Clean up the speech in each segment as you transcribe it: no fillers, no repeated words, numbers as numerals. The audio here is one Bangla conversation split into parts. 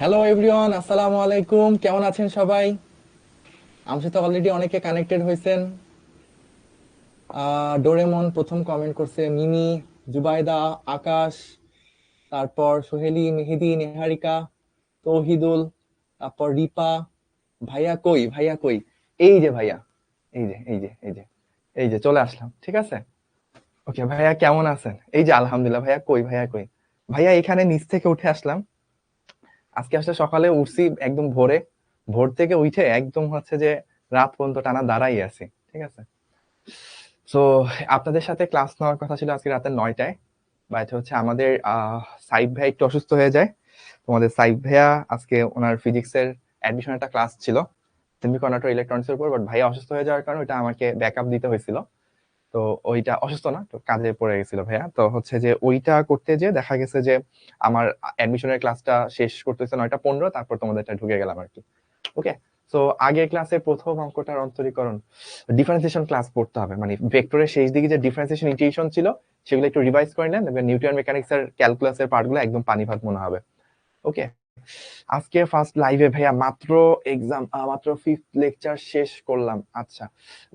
হ্যালো এভরিওয়ান, আসসালামু আলাইকুম। কেমন আছেন সবাই? আমার সাথে অলরেডি অনেকে কানেক্টেড হয়েছেন। ডোরেমন প্রথম কমেন্ট করছে, মিমি, জুবাইদা, আকাশ, তারপর সোহেলি, মেহেদি, নেহারিকা, তৌহিদুল, তারপর রিপা। ভাইয়া কই, ভাইয়া কই? এই যে ভাইয়া, এই যে চলে আসলাম। ঠিক আছে, ওকে ভাইয়া, কেমন আছেন? এই যে আলহামদুলিল্লাহ। ভাইয়া কই, ভাইয়া কই? ভাইয়া এখানে নিচ থেকে উঠে আসলাম। আজকে আসলে সকালে উঠছি একদম ভোরে। ভোর থেকে উঠে একদম হচ্ছে যে রাত পর্যন্ত টানা দাঁড়াই আছি। ঠিক আছে, তো আপনাদের সাথে ক্লাস নেওয়ার কথা ছিল আজকে রাতে 9টায়, বাট হচ্ছে আমাদের সাইব ভাই একটু অসুস্থ হয়ে যায়। তোমাদের সাইব ভাইয়া আজকে ওনার ফিজিক্সের অ্যাডমিশন একটা ক্লাস ছিল সেমিকন্ডাক্টর ইলেকট্রনিক্সের উপর, বাট ভাইয়া অসুস্থ হয়ে যাওয়ার কারণে ওইটা আমাকে ব্যাকআপ দিতে হয়েছিল। তো ওইটা অসুস্থ না, তো কাজে পড়ে গেছিল ভাইয়া। তো হচ্ছে যে ওইটা করতে যে দেখা গেছে যে আমার অ্যাডমিশনের ক্লাসটা শেষ করতে হচ্ছে 9টা 15, তারপর তোমাদের এটা ঢুকে গেলাম আর কি। ওকে, সো আগের ক্লাসে প্রথম অঙ্কটার অন্তরীকরণ, ডিফারেন্সিয়েশন ক্লাস পড়তে হবে, মানে ভেক্টরের শেষ দিকে যে ডিফারেন্সিয়েশন ইন্টিগ্রেশন ছিল সেগুলো একটু রিভাইজ করে নেন, দেখবেন নিউটন মেকানিক্স এর ক্যালকুলাসের পার্টগুলো একদম পানি ভাত মনে হবে। ওকে, আজকে ফার্স্ট লাইভে ভাইয়া, মাত্র এক্সাম, মাত্র ফিফথ লেকচার শেষ করলাম। আচ্ছা,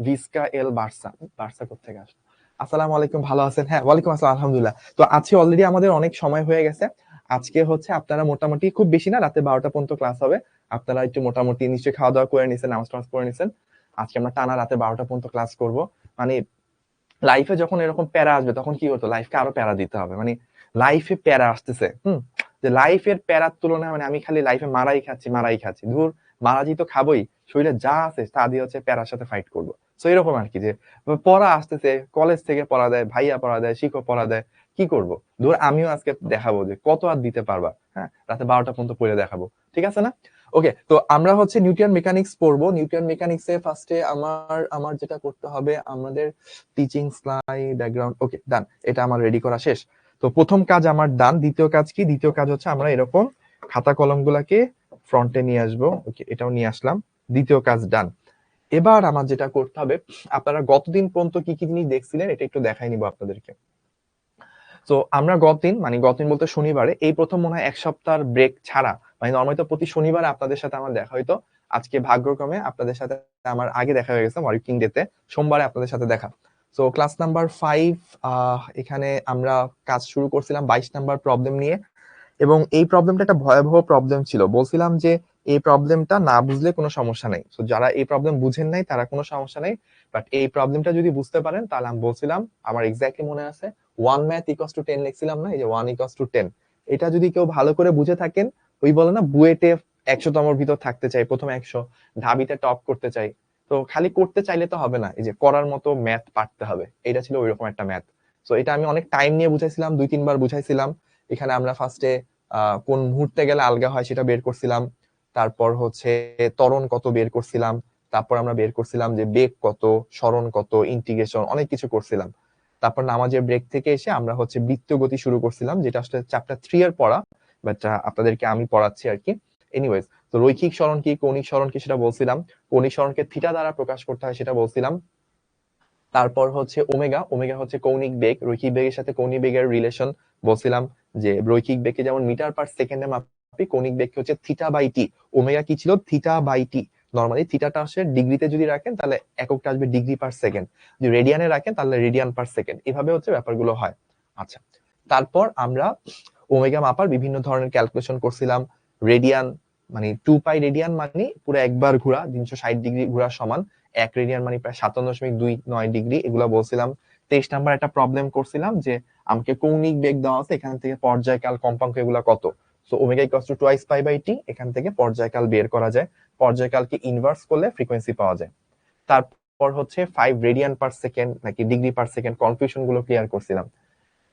ভিস্কা এল বার্সা, বার্সা কোথেকে আসলো? আসসালামু আলাইকুম, ভালো আছেন? হ্যাঁ, ওয়ালাইকুম আসসালাম, আলহামদুলিল্লাহ। তো আজকে অলরেডি আমাদের অনেক সময় হয়ে গেছে। আজকে হচ্ছে আপনারা মোটামুটি, খুব বেশি না, রাতে 12টা পর্যন্ত ক্লাস হবে। আপনারা একটু মোটামুটি নিশ্চয়ই খাওয়া দাওয়া করে নিছেন, নামাজ টামাজ পড়ে নিছেন। আজকে আমরা টানা রাতে 12টা পর্যন্ত ক্লাস করব। মানে লাইফে যখন এরকম প্যারা আসবে তখন কি করতো, লাইফকে আরো প্যারা দিতে হবে। মানে লাইফে প্যারা আসতেছে, যে লাইফের প্যারার তুলনায় মানে আমি খালি লাইফে মারাই খাচ্ছি, মারাই খাচ্ছি, ধুর, মারাজি তো খাবোই, শরীরে যা আছে তা দিয়ে হচ্ছে প্যারার সাথে ফাইট করবো। তো এরকম আর কি, যে পড়া আসতেছে, কলেজ থেকে পড়া দেয়, ভাইয়া পড়া দেয়, শিক্ষক পড়া দেয়, কি করব? ধর আমিও আজকে দেখাবো যে কত আর দিতে পারবা। হ্যাঁ, রাতে 12টা পর্যন্ত পড়ে দেখাবো, ঠিক আছে না? ওকে, তো আমরা হচ্ছে নিউটন মেকানিক্স পড়বো। নিউটন মেকানিক্সে ফার্স্টে আমার আমার যেটা করতে হবে, আমাদের টিচিং স্লাইড, ব্যাকগ্রাউন্ড, ওকে ডান, এটা আমার রেডি করা শেষ। তো প্রথম কাজ আমার ডান। দ্বিতীয় কাজ কি? দ্বিতীয় কাজ হচ্ছে আমরা এরকম খাতা কলম গুলাকে ফ্রন্টে নিয়ে আসবো। ওকে, এটাও নিয়ে আসলাম। দ্বিতীয় কাজ ডান। এবার আমার যেটা করতে হবে, আপনারা গতদিন পর্যন্ত কি কি জিনিস দেখছিলেন এটা একটু দেখাই নিব আপনাদেরকে। তো আমরা গতদিন, মানে গতদিন বলতে শনিবারে, এই প্রথম মনে হয় এক সপ্তাহ ব্রেক ছাড়া, মানে নর্মালি তো প্রতি শনিবারে আপনাদের সাথে আমার দেখা হইতো। আজকে ভাগ্যক্রমে আপনাদের সাথে আমার আগে দেখা হয়ে গেছে ওয়ার্কিং ডেতে, সোমবারে আপনাদের সাথে দেখা। তো ক্লাস নাম্বার 5, এখানে আমরা কাজ শুরু করছিলাম 22 নাম্বার প্রবলেম নিয়ে। এবং এই প্রবলেমটা একটা ভয়াবহ প্রবলেম ছিল। বলছিলাম যে এই প্রবলেমটা না বুঝলে কোনো সমস্যা নেই, তো যারা এই প্রবলেম বুঝেন নাই তারা কোনো সমস্যা নেই, বাট এই প্রবলেমটা যদি বুঝতে পারেন তাহলে আমি বলছিলাম, আমার এক্স্যাক্টলি মনে আছে, 1 math = 10 লিখছিলাম না, এই যে 1 = 10, এটা যদি কেউ ভালো করে বুঝে থাকেন, ওই বলে না বুয়েটে 100তম ভিতর থাকতে চাই, প্রথম 100, ঢাবিতে টপ করতে চাই। তো খালি করতে চাইলে তো হবে না, এই যে করার মতো ম্যাথ পারতে হবে, এটা ছিল ওইরকম একটা ম্যাথ। তো এটা আমি অনেক টাইম নিয়ে বুঝাইছিলাম, 2-3 বার বুঝাইছিলাম। এখানে আমরা ফার্স্টে কোন মুহূর্তে গেলে আলগা হয় সেটা বের করছিলাম, তারপর হচ্ছে ত্বরণ কত বের করছিলাম, তারপর আমরা বের করছিলাম যে বেগ কত, সরণ কত, ইন্টিগ্রেশন, অনেক কিছু করছিলাম। তারপর নামাজের ব্রেক থেকে এসে আমরা হচ্ছে বৃত্ত গতি শুরু করছিলাম, যেটা আসলে চ্যাপ্টার 3 এর পড়া, বাট আপনাদেরকে আমি পড়াচ্ছি আর কি। এনিওয়েজ, তো রৈখিক সরণ কি, কৌণিক সরণ কি সেটা বলছিলাম। কৌণিক সরণকে থিটা দ্বারা প্রকাশ করতে হয় সেটা বলছিলাম। তারপর হচ্ছে ওমেগা, ওমেগা হচ্ছে কৌণিক বেগ, রৈখিক বেগের সাথে কৌণিক বেগের রিলেশন বলছিলাম, যে রৈখিক বেগকে যেমন মিটার পার সেকেন্ডে মাপি, কৌণিক বেগকে হচ্ছে থিটা বাই টি। ওমেগা কি ছিল? Theta by T. নর্মালি থিটাটা আসে ডিগ্রিতে যদি রাখেন তাহলে এককটা আসবে ডিগ্রি পার সেকেন্ড, যদি রেডিয়ানে রাখেন তাহলে রেডিয়ান পার সেকেন্ড, এভাবে হচ্ছে ব্যাপারগুলো হয়। আচ্ছা, তারপর আমরা ওমেগা মাপার বিভিন্ন ধরনের ক্যালকুলেশন করছিলাম। রেডিয়ান, মানে 2 পাই রেডিয়ান মানে পুরো একবার ঘোরা 360 ডিগ্রি ঘোরার সমান। 1 রেডিয়ান মানে প্রায় 57.29 ডিগ্রি, এগুলো বলছিলাম। 23 নাম্বার একটা প্রবলেম করছিলাম যে আমাকে কৌণিক বেগ দেওয়া আছে, এখান থেকে পর্যায়কাল কম্পাঙ্ক এগুলো কত। So omega equals to twice pi by T, এখান থেকে পর্যায়কাল বের করা যায়, পর্যায়কালকে ইনভার্স করলে ফ্রিকোয়েন্সি পাওয়া যায়। তারপর হচ্ছে 5 রেডিয়ান পার সেকেন্ড নাকি ডিগ্রি পার সেকেন্ড, কনফিউশন গুলো ক্লিয়ার করছিলাম।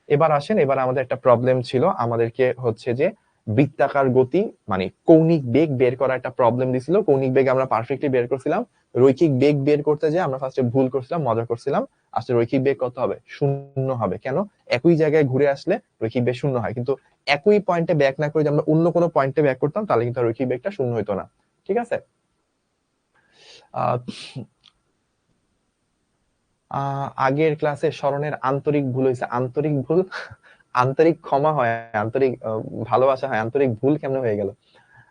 এবার আসেন, এবার আমাদের একটা প্রবলেম ছিল, আমাদেরকে হচ্ছে যে বৃত্তাকার গতি মানে কৌণিক বেগ বের করা একটা প্রবলেম দিছিল। কৌণিক বেগ আমরা পারফেক্টলি বের করছিলাম, রৈখিক বেগ বের করতে যে আমরা ফার্স্টে ভুল করছিলাম, মজা করছিলাম। আসলে রৈখিক বেগ কত হবে? শূন্য হবে। কেন? একই জায়গায় ঘুরে আসলে রৈখিক বেগ শূন্য হয়, কিন্তু একই পয়েন্টে ব্যাক না করে যদি আমরা অন্য কোনো পয়েন্টে ব্যাক করতাম তাহলে কিন্তু রৈখিক বেগটা শূন্য হইতো না। ঠিক আছে? আহ আগের ক্লাসে স্মরণের আন্তরিক ভুল হয়েছে। আন্তরিক ভুল? আন্তরিক ক্ষমা হয়, আন্তরিক ভালোবাসা হয়, আন্তরিক ভুল কেমনে হয়ে গেল?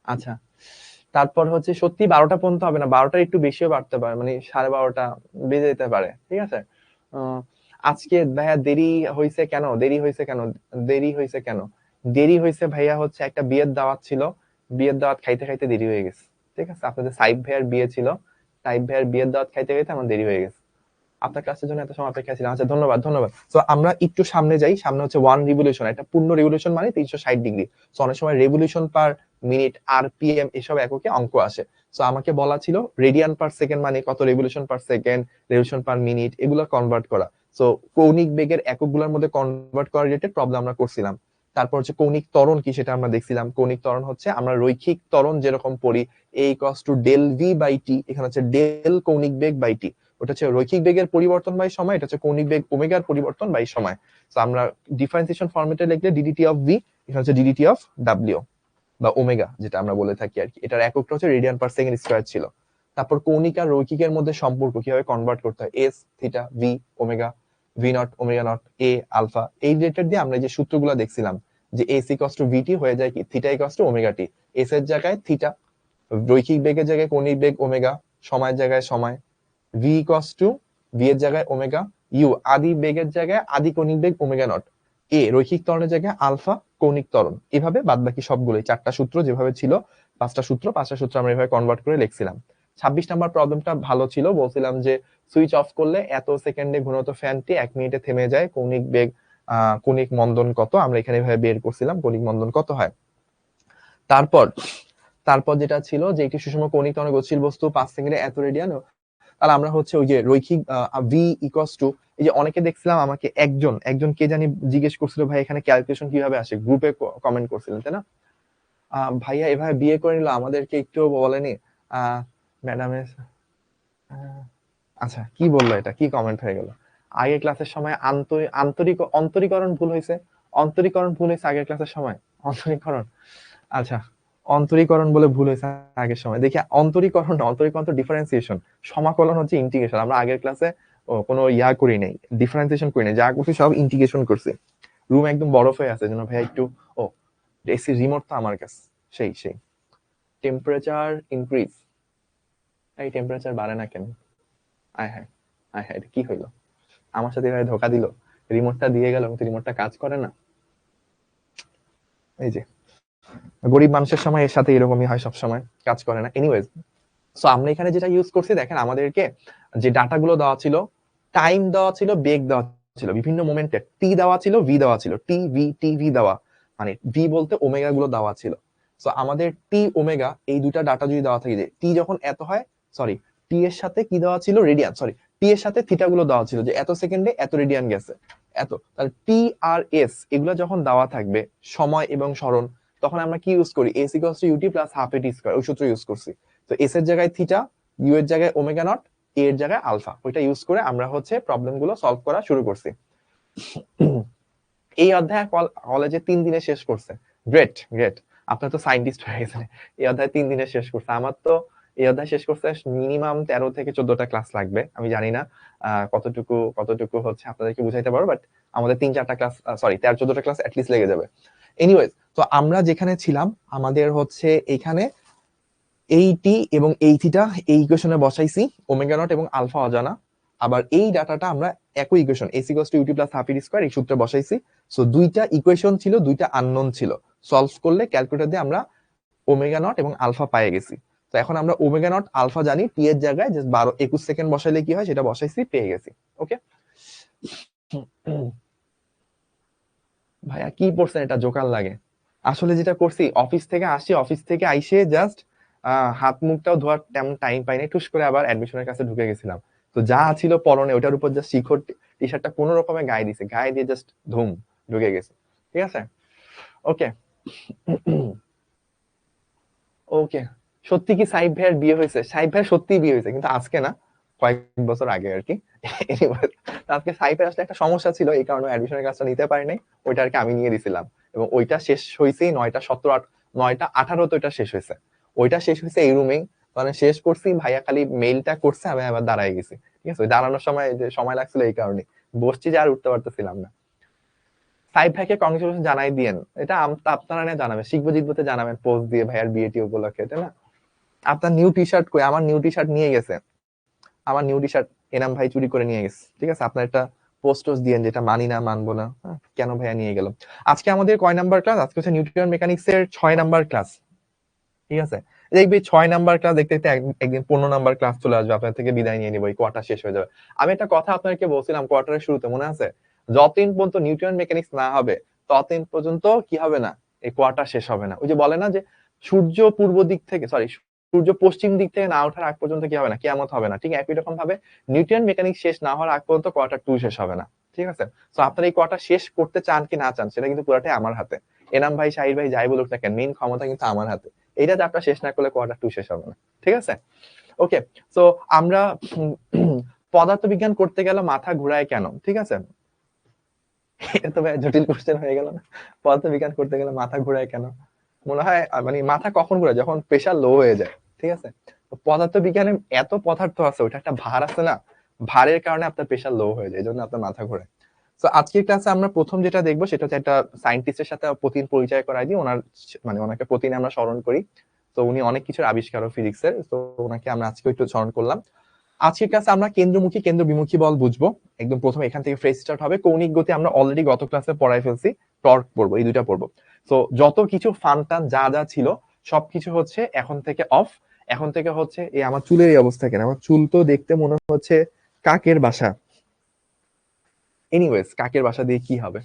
আচ্ছা, তারপর হচ্ছে সত্যি 12টা পর্যন্ত হবে না, 12টার একটু বেশিও বাড়তে পারে, মানে 12:30 বেজে যেতে পারে, ঠিক আছে। আজকে ভাইয়া দেরি হয়েছে কেন, দেরি হয়েছে কেন, দেরি হয়েছে কেন, দেরি হয়েছে ভাইয়া হচ্ছে একটা বিয়ের দাওয়াত ছিল, বিয়ের দাওয়াত খাইতে খাইতে দেরি হয়ে গেছে, ঠিক আছে। আপনাদের সাইব ভাইয়ার বিয়ে ছিল, সাইব ভাইয়ার বিয়ের দাওয়াত খাইতে খাইতে আমার দেরি হয়ে গেছে। আপনার ক্লাসের জন্য এত সময় অপেক্ষা ছিলাম। আচ্ছা, ধন্যবাদ ধন্যবাদ। তো আমরা একটু সামনে যাই, সামনে হচ্ছে ওয়ান রিভলিউশন, একটা পূর্ণ রিভলিউশন মানে 360 ডিগ্রি। তো অনেক সময় রেভলিউশন পার মিনিট, RPM এসব এককে অঙ্ক আসে। তো আমাকে বলা ছিল রেডিয়ান পার সেকেন্ড মানে কত, revolution per second, revolution per minute, এগুলো কনভার্ট করা। তো কৌণিক বেগের এককগুলোর মধ্যে কনভার্ট করা রিলেটেড প্রবলেম আমরা করছিলাম। তারপর হচ্ছে কৌণিক ত্বরণ কি সেটা আমরা দেখছিলাম। কৌণিক ত্বরণ হচ্ছে আমরা রৈখিক ত্বরণ যেরকম পড়ি, A = del V by T, এখানে হচ্ছে ডেল কৌণিক বেগ বাই টি, ওটা হচ্ছে রৈখিক বেগের পরিবর্তন বাই সময়, এটা হচ্ছে কৌণিক বেগ ওমেগার পরিবর্তন বাই সময়। তো আমরা ডিফারেন্সিয়েশন ফরম্যাটে লিখলে ডিডিটি অফ ভি, এখানে হচ্ছে ডিডিটি অফ ডাব্লিউ বা ওমেগা যেটা আমরা বলে থাকি আর কি। এটার এককটা হচ্ছে রেডিয়ান পার সেকেন্ড স্কয়ার ছিল। তারপর কৌণিক আর রৈখিকের মধ্যে সম্পর্ক কিভাবে কনভার্ট করতে হয়, S theta V omega, V naught omega naught A alpha, এই রিলেটেড দিয়ে আমরা যে সূত্রগুলো দেখছিলাম যে এস ইকুয়ালস টু ভিটি হয়ে যায় কি theta equals to omega t, S এর জায়গায় থিটা, রৈখিক বেগের জায়গায় কৌণিক বেগ ওমেগা, সময়ের জায়গায় সময়, v ইকুয়ালস টু ভি এর জায়গায় ওমেগা, ইউ আদি বেগের জায়গায় আদি কৌণিক বেগ ওমেগা নট, এ রৈখিক ত্বরণের জায়গায় আলফা কৌণিক ত্বরণ। এভাবে বাদবাকি সবগুলোই 4টা সূত্র যেভাবে ছিল, 5টা সূত্র আমরা এভাবে কনভার্ট করে লিখছিলাম। 26 নাম্বার প্রবলেমটা ভালো ছিল, বলছিলাম যে সুইচ অফ করলে এত সেকেন্ডে ঘূর্ণত ফ্যানটি 1 মিনিটে থেমে যায়, কৌণিক বেগ কৌণিক মন্দন কত, আমরা এখানে এভাবে বের করছিলাম কৌণিক মন্দন কত হয়। তারপর তারপর যেটা ছিল যে একটি সুষম কৌণিক ত্বরণে গতিশীল বস্তু 5 সেকেন্ডে এত রেডিয়ান, তাহলে আমরা হচ্ছে ওই যে রৈখিক ভি ইকুয়ালস টু, এই যে অনেকে দেখছিলাম আমাকে একজন কে জানি জিজ্ঞেস করছিল ভাই এখানে ক্যালকুলেশন কিভাবে আসে, গ্রুপে কমেন্ট করছিলেন তাই না। ভাইয়া এভাবে বিয়ে করে নিল, আমাদেরকে একটু বলেনি ম্যাডামের। আচ্ছা, কি বললো, এটা কি কমেন্ট হয়ে গেল। আগের ক্লাসের সময় অন্তরীকরণ ভুল হয়েছে, অন্তরীকরণ ভুল হয়েছে আগের ক্লাসের সময়, অন্তরীকরণ, আচ্ছা অন্তরীকরণ বলে ভুল হয়েছে আগের সময়। দেখি অন্তরীকরণ না, অন্তরীকরণ তো ডিফারেন্সিয়েশন, সমাকলন হচ্ছে ইন্টিগ্রেশন। আমরা আগের ক্লাসে কোনো ইয়া করি নাই, ডিফারেন্সিয়েশন করি নাই, যা করছি সব ইন্টিগ্রেশন করছি। রুম একদম বরফ হয়ে আছে, যেন ভাইয়া একটু, ও এসি রিমোট তো আমার কাছে, সেই সেই টেম্পারেচার ইনক্রিজ, এই টেম্পারেচার বাড়ে না কেন, আয় হায় আয় হায়, এটা কি হইলো, আমার সাথে এভাবে ধোকা দিল, রিমোটটা দিয়ে গেল কিন্তু রিমোটটা কাজ করে না। এই যে গরিব মানুষের সময় এর সাথে এরকমই হয়, সব সময় কাজ করে না। এনিওয়েজ, সো আমরা এখানে যেটা ইউজ করছি দেখেন, আমাদেরকে যে ডাটাগুলো দেওয়া ছিল, টাইম দেওয়া ছিল, বেগ দেওয়া ছিল, বিভিন্ন মোমেন্টে টি দেওয়া ছিল, ভি দেওয়া ছিল, টি ভি টি ভি দেওয়া, মানে ভি বলতে ওমেগা গুলো দেওয়া ছিল। সো আমাদের টি ওমেগা এই দুটা ডাটা যদি দেওয়া থাকে যে টি যখন এত হয়, সরি টি এর সাথে কি দেওয়া ছিল, রেডিয়ান, সরি টি এর সাথে থিটা গুলো দেওয়া ছিল যে এত সেকেন্ডে এত রেডিয়ান গেছে এত, তাহলে টি আর এস এগুলো যখন দেওয়া থাকবে সময় এবং স্মরণ, তখন আমরা কি ইউজ করি, S equals to UT plus half AT square, ওই সূত্র ইউজ করছি। তো এস এর জায়গায় থিটা, ইউ এর জায়গায় ওমেগা নট, এ এর জায়গায় আলফা, ওইটা ইউজ করে আমরা হচ্ছে প্রবলেম গুলো সলভ করা শুরু করছি। এই অধ্যায় কলেজে 3 দিনে শেষ করছে, গ্রেট গ্রেট, আপনার তো সায়েন্টিস্ট হয়ে গেছেন, এই অধ্যায় 3 দিনে শেষ করছে। আমার তো এই অধ্যায় শেষ করতে মিনিমাম 13 থেকে 14টা ক্লাস লাগবে, আমি জানি না কতটুকু কতটুকু হচ্ছে আপনাদেরকে বুঝাইতে পারবো, বাট আমাদের 3-4টা ক্লাস, সরি 13-14টা ক্লাস অ্যাটলিস্ট লেগে যাবে। এনিওয়েজ, তো আমরা যেখানে ছিলাম আমাদের হচ্ছে এখানে এই টি এবং এই থিটা এই ইকুয়েশনে বসাইছি, ওমেগা নট এবং আলফা অজানা। আবার এই ডাটাটা আমরা একই equation S equals to UT plus half AT square এই সূত্রে বসাইছি। সো দুইটা ইকুয়েশন ছিল, দুইটা আননোন ছিল, সলভ করলে ক্যালকুলেটর দিয়ে আমরা ওমেগা নট এবং আলফা পেয়ে গেছি। তো এখন আমরা ওমেগা নট আলফা জানি, টি এর জায়গায় জাস্ট 21 সেকেন্ড বসাইলে কি হয় সেটা বসাইছি, পেয়ে গেছি। ওকে ভাইয়া কি পড়ছেন, এটা জোকার লাগে। আসলে যেটা করছি, অফিস থেকে আসি, অফিস থেকে আইসে জাস্ট হাত মুখটাও ধোয়ার তেমন টাইম পাইনি, টুস করে আবার অ্যাডমিশনের কাছে ঢুকে গেছিলাম। তো যা ছিল পরনে ওটার উপর জাস্ট শিখর টি শার্টটা কোন রকমে গায়ে দিছে, গায়ে দিয়ে জাস্ট ধুম ঢুকে গেছে, ঠিক আছে। ওকে ওকে, সত্যি কি সাইব ভাইয়ের বিয়ে হয়েছে? সাইব ভাইয়ের সত্যি বিয়ে হয়েছে, কিন্তু আজকে না, কয়েক বছর আগে আর কি। আজকে সাইফের আসলে একটা সমস্যা ছিল, এই কারণে অ্যাডমিশনের কাজটা নিতে পারি নাই, ওইটা আর কি আমি নিয়ে দিছিলাম। এবং ওইটা শেষ হয়েছেই 9:17, 9:18 ওইটা শেষ হয়েছে, ওইটা শেষ হয়েছে এই রুমেই, মানে শেষ করছি, ভাইয়া খালি মেইলটা করছে, আমি আবার দাঁড়ায় গেছি, ঠিক আছে। দাঁড়ানোর সময় যে সময় লাগছিল এই কারণে বসছি যে আর উঠতে পারতেছিলাম না। সাইব ভাইকে কংগ্রেচুলেশন জানাই দিয়েন, এটা আপনারা না জানাবেন, শিখবো জিতবোতে জানাবেন পোস্ট দিয়ে ভাইয়ার বিয়েটি উপলক্ষে, তাই না? আপনার নিউ টি শার্ট কই? আমার নিউ টি শার্ট নিয়ে গেছে, আমার নিউ টি শার্ট এনাম ভাই চুরি করে নিয়ে গেছে। ঠিক আছে, আপনার একটা পোস্টস দিয়েন যেটা মানি না মানবো না, কেন ভাইয়া নিয়ে গেল। আজকে আমাদের কয় নাম্বার ক্লাস? আজকে হচ্ছে নিউটন মেকানিক্স এর 6 নাম্বার ক্লাস। ঠিক আছে, দেখবি 6 নাম্বার ক্লাস দেখতে দেখতে একদিন 15 নাম্বার ক্লাস চলে আসবে, আপনার থেকে বিদায় নিয়ে নিবো, এই কোয়ার্টার শেষ হয়ে যাবে। আমি একটা কথা আপনাকে বলছিলাম কোয়ার্টারের শুরুতে, মনে আছে? যতদিন পর্যন্ত নিউটন মেকানিক্স না হবে ততদিন পর্যন্ত কি হবে না, এই কোয়ার্টার শেষ হবে না। ওই যে বলে না যে সূর্য পূর্ব দিক থেকে, সরি, সূর্য পশ্চিম দিক থেকে না ওঠার আগ পর্যন্ত কি হবে না, কিয়ামত হবে না। ঠিক একই রকম ভাবে নিউটন মেকানিক্স শেষ না হওয়ার আগ পর্যন্ত কোয়ার্টার 2 শেষ হবে না। ঠিক আছে, তো আপনারা এই কোয়ার্টার শেষ করতে চান কি না চান সেটা কিন্তু পুরোটাই আমার হাতে। এনাম ভাই, শাহির ভাই যাই বলুক না কেন, মেইন ক্ষমতা কিন্তু আমার হাতে। এইটা যে আপনারা শেষ না করলে কোয়ার্টার 2 শেষ হবে না। ঠিক আছে, ওকে। সো আমরা পদার্থবিজ্ঞান করতে গেলে মাথা ঘুরায় কেন? ঠিক আছে, এটা তো ভাই জটিল কোশ্চেন হয়ে গেল না? পদার্থবিজ্ঞান করতে গেলে মাথা ঘুরায় কেন? মনে হয় মানে মাথা কখন ঘুরায়, যখন প্রেশার লো হয়ে যায়। ঠিক আছে, পদার্থবিজ্ঞানে এত পদার্থ আছে, ওটা একটা ভার আছে না, ভারের কারণে আপনার প্রেশার লো হয়ে যায়, এই জন্য আপনার মাথা ঘোরে। তো আজকের ক্লাসে আমরা প্রথম যেটা দেখবো সেটা হচ্ছে একটা সায়েন্টিস্টের সাথে প্রতিদিন পরিচয় করাই দিই, ওনার মানে ওনাকে প্রতিদিন আমরা স্মরণ করি। তো উনি অনেক কিছুর আবিষ্কারক ফিজিক্সের, তো ওনাকে আমরা আজকে একটু স্মরণ করলাম। আজকের ক্লাসে আমরা কেন্দ্রমুখী কেন্দ্র বিমুখী বল বুঝবো। একদম প্রথমে এখান থেকে ফ্রেশ স্টার্ট হবে। কৌণিক গতি আমরা অলরেডি গত ক্লাসে পড়াই ফেলছি, টর্ক পড়বো, এই দুইটা পড়বো। তো যত কিছু ফান টান যা যা ছিল সবকিছু হচ্ছে এখন থেকে অফ। এখন থেকে হচ্ছে এই আমার চুলের এই অবস্থা কেন, আমার চুল তো দেখতে মনে হচ্ছে কাকের বাসা। এনিওয়েজ, কাকের বাসা দিয়ে কি হবে,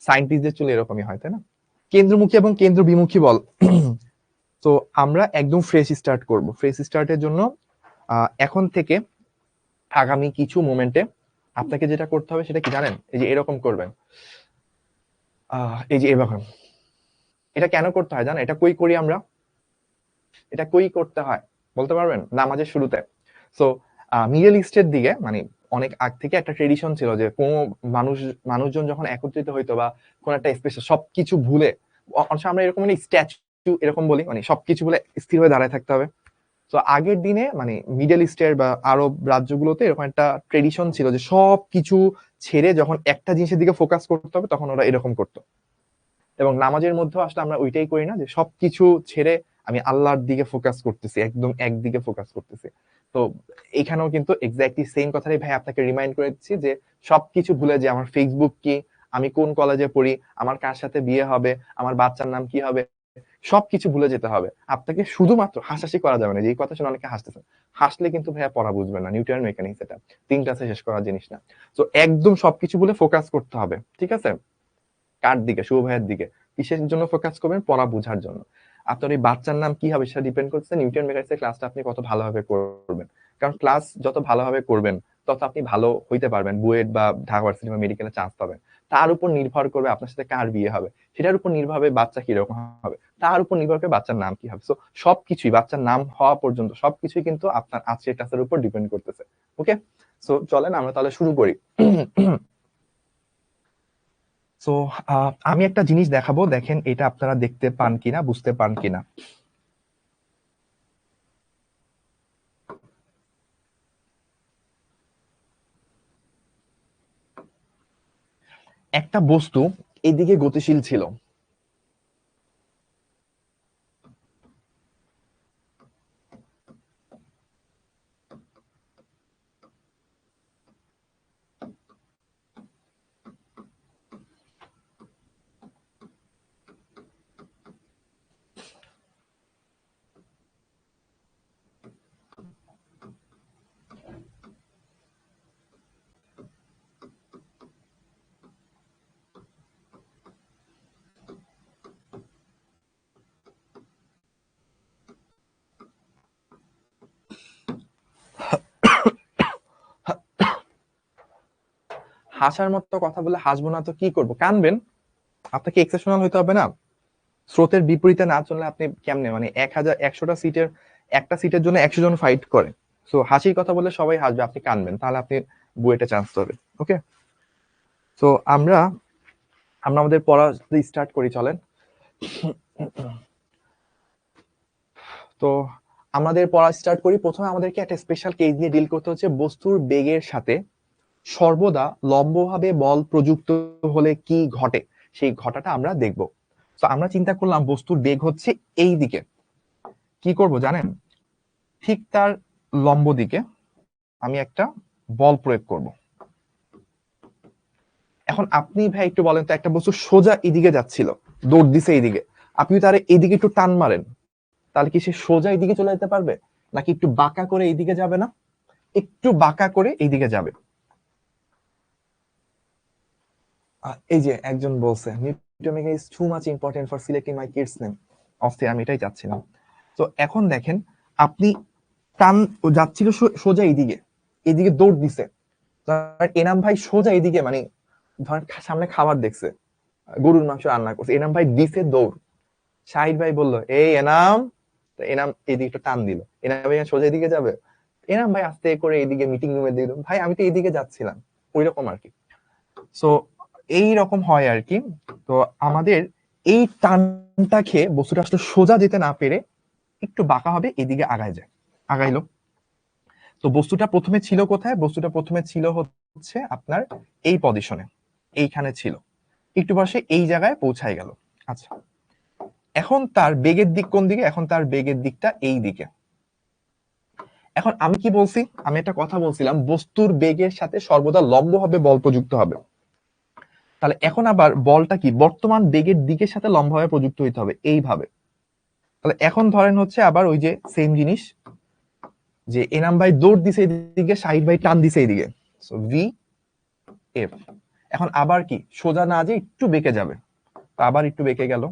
সায়েন্টিস্টদের চুল এরকমই হয়, তাই না? কেন্দ্রমুখী এবং কেন্দ্র বিমুখী বল। তো আমরা একদম ফ্রেশ স্টার্ট করব। ফ্রেশ স্টার্টের জন্য এখন থেকে আগামী কিছু মোমেন্টে আপনাকে যেটা করতে হবে সেটা কি জানেন? এই যে এরকম করবেন, এই যে এরকম। এটা কেন করতে হয় জানেন? এটা কই করি আমরা? এটা কই করতে হয় বলতে পারবেন? নামাজের শুরুতে। সো মিডল ইস্টের দিকে মানে অনেক আগ থেকে একটা ট্রেডিশন ছিল যে কোনো মানুষজন যখন একত্রিত হইতো বা কোন একটা স্পেশাল সবকিছু ভুলে, অবশ্য আমরা এরকম মানে স্ট্যাচু এরকম বলি, মানে সবকিছু ভুলে স্থির হয়ে দাঁড়ায় থাকতে হবে। তো আগের দিনে মানে মিডল ইস্টের বা আরব রাজ্যগুলোতে এরকম একটা ট্রেডিশন ছিল যে সবকিছু ছেড়ে যখন একটা জিনিসের দিকে ফোকাস করতে হবে তখন ওরা এরকম করতো। এবং নামাজের মধ্যে আসলে আমরা ওইটাই করি না, যে সবকিছু ছেড়ে আমি আল্লাহর দিকে ফোকাস করতেছি, একদম একদিকে ফোকাস করতেছি। তো এখানেও কিন্তু এক্স্যাক্টলি সেম কথাটাই ভাই আপনাকে রিমাইন্ড করে দিচ্ছি, যে সবকিছু ভুলে, যে আমার ফেসবুক কি, আমি কোন কলেজে পড়ি, আমার কার সাথে বিয়ে হবে, আমার বাচ্চার নাম কি হবে, সবকিছু ভুলে যেতে হবে। আপনাকে শুধুমাত্র হাসাহাসি করা যাবে না, যে এই কথা শুনে অনেকে হাসতেছেন, হাসলে কিন্তু ভাইয়া পড়া বুঝবেন না। নিউটন মেকানিক্স এটা 3 ক্লাসে শেষ করার জিনিস না। তো একদম সবকিছু ভুলে ফোকাস করতে হবে। ঠিক আছে, কার দিকে? শুভ ভাইয়ের দিকে। কিসের জন্য ফোকাস করবেন? পড়া বোঝার জন্য। আপনার এই বাচ্চার নাম কি হবে সেটা ডিপেন্ড করছে নিউটন মেকানিক্সের ক্লাসটা আপনি কত ভালোভাবে করবেন। কারণ ক্লাস যত ভালোভাবে করবেন তত আপনি ভালো হইতে পারবেন, বুয়েট বা ঢাকা ভার্সিটি বা মেডিকেলে চান্স পাবেন। তার উপর নির্ভর করবে আপনার সাথে কার বিয়ে হবে, সেটার উপর নির্ভর হবে বাচ্চা কিরকম হবে, তার উপর নির্ভর করে বাচ্চার নাম কি হবে। সো সবকিছুই, বাচ্চার নাম হওয়া পর্যন্ত সবকিছুই কিন্তু আপনার আজকের ক্লাসের উপর ডিপেন্ড করতেছে। ওকে, সো চলেন আমরা তাহলে শুরু করি। সো আমি একটা জিনিস দেখাবো, দেখেন এটা আপনারা দেখতে পান কিনা, বুঝতে পান কিনা। একটা বস্তু এদিকে গতিশীল ছিল, হাসার মতো কথা বলে হাসবো না তো কি করব, কানবেন। আপনাকে এক্সেপশনাল হইতে হবে না, স্রোতের বিপরীতে না চললে আপনি কেমনে, মানে 1,100টা সিটের একটা সিটের জন্য 100 জন ফাইট করে। সো হাসির কথা বলে সবাই হাসবে, আপনি কানবেন, তাহলে আপনি বুয়েটে চান্স পাবেন। ওকে, তো আমরা আমরা আমাদের পড়া স্টার্ট করি, চলেন। তো আমাদের পড়া স্টার্ট করি। প্রথমে আমাদেরকে একটা স্পেশাল কেস দিয়ে ডিল করতে হচ্ছে, বস্তুর বেগের সাথে সর্বদা লম্বভাবে বল প্রযুক্ত হলে কি ঘটে, সেই ঘটাটা আমরা দেখব। তো আমরা চিন্তা করলাম বস্তুর বেগ হচ্ছে এই দিকে, কি করব জানেন, ঠিক তার লম্ব দিকে আমি একটা বল প্রয়োগ করব। এখন আপনি ভাই একটু বলেন তো, একটা বস্তু সোজা এদিকে যাচ্ছিল, দৌড় দিছে এইদিকে, আপনি তার এইদিকে একটু টান মারেন, তাহলে কি সে সোজা এইদিকে চলে যেতে পারবে, নাকি একটু বাঁকা করে এইদিকে যাবে? না, একটু বাঁকা করে এইদিকে যাবে। এই যে একজন বলছে Newton is too much important for selecting my kids name. অস্থির, আমি এটাই চাচ্ছিলাম। তো এখন দেখেন, আপনি টান যাচ্ছিল সোজা এইদিকে, এইদিকে দৌড় দিছে, এনাম ভাই সোজা এইদিকে, মানে ধরেন সামনে খাবার দেখছে, গরুর মাংস রান্না করছে, এনাম ভাই দিছে দৌড়, শাহিদ ভাই বললো এই এনাম, তো এনাম এইদিকে একটু টান দিল, এনাম ভাই সোজা এদিকে যাবে, এনাম ভাই আস্তে করে এইদিকে মিটিং রুমে দিল, ভাই আমি তো এইদিকে যাচ্ছিলাম, ওই রকম আর কি। সো এই রকম হয় আর কি। তো আমাদের এই টানটা খেয়ে বস্তুটা আসলে সোজা যেতে না পেরে একটু বাঁকা হবে, এদিকে আগায় যায়, আগাইলো। তো বস্তুটা প্রথমে ছিল কোথায়, বস্তুটা প্রথমে ছিল হচ্ছে আপনার এই পজিশনে, এইখানে ছিল, একটু বসে এই জায়গায় পৌঁছায় গেল। আচ্ছা, এখন তার বেগের দিক কোন দিকে, এখন তার বেগের দিকটা এই দিকে। এখন আমি কি বলছি, আমি একটা কথা বলছিলাম বস্তুর বেগের সাথে সর্বদা লম্বভাবে বল প্রযুক্ত হবে। তাহলে এখন আবার বলটা কি বর্তমান বেগের দিকের সাথে লম্বভাবে প্রযুক্ত হইতে হবে এইভাবে। তাহলে এখন ধরেন হচ্ছে আবার ওই যে সেম জিনিস, যে এনাম ভাই দৌড় দিছে এইদিকে, শাহিদ ভাই টান দিছে এইদিকে, সো ভি এফ। এখন আবার কি সোজা না যে একটু বেঁকে যাবে, আবার একটু বেঁকে গেল,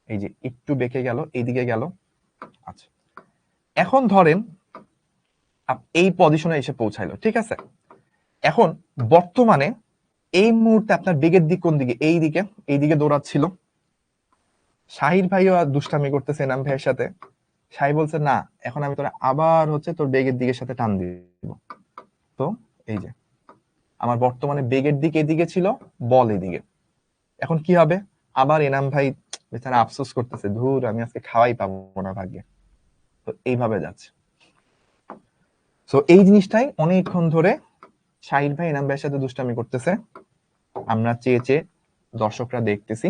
এই যে একটু বেঁকে গেল, এইদিকে গেল। আচ্ছা, এখন ধরেন এই পজিশনে এসে পৌঁছাইলো, ঠিক আছে। এখন বর্তমানে এই মুহূর্তে আপনার বেগের দিক কোন দিকে, এই দিকে, এইদিকে দৌড়াচ্ছিল। শাহির ভাইও আর দুষ্টামি করতেছে এনাম ভাইয়ের সাথে, শাহি বলছে না, এখন আমি তোরা আবার হচ্ছে তোর বেগের দিকের সাথে টান দিব। তো এই যে আমার বর্তমানে বেগের দিক এদিকে ছিল, বল এদিকে, এখন কি হবে, আবার এনাম ভাই বেচারা আফসোস করতেছে, ধুর আমি আজকে খাওয়াই পাবো না ভাগ্যে। তো এইভাবে যাচ্ছে। তো এই জিনিসটাই অনেকক্ষণ ধরে শাহির ভাই এনাম ভাইয়ের সাথে দুষ্টামি করতেছে, আমরা চেয়ে চেয়ে দর্শকরা দেখতেছি।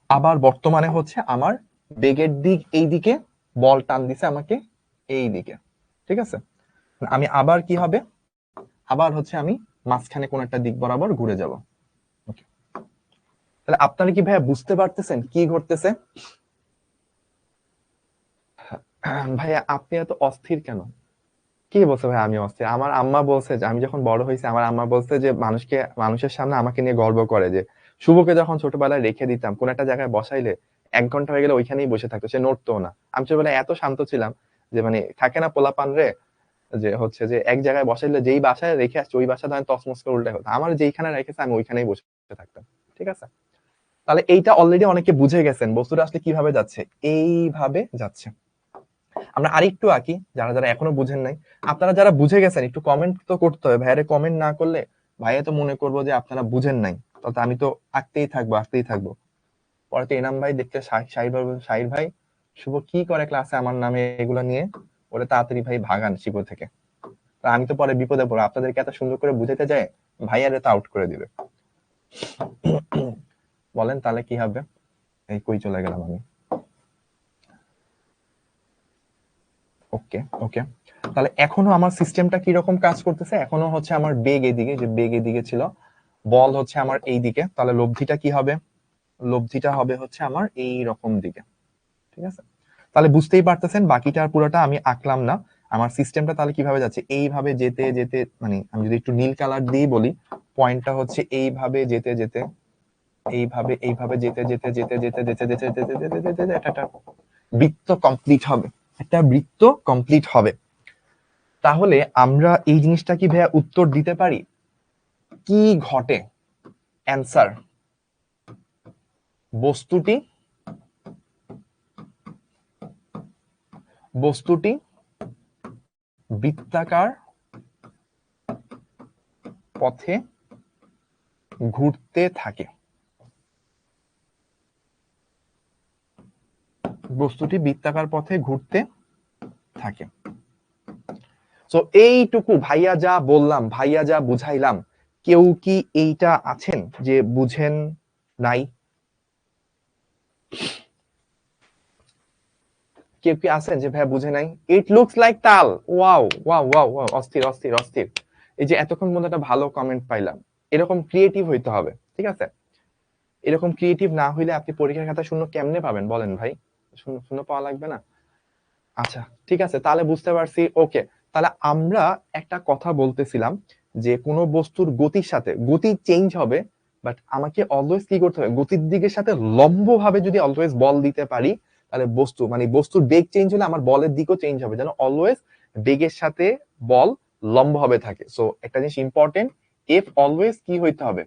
আবার বর্তমানে হচ্ছে আমার বেগের দিক এই দিকে, বল টান দিছে আমাকে এই দিকে, ঠিক আছে। আমি আবার কি হবে, আবার হচ্ছে আমি মাঝখানে কোন একটা দিক বরাবর ঘুরে যাব। তাহলে আপনারা কি ভাইয়া বুঝতে পারতেছেন কি ঘটতেছে? ভাইয়া আপনি এত অস্থির কেন? কি বলছে ভাই আমি অস্থির? আমার আম্মা বলছে যে আমি যখন বড় হয়েছি, আমার আম্মা বলছে যে মানুষের সামনে আমাকে নিয়ে গর্ব করে, যে শুভকে যখন ছোটবেলায় রেখে দিতাম কোন একটা জায়গায় বসাইলে 1 ঘন্টা হয়ে গেলে ওইখানেই বসে থাকতো, সে নড়তো না। আমি ছোটবেলায় এত শান্ত ছিলাম যে মানে থাকে না পোলাপান রে, যে হচ্ছে যে এক জায়গায় বসাইলে যেই বাসায় রেখে আসছে ওই বাসা ধরেন তসমস করে উল্টে হতো, আমার যেইখানে রেখেছে আমি ওইখানেই বসে থাকতাম, ঠিক আছে। তাহলে এইটা অলরেডি অনেকে বুঝে গেছেন বস্তুটা আসলে কিভাবে যাচ্ছে, এইভাবে যাচ্ছে। আমরা আরেকটু আঁকি, যারা যারা এখনো বুঝেন নাই। আপনারা যারা বুঝে গেছেন একটু কমেন্ট তো করতে হবে, ভাইয়ারে কমেন্ট না করলে ভাইয়া তো মনে করবো যে আপনারা বুঝেন নাই, তাতে আমি তো আঁকতেই থাকবো আঁকতেই থাকবো। পরে তো এনাম ভাই দেখতে শাহির ভাই শুভ কি করে ক্লাসে আমার নামে এগুলা নিয়ে, ওরা তাড়াতাড়ি ভাই ভাগান শিব থেকে। আমি তো পরে বিপদে পড়বো, আপনাদেরকে এত সুন্দর করে বুঝাতে যায়, ভাইয়ারে তো আউট করে দিবে। বলেন তাহলে কি হবে? এই কই চলে গেলাম আমি? ওকে ওকে, তাহলে এখনো আমার সিস্টেমটা কি রকম কাজ করতেছে, এখনো হচ্ছে আমার বেগ এদিকে, যে বেগ এদিকে ছিল, বল হচ্ছে আমার এই দিকে, তাহলে লব্ধিটা কি হবে, লব্ধিটা হবে হচ্ছে আমার এই রকম দিকে, ঠিক আছে। তাহলে বুঝতেই পারতেছেন বাকিটা পুরোটা আমি আঁকলাম না, আমার সিস্টেমটা তাহলে কিভাবে যাচ্ছে, এইভাবে যেতে যেতে, মানে আমি যদি একটু নীল কালার দিয়ে বলি, পয়েন্টটা হচ্ছে এইভাবে যেতে যেতে, এইভাবে এইভাবে যেতে যেতে যেতে যেতে যেতে যেতে যেতে যেতে যেতে যেতে একটা বৃত্ত কমপ্লিট হবে, একটা বৃত্ত কমপ্লিট হবে। তাহলে আমরা এই জিনিসটা কি ভাইয়া উত্তর দিতে পারি, কি ঘটে? অ্যান্সার, বস্তুটি বস্তুটি বৃত্তাকার পথে ঘুরতে থাকে। বস্তুটি বৃত্তাকার পথে ঘুরতে থাকে। তো এইটুকু ভাইয়া যা বললাম, ভাইয়া যা বুঝাইলাম, কেউ কি এইটা আছেন যে বুঝেন নাই? কেউ কি আছেন যে ভাইয়া বুঝে নাই? ইট লুকস লাইক তাল। ওয়াও ওয়াও ওয়াও ওয়াও, অস্থির অস্থির অস্থির। এই যে এতক্ষণ মধ্যে একটা ভালো কমেন্ট পাইলাম। এরকম ক্রিয়েটিভ হইতে হবে, ঠিক আছে? এরকম ক্রিয়েটিভ না হইলে আপনি পরীক্ষার খাতা শূন্য কেমনে পাবেন বলেন ভাই? শূন্য শূন্য পাওয়া লাগবে না? আচ্ছা ঠিক আছে, তাহলে বুঝতে পারছি। ওকে, তাহলে আমরা একটা কথা বলতেছিলাম যে কোনো বস্তুর গতির সাথে, গতি চেঞ্জ হবে, বাট আমাকে অলওয়েজ কি করতে হবে, গতির দিকের সাথে লম্ব ভাবে যদি অলওয়েজ বল দিতে পারি, তাহলে বস্তু মানে বস্তুর বেগ চেঞ্জ হলে আমার বলের দিকও চেঞ্জ হবে, যেন অলওয়েজ বেগের সাথে বল লম্ব ভাবে থাকে। সো একটা জিনিস ইম্পর্টেন্ট, এফ অলওয়েজ কি হইতে হবে,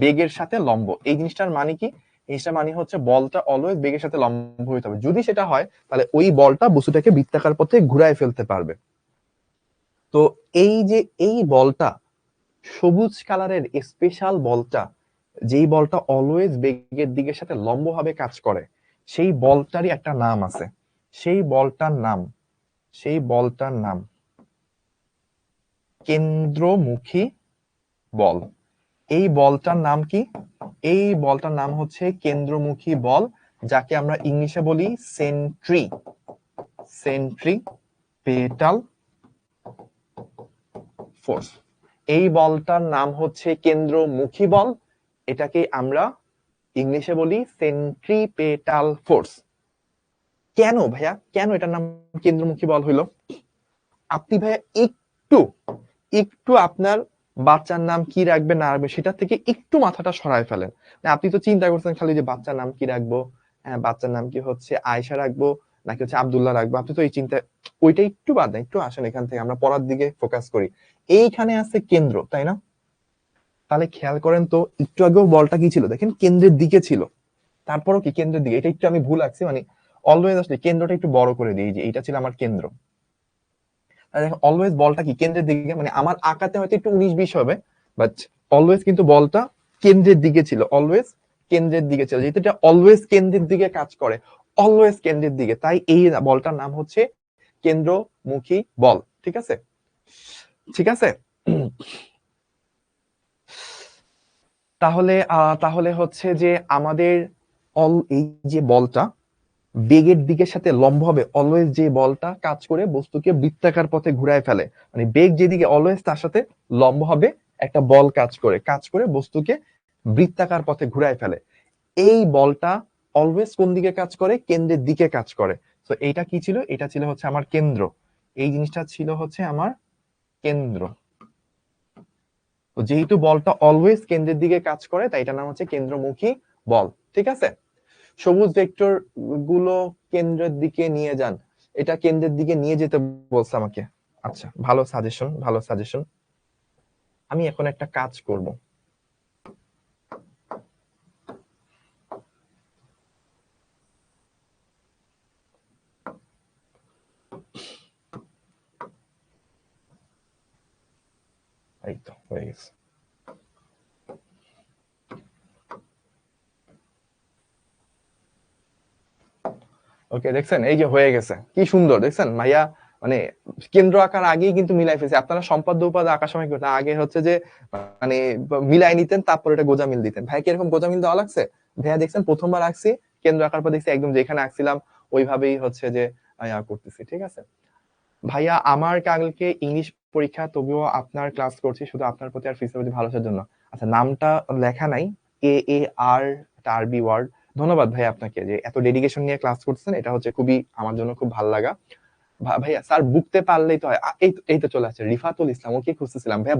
বেগের সাথে লম্ব। এই জিনিসটার মানে কি, জিনিসটার মানে হচ্ছে বলটা অলওয়েজ বেগের সাথে লম্ব হইতে হবে। যদি সেটা হয় তাহলে ওই বলটা বস্তুটাকে বৃত্তাকার পথে ঘুরায় ফেলতে পারবে। তো এই যে এই বলটা, সবুজ কালারের স্পেশাল বলটা, যেই বলটা অলওয়েজ বেগের দিকের সাথে লম্ব ভাবে কাজ করে, সেই বলটারই একটা নাম আছে। সেই বলটার নাম, সেই বলটার নাম কেন্দ্রমুখী বল। এই বলটার নাম কি? এই বলটার নাম হচ্ছে কেন্দ্রমুখী বল, যাকে আমরা ইংলিশে বলি সেন্ট্রিপেটাল ফোর্স। এই বলটার নাম হচ্ছে কেন্দ্রমুখী বল, এটাকে আমরা ইংলিশে বলি সেন্ট্রিপেটাল ফোর্স। কেন ভাইয়া, কেন এটার নাম কেন্দ্রমুখী বল হইলো? আপনি ভাইয়া একটু একটু আপনার বাচ্চার নাম কি রাখবে না রাখবে সেটা থেকে একটু মাথাটা সরায় ফেলেন। আপনি তো চিন্তা করছেন খালি যে বাচ্চার নাম কি রাখবো, হ্যাঁ বাচ্চার নাম কি হচ্ছে আয়েশা রাখবো নাকি হচ্ছে আব্দুল্লাহ রাখবো, আপনি তো এই চিন্তা, ওইটা একটু বাদ দেন, একটু আসেন এখান থেকে আমরা পড়ার দিকে ফোকাস করি। এইখানে আছে কেন্দ্র, তাই না? তাহলে খেয়াল করেন তো, একটু আগেও বলটা কি ছিল দেখেন, কেন্দ্রের দিকে ছিল। তারপরও কি কেন্দ্রের দিকে, এটা একটু আমি ভুল আঁকছি, মানে অলওয়েজ আসলে কেন্দ্রটা একটু বড় করে দিই, যে এটা ছিল আমার কেন্দ্র। অলওয়েজ বলটা কি কেন্দ্রের দিকে, মানে আমার আঁকাতে হয়তো একটু 19-20 হবে, বাট অলওয়েজ কিন্তু বলটা কেন্দ্রের দিকে ছিল, অলওয়েজ কেন্দ্রের দিকে ছিল, যেহেতু এটা অলওয়েজ কেন্দ্রের দিকে কাজ করে, অলওয়েজ কেন্দ্রের দিকে, তাই এই বলটার নাম হচ্ছে কেন্দ্রমুখী বল। ঠিক আছে, ঠিক আছে। তাহলে তাহলে হচ্ছে যে আমাদের এই যে বলটা বেগের দিকের সাথে লম্ব হবে, অলওয়েজ যে বলটা কাজ করে বস্তুকে বৃত্তাকার পথে ঘুরায় ফেলে, মানে বেগ যেদিকে অলওয়েজ তার সাথে লম্ব হবে একটা বল কাজ করে বস্তুকে বৃত্তাকার পথে ঘুরায় ফেলে। এই বলটা অলওয়েজ কোন দিকে কাজ করে, কেন্দ্রের দিকে কাজ করে। তো এইটা কি ছিল, এটা ছিল হচ্ছে আমার কেন্দ্র, এই জিনিসটা ছিল হচ্ছে আমার কেন্দ্র। তো যেহেতু বলটা অলওয়েজ কেন্দ্রের দিকে কাজ করে, তাই এটার নাম হচ্ছে কেন্দ্রমুখী বল। ঠিক আছে, সবুজ ভেক্টর গুলো কেন্দ্রের দিকে নিয়ে যান, এটা কেন্দ্রের দিকে নিয়ে যেতে বলছে আমাকে। আচ্ছা, ভালো সাজেশন, ভালো সাজেশন। আমি এখন একটা কাজ করব, এই তো হয়ে গেছে। ওকে, দেখছেন এই যে হয়ে গেছে, কি সুন্দর দেখছেন ভাইয়া, মানে কেন্দ্র আঁকার আগেই কিন্তু মিলাই ফেলছে। আপনারা সম্পাদ্য উপাদ্য আঁকার সময় করতেন আগে হচ্ছে যে মানে মিলাই নিতেন, তারপর এটা গোজামিল দিতেন। ভাই কি এরকম গোজামিল দেওয়া লাগছে? ভাইয়া দেখছেন প্রথমবার আঁকছি, কেন্দ্র আঁকার পর দেখছি একদম যেখানে আঁকছিলাম ওইভাবেই হচ্ছে যে করতেছি। ঠিক আছে ভাইয়া, আমার কালকে ইংলিশ পরীক্ষা, তবুও আপনার ক্লাস করছি শুধু আপনার প্রতি আর ফিসের প্রতি ভালোবাসার জন্য। আচ্ছা, নামটা লেখা নাই, AAR, একটা আরবি ওয়ার্ড। ধন্যবাদ ভাই আপনাকে যে এত ডেডিকেশন নিয়ে ক্লাস করছেন, এটা হচ্ছে খুবই আমার জন্য খুব ভালো লাগা। ভাইয়া স্যার বুকতে পারলেই তো হয়। এই তো চলে আসছে রিফাতুল ইসলাম, ওকে খুঁজতেছিলাম। ভাইয়া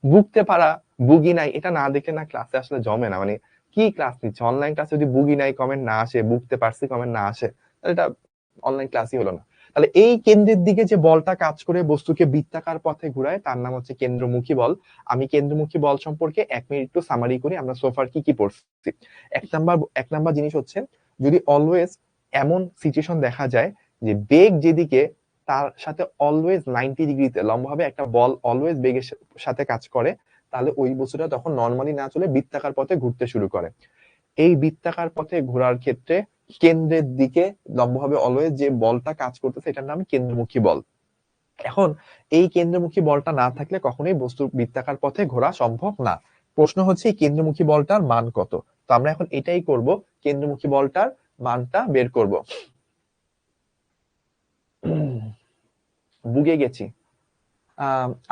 বুকতে পারা, বুগি নাই, এটা না দেখে না ক্লাসে আসলে জমে না। মানে কি ক্লাস নিচ্ছে, অনলাইন ক্লাসে যদি বুগি নাই কমেন্ট না আসে, বুকতে পারছি কমেন্ট না আসে, তাহলে এটা অনলাইন ক্লাসই হলো না। তাহলে এই কেন্দ্রের দিকে যে বলটা কাজ করে বস্তুকে বৃত্তাকার পথে ঘুরায়, তার নাম হচ্ছে কেন্দ্রমুখী বল। আমি কেন্দ্রমুখী বল সম্পর্কে 1 মিনিট একটু সামারি করি, আমরা সোফার কি কি পড়ছি। এক নাম্বার জিনিস হচ্ছে, যদি অলওয়েজ এমন সিচুয়েশন দেখা যায় যে বেগ যেদিকে, তার সাথে অলওয়েজ 90 ডিগ্রিতে লম্বভাবে একটা বল অলওয়েজ বেগের সাথে কাজ করে, তাহলে ওই বস্তুটা তখন নর্মালি না চলে বৃত্তাকার পথে ঘুরতে শুরু করে। এই বৃত্তাকার পথে ঘোরার ক্ষেত্রে কেন্দ্রের দিকে লম্বভাবে অলওয়েজ যে বলটা কাজ করতেছে এটার নাম কেন্দ্রমুখী বল। এখন এই কেন্দ্রমুখী বলটা না থাকলে কখনোই বস্তু বৃত্তাকার পথে ঘোরা সম্ভব না। প্রশ্ন হচ্ছে এই কেন্দ্রমুখী বলটার মান কত। তো আমরা এখন এটাই করব, কেন্দ্রমুখী বলটার মানটা বের করব। বুঝে গেছি।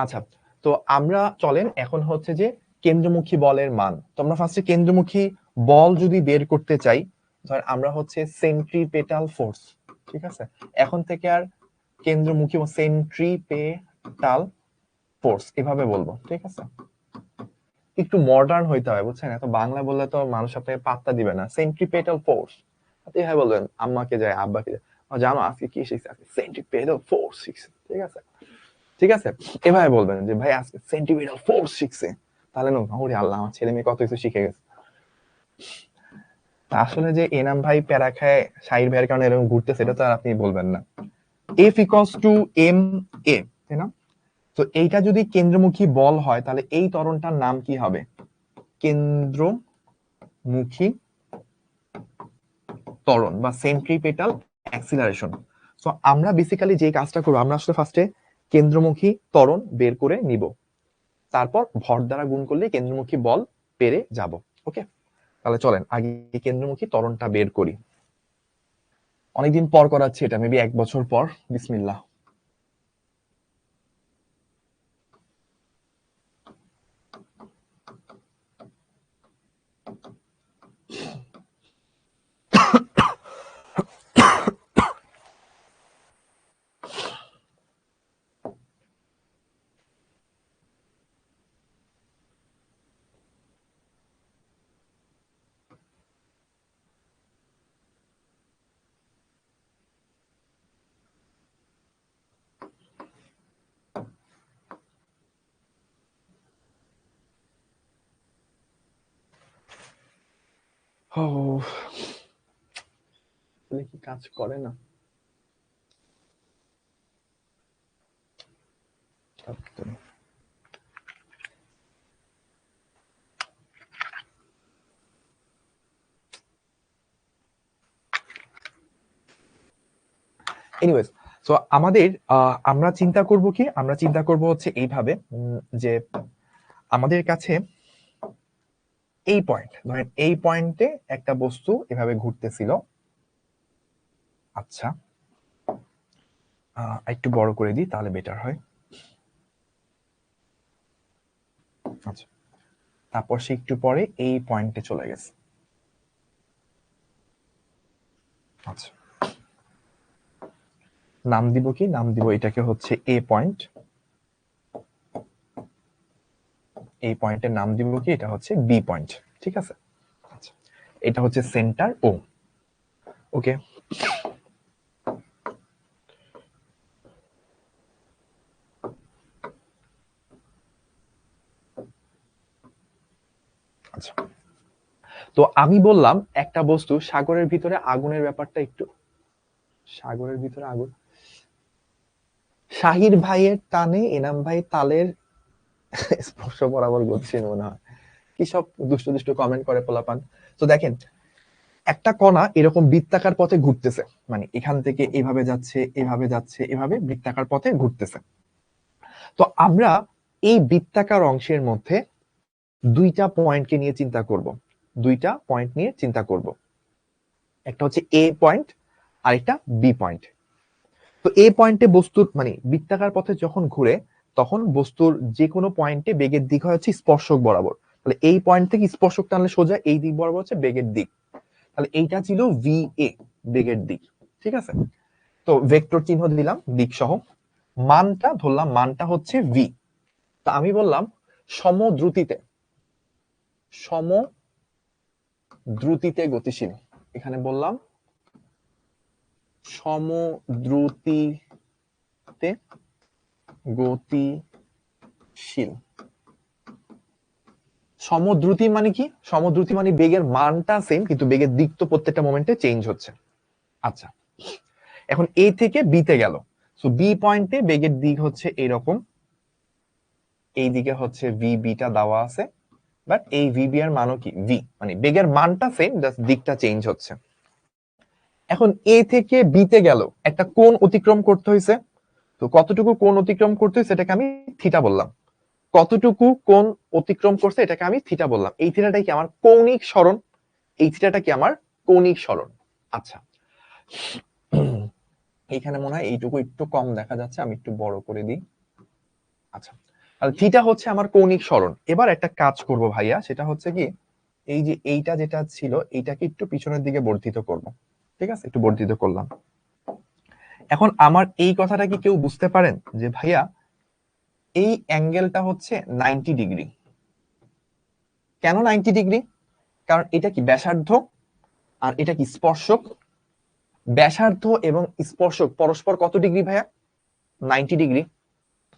আচ্ছা, তো আমরা চলেন এখন হচ্ছে যে কেন্দ্রমুখী বলের মান। তো আমরা ফার্স্টে কেন্দ্রমুখী বল যদি বের করতে চাই, ধর আমরা হচ্ছে সেন্ট্রিপেটাল ফোর্স, ঠিক আছে, এখন থেকে আর কেন্দ্রমুখী সেন্ট্রিপেটাল ফোর্স এভাবে বলবো, ঠিক আছে। একটু মডার্ন হইতে হয় বুঝছেন, এত বাংলা বললে তো মানুষ আপনাকে পাত্তা দিবে না। সেন্ট্রিপেটাল ফোর্স এভাবে বলবেন, আম্মাকে যায় আব্বাকে যায়, জানো আজকে কি শিখছে, আজকে সেন্ট্রিপেটাল ফোর্স শিখছে, ঠিক আছে, ঠিক আছে, এভাবে বলবেন যে ভাই আজকে সেন্টিমিটার ফোর্স শিখছে, তাহলে না ওরে আল্লাহ আমার ছেলে মেয়ে কত কিছু শিখে গেছে। আসলে যে এনাম ভাই প্যারা খায় শাহির ভাইয়ের কারণে এরকম ঘুরতে, সেটা তো আর আপনি বলবেন না। এফ ইকুয়ালস টু এম এ, তাই না? তো এইটা যদি কেন্দ্রমুখী বল হয় তাহলে এই ত্বরণটার নাম কি হবে? কেন্দ্রমুখী ত্বরণ বা সেন্ট্রিপেটাল অ্যাক্সিলারেশন। সো আমরা বেসিক্যালি যে কাজটা করব, আমরা আসলে ফার্স্টে কেন্দ্রমুখী ত্বরণ বের করে নিব, তারপর ভর দ্বারা গুণ করলে কেন্দ্রমুখী বল পেরে যাব। ওকে, তাহলে চলেন আগে কেন্দ্রমুখী ত্বরণটা বের করি। অনেকদিন পর করাচ্ছি এটা, মেবি 1 বছর পর। বিসমিল্লাহ। কি কাজ করে না? এনিওয়েজ, সো আমাদের আমরা চিন্তা করব কি, আমরা চিন্তা করব হচ্ছে এইভাবে যে আমাদের কাছে এই পয়েন্ট, ধরেন এই পয়েন্টে একটা বস্তু এভাবে ঘুরতেছিল। আচ্ছা, একটু বড় করে দিই তাহলে বেটার হয়। আচ্ছা, তারপর সে একটু পরে এই পয়েন্টে চলে গেছে। আচ্ছা, নাম দিব কি? নাম দিব এটাকে হচ্ছে এ পয়েন্ট। এই পয়েন্টের নাম দিব কি? এটা হচ্ছে বি পয়েন্ট, ঠিক আছে। আচ্ছা, এটা হচ্ছে সেন্টার ও। ওকে, আচ্ছা, তো আমি বললাম একটা বস্তু সাগরের ভিতরে আগুনের ব্যাপারটা একটু, সাগরের ভিতরে আগুন, শাহির ভাইয়ের টানে এনাম ভাই তালের স্পর্শ বরাবর গতিশীল মনে হয়। কি সব দুষ্ট দুষ্ট কমেন্ট করে পোলাপান। তো দেখেন, একটা কণা এরকম বৃত্তাকার পথে ঘুরতেছে, মানে এখান থেকে এভাবে যাচ্ছে, এভাবে যাচ্ছে, এভাবে বৃত্তাকার পথে ঘুরতেছে। তো আমরা এই বৃত্তাকার অংশের মধ্যে দুইটা পয়েন্টকে নিয়ে চিন্তা করব, দুইটা পয়েন্ট নিয়ে চিন্তা করব। একটা হচ্ছে এ পয়েন্ট আর একটা বি পয়েন্ট। তো এ পয়েন্টে বস্তুর মানে বৃত্তাকার পথে যখন ঘুরে তখন বস্তুর যে কোনো পয়েন্টে বেগের দিক হয় হচ্ছে স্পর্শক বরাবর। তাহলে এই পয়েন্ট থেকে স্পর্শক টানলে সোজা এই দিক বরাবর হচ্ছে বেগের দিক। তাহলে এইটা ছিল ভি এ, বেগের দিক, ঠিক আছে। তো ভেক্টর চিহ্ন দিলাম দিক সহ, মানটা ধরলাম, মানটা হচ্ছে ভি। তা আমি বললাম সমদ্রুতিতে, সমদ্রুতিতে গতিশীল, এখানে বললাম সমদ্রুতিতে গতিশীল। সমদ্রুতি মানে কি? সমদ্রুতি মানে বেগের মানটা সেম কিন্তু বেগের দিক তো প্রত্যেকটা মোমেন্টে চেঞ্জ হচ্ছে। আচ্ছা, এখন এ থেকে বি তে গেল, সো বি পয়েন্টে বেগের দিক হচ্ছে এরকম, এই দিকে হচ্ছে ভি বিটা দেওয়া আছে, বাট এই ভি বি এর মানও কি ভি, মানে বেগের মানটা সেম, জাস্ট দিকটা চেঞ্জ হচ্ছে। এখন এ থেকে বি তে গেল, একটা কোণ অতিক্রম করতে হয়েছে। তো কতটুকু কোণ অতিক্রম করতে হয়েছে এটাকে আমি থিটা বললাম। কতটুকু কোণ অতিক্রম করছে এটাকে আমি থিটা বললাম। এই থিটাটাই কি আমার কৌণিক সরণ, এই থিটাটা কি আমার কৌণিক সরণ। আচ্ছা, এইখানে মনে হয় এইটুকু একটু কম দেখা যাচ্ছে, আমি একটু বড় করে দিই। আচ্ছা, আর থিটা হচ্ছে আমার কৌণিক সরণ। এবার একটা কাজ করব ভাইয়া, সেটা হচ্ছে কি, এই যে এইটা যেটা ছিল এইটাকে একটু পিছনের দিকে বর্ধিত করব। ঠিক আছে, একটু বর্ধিত করলাম। এখন আমার এই কথাটা কি কেউ বুঝতে পারেন যে ভাইয়া এই অ্যাঙ্গেলটা হচ্ছে 90 ডিগ্রি। কেন 90 ডিগ্রি? কারণ এটা কি ব্যাসার্ধ আর এটা কি স্পর্শক। ব্যাসার্ধ এবং স্পর্শক পরস্পর কত ডিগ্রি ভাইয়া? 90 ডিগ্রি।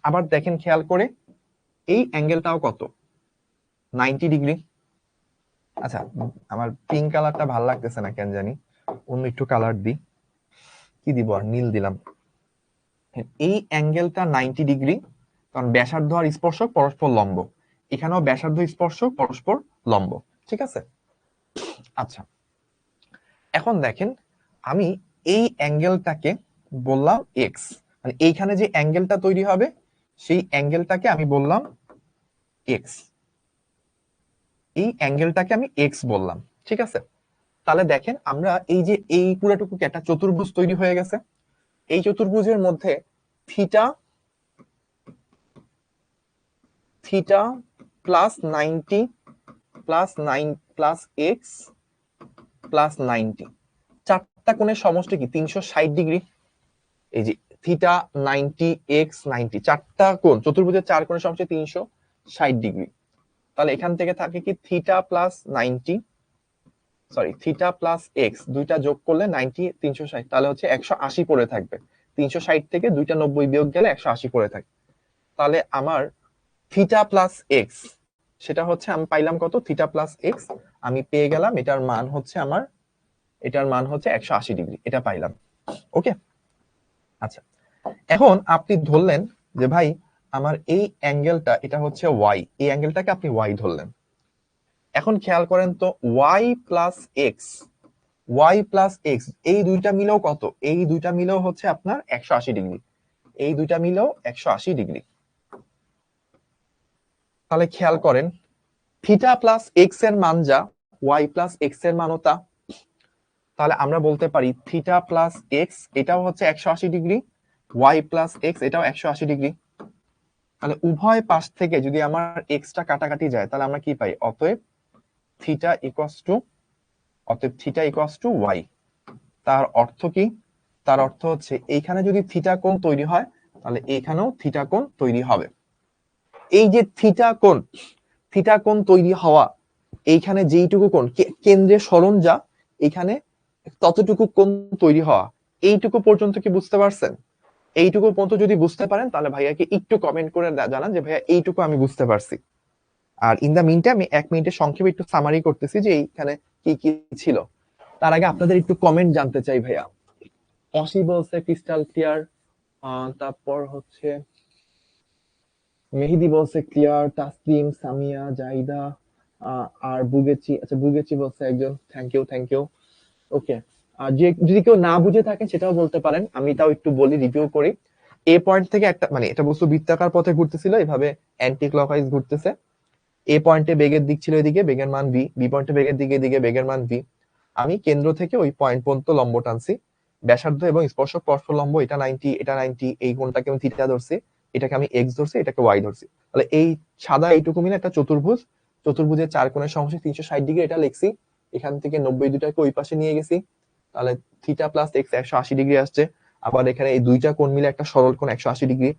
আবার দেখেন খেয়াল করে, এই অ্যাঙ্গেলটাও কত? 90 ডিগ্রি। আচ্ছা, আমার পিঙ্ক কালারটা ভালো লাগতেছে না কেন জানি, অন্য একটু কালার দিই। কি দিব আর, নীল দিলাম। এই অ্যাঙ্গেলটা 90 ডিগ্রি, কারণ ব্যাসার্ধ আর স্পর্শক পরস্পর লম্ব। এখানেও ব্যাসার্ধ স্পর্শক পরস্পর লম্ব। ঠিক আছে। আচ্ছা, এখন দেখেন, আমি এই অ্যাঙ্গেলটাকে বললাম এক্স, মানে এইখানে যে অ্যাঙ্গেলটা তৈরি হবে সেই অ্যাঙ্গেলটাকে আমি বললাম এক্স। এই অ্যাঙ্গেলটাকে আমি এক্স বললাম। ঠিক আছে। তাহলে দেখেন, আমরা এই যে এই পুরাটুকু একটা চতুর্ভুজ তৈরি হয়ে গেছে। এই চতুর্ভুজের মধ্যে theta theta plus 90 plus 9 plus x plus 90, চারটা কোণের সমষ্টি কি 360 ডিগ্রি। এই যে থিটা 90 এক্স 90, চারটা কোণ, চতুর্ভুজের চার কোণের সমষ্টি 360 ডিগ্রি। তাহলে এখান থেকে থাকে কি theta plus 90, sorry theta plus x, দুইটা যোগ করলে 90 360, তাহলে হচ্ছে 180 পড়ে থাকবে। 360 থেকে দুইটা 90 বিয়োগ গেলে 180 পড়ে থাকে। তাহলে আমার থিটা প্লাস এক্স, সেটা হচ্ছে আমি পাইলাম কত, থিটা প্লাস এক্স আমি পেয়ে গেলাম, এটার মান হচ্ছে আমার, এটার মান হচ্ছে 180 ডিগ্রি, এটা পাইলাম। ওকে। আচ্ছা, এখন আপনি ধরলেন যে ভাই আমার এই অ্যাঙ্গেলটা এটা হচ্ছে ওয়াই, এই অ্যাঙ্গেলটাকে আপনি ওয়াই ধরলেন। এখন খেয়াল করেন তো, Y plus X, Y plus X এই দুইটা মিলেও কত? এই দুইটা মিলেও হচ্ছে আপনার 180 ডিগ্রি, এই দুইটা মিলেও 180 ডিগ্রি। তাহলে খেয়াল করেন, থিটা প্লাস এক্স এর মান যা, ওয়াই প্লাস এক্স এর মানও তা। তাহলে আমরা বলতে পারি থিটা প্লাস এক্স এটাও হচ্ছে 180 ডিগ্রি, ওয়াই প্লাস এক্স এটাও 180 ডিগ্রি। তাহলে উভয় পাশ থেকে যদি আমার এক্সটা কাটাকাটি যায়, তাহলে আমরা কি পাই? অতএব থিটা ইকুয়ালস টু, অতএব থিটা ইকুয়ালস টু ওয়াই। তার অর্থ কি? তার অর্থ হচ্ছে এইখানে যদি থিটা কোণ তৈরি হয়, তাহলে এইখানেও থিটা কোণ তৈরি হবে। এই যে থিটা কোণ তৈরি হওয়া, এইখানে যেইটুকু কোণ কেন্দ্রে সরণ যা, এখানে ততটুকু কোণ তৈরি হওয়া, এইটুকু পর্যন্ত কি বুঝতে পারছেন? এইটুকু পর্যন্ত যদি বুঝতে পারেন তাহলে ভাইয়াকে একটু কমেন্ট করে জানান যে ভাইয়া এইটুকু আমি বুঝতে পারছি। আর ইন দা মিনটাইম আমি 1 মিনিটের সংক্ষেপে একটু সামারি করতেছি যে এইখানে কি কি ছিল। তার আগে আপনাদের একটু কমেন্ট জানতে চাই ভাইয়া। অসি বলছে ক্রিস্টাল ক্লিয়ার, তারপর হচ্ছে মেহেদি বলছে ক্লিয়ার, তাসলিম, সামিয়া, জাইদা, আর বুগেচি, আচ্ছা বুগেচি বলছে একজন, থ্যাংক ইউ থ্যাংক ইউ। ওকে, আর যে যদি কেউ না বুঝে থাকেন সেটাও বলতে পারেন, আমি তাও একটু বলি, রিভিউ করি। এ পয়েন্ট থেকে একটা, মানে এটা বস্তু বৃত্তাকার পথে ঘুরতেছিল, এভাবে অ্যান্টি ক্লকওয়াইজ ঘুরতেছে। এ পয়েন্টে বেগের দিক ছিল এদিকে, বেগের মান ভি, বি পয়েন্টে বেগের দিকে এদিকে, বেগের মান ভি। আমি কেন্দ্র থেকে ওই পয়েন্ট পর্যন্ত লম্ব টানছি, ব্যাসার্ধ এবং স্পর্শক পরস্পর লম্ব, এটা 90 এটা 90, এই কোণটাকে আমি থিটা ধরছি, এটাকে আমি এক্স ধরছি, এটাকে ওয়াই ধরছি। তাহলে এই সাদা এইটুকু মিলে একটা চতুর্ভুজ, চতুর্ভুজের চার কোণের সমষ্টি 360 ডিগ্রি, এটা লিখছি। এখান থেকে 90 দুটাকে ওই পাশে নিয়ে গেছি, তাহলে থিটা প্লাস এক্স 180 ডিগ্রি আসছে। আবার এখানে এই দুইটা কোণ মিলে একটা সরল কোণ 180 ডিগ্রি,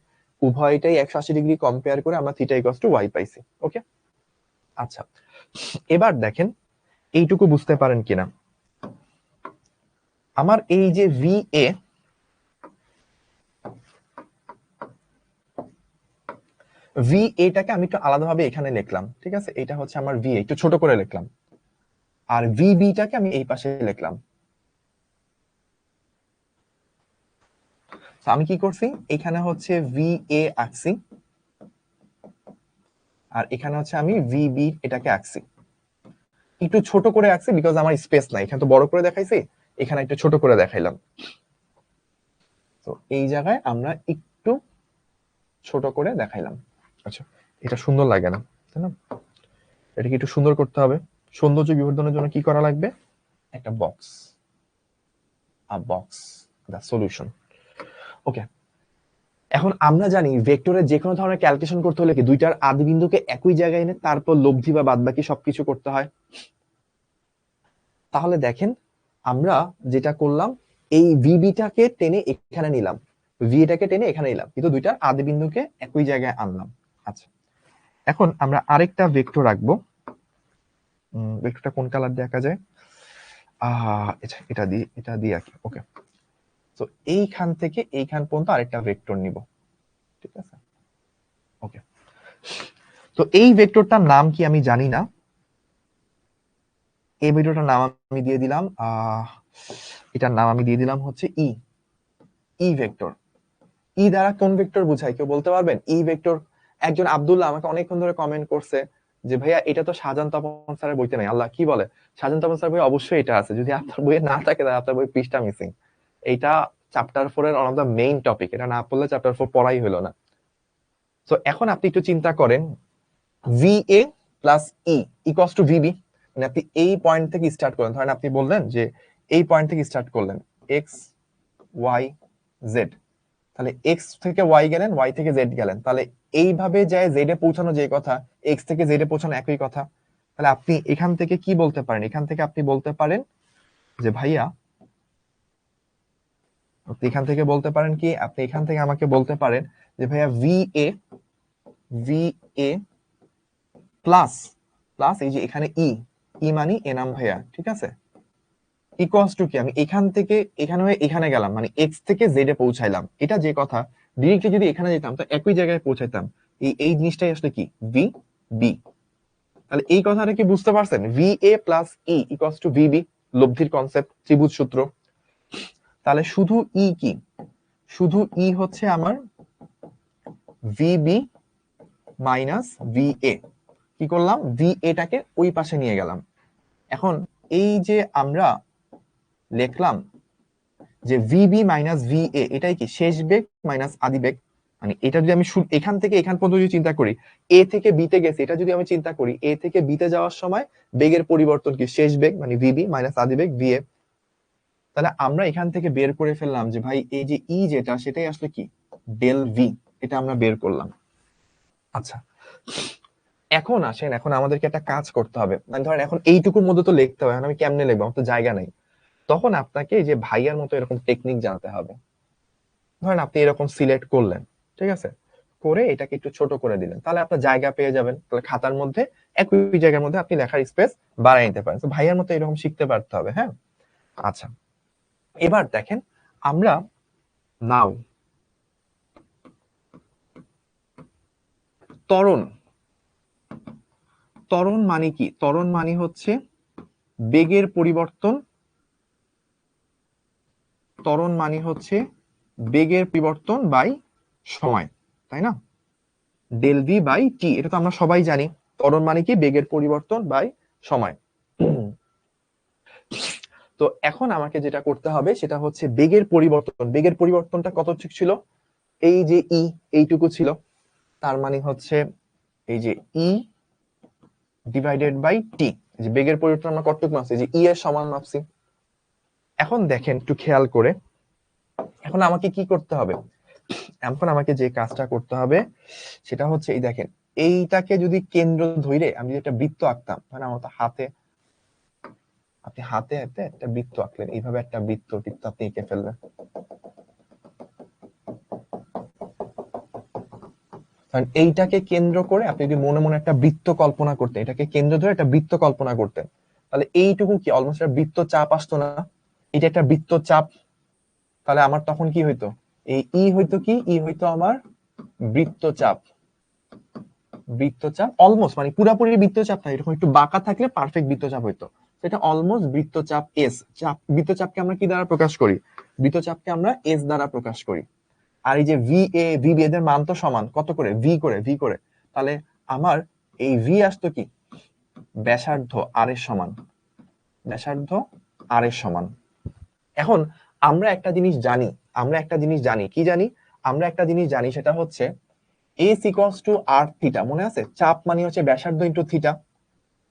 উভয়টাই 180 ডিগ্রি কম্পেয়ার করে আমরা থিটা ইকুয়ালস টু ওয়াই পাইছি। ওকে। আচ্ছা, এবার দেখেন এইটুকু বুঝতে পারেন কিনা। আমার এই যে ভি এ, ভি এটাকে আমি একটু আলাদাভাবে এখানে লিখলাম, ঠিক আছে, এটা হচ্ছে আমার ভি, একটু ছোট করে লিখলাম। আর ভি বিটাকে আমি এই পাশে লিখলাম। আমি কি করছি, এখানে হচ্ছে ভি এ আঁকছি, আর এখানে হচ্ছে আমি ভি বি এটাকে আঁকছি। একটু ছোট করে আঁকছি বিকজ আমার স্পেস নাই, এখানে তো বড় করে দেখাইছি, এখানে একটু ছোট করে দেখাইলাম। তো এই জায়গায় আমরা একটু ছোট করে দেখাইলাম। আচ্ছা, এটা সুন্দর লাগে না, তাই না? এটাকে একটু সুন্দর করতে হবে। সৌন্দর্য বিবর্ধনের জন্য কি করা লাগবে? একটা box, a box, the solution. Okay, এখন আমরা জানি ভেক্টরের যে কোনো ধরনের ক্যালকুলেশন করতে হলে কি দুইটার আদি বিন্দুকে একই জায়গায় এনে তারপর লব্ধি বা বাদবাকি সবকিছু করতে হয়। তাহলে দেখেন আমরা যেটা করলাম, এই ভিবিটাকে টেনে এখানে নিলাম, ভিটাকে টেনে এখানে নিলাম, কিন্তু দুইটার আদি বিন্দুকে একই জায়গায় আনলাম। আচ্ছা, এখন আমরা আরেকটা ভেক্টর রাখবো। ভেক্টরটা কোন কালার দিয়ে আঁকা যায়? এটা দিয়ে আঁকি। ওকে, তো এইখান থেকে এইখান পর্যন্ত আরেকটা ভেক্টর নিব, ঠিক আছে? ওকে, তো এই ভেক্টরটার নাম কি আমি জানি না। এই ভেক্টরটার নাম আমি দিয়ে দিলাম এটার নাম আমি দিয়ে দিলাম হচ্ছে ই, ই ভেক্টর। ই দ্বারা কোন ভেক্টর বোঝায় কেউ বলতে পারবেন? ই ভেক্টর, একজন আব্দুল্লাহ আমাকে অনেকক্ষণ ধরে কমেন্ট করছে যে ভাইয়া এটা তো শাহজাহান তপন স্যারের বইতে নাই। আল্লাহ, কি বলে? শাহজাহান তপন স্যার বই অবশ্যই এটা আছে, যদি আপনার বইয়ে না থাকে তাহলে আপনার বই পৃষ্ঠা মিসিং। এইটা চ্যাপ্টার 4 এর one of the main topic, এটা না পড়লে চ্যাপ্টার 4 পড়াই হলো না। তো এখন আপনি একটু চিন্তা করেন, VA plus E equals to VB, মানে আপনি এই পয়েন্ট থেকে স্টার্ট করেন। ধরেন আপনি বললেন যে এই পয়েন্ট থেকে স্টার্ট করলেন, এক্স ওয়াই জেড, তাহলে এক্স থেকে ওয়াই গেলেন, ওয়াই থেকে জেড গেলেন, তাহলে এইভাবে যায় জেড এ পৌঁছানো যে কথা, এক্স থেকে জেড এ পৌঁছানো একই কথা। তাহলে আপনি এখান থেকে কি বলতে পারেন? এখান থেকে আপনি বলতে পারেন যে ভাইয়া, আপনি এখান থেকে বলতে পারেন কি, আপনি এখান থেকে আমাকে বলতে পারেন যে ভাইয়া VA প্লাস প্লাস এই যে এখানে ই মানে এনাম ভাইয়া, ঠিক আছে? ইকুয়ালস টু কি, আমি এখান থেকে এখানে হয়ে এখানে গেলাম, মানে এক্স থেকে জেড এ পৌঁছাইলাম, এটা যে কথা। ডিরেক্টলি যদি এখানে যেতাম তো একই জায়গায় পৌঁছাইতাম। এই জিনিসটাই আসলে কি ভি বি। তাহলে এই কথাটা কি বুঝতে পারছেন? VA plus E equals to VB, লব্ধির কনসেপ্ট, ত্রিভুজ সূত্র। তাহলে শুধু ই কি, শুধু ই হচ্ছে আমার VB মাইনাস VA। কি করলাম? VA টাকে ওই পাশে নিয়ে গেলাম। এখন এই যে আমরা লিখলাম যে VB মাইনাস VA, এটাই কি শেষ বেগ মাইনাস আদি বেগ। মানে এটা যদি আমি এখান থেকে এখান পর্যন্ত যদি চিন্তা করি, A থেকে B তে গেছে, এটা যদি আমি চিন্তা করি A থেকে B তে যাওয়ার সময় বেগের পরিবর্তন কি শেষ বেগ, মানে VB মাইনাস আদি বেগ VA। তাহলে আমরা এখান থেকে বের করে ফেললাম যে ভাই এই যে ই যেটা, সেটাই আসলে কি ডেল ভি, এটা আমরা বের করলাম। আচ্ছা, এখন আসেন, এখন আমাদেরকে একটা কাজ করতে হবে। মানে ধরেন এখন এইটুকুর মধ্যে তো লিখতে হবে, আমি কেমনে লিখবো, আমার তো জায়গা নাই। তখন আপনাকে এই যে ভাইয়ার মতো এরকম টেকনিক জানতে হবে। ধরেন আপনি এরকম সিলেক্ট করলেন, ঠিক আছে, করে এটাকে একটু ছোট করে দিলেন, তাহলে আপনার জায়গা পেয়ে যাবেন। তাহলে খাতার মধ্যে একই জায়গার মধ্যে আপনি লেখার স্পেস বাড়াই নিতে পারেন। তো ভাইয়ার মতো এরকম শিখতে পারতে হবে। হ্যাঁ, আচ্ছা, এবার দেখেন আমরা নাও ত্বরণ, ত্বরণ মানে কি? ত্বরণ মানে হচ্ছে বেগের পরিবর্তন, ত্বরণ মানে হচ্ছে বেগের পরিবর্তন বাই সময়, তাই না? ডেল ভি বাই টি, এটা তো আমরা সবাই জানি। ত্বরণ মানে কি? বেগের পরিবর্তন বাই সময়। তো এখন আমাকে যেটা করতে হবে সেটা হচ্ছে বেগের পরিবর্তন। বেগের পরিবর্তনটা কতটুকু ছিল? এই যে এইটুকু ছিল। তার মানে হচ্ছে এই যে ই ডিভাইডেড বাই টি, যে বেগের পরিবর্তন আমরা কতটুকু মাপছি, যে এর সমান মাপছি। এখন দেখেন একটু খেয়াল করে, এখন আমাকে কি করতে হবে? এখন আমাকে যে কাজটা করতে হবে সেটা হচ্ছে এই দেখেন, এইটাকে যদি কেন্দ্র ধরে আমি যদি একটা বৃত্ত আঁকতাম, মানে আমার তো হাতে, আপনি হাতে হাতে একটা বৃত্ত আঁকলেন, এইভাবে একটা বৃত্ত আপনি এঁকে ফেললেন। কারণ এইটাকে কেন্দ্র করে আপনি যদি মনে মনে একটা বৃত্ত কল্পনা করতেন, এটাকে কেন্দ্র ধরে একটা বৃত্ত কল্পনা করতেন, তাহলে এইটুকু কি অলমোস্ট একটা বৃত্ত চাপ আসতো না? এটা একটা বৃত্ত চাপ। তাহলে আমার তখন কি হইতো? এই হইতো কি, হইতো আমার বৃত্তচাপ। বৃত্তচাপ অলমোস্ট, মানে পুরাপুরি বৃত্তচাপ না, এরকম একটু বাঁকা থাকলে পারফেক্ট বৃত্তচাপ হইতো। এটা অলমোস্ট বৃত্তচাপ এস। চাপ, বৃত্তচাপকে আমরা কি দ্বারা প্রকাশ করি? বৃত্তচাপকে আমরা এস দ্বারা প্রকাশ করি। আর এই যে VB এদের মান তো সমান, কত করে? ভি করে। তাহলে আমার এই ভি আসতো কি ব্যাসার্ধ আর এর সমান, ব্যাসার্ধ আর এর সমান। এখন আমরা একটা জিনিস জানি, কি জানি? আমরা একটা জিনিস জানি, সেটা হচ্ছে s equals to r theta. মনে আছে? চাপ মানে হচ্ছে ব্যাসার্ধ ইনটু থিটা।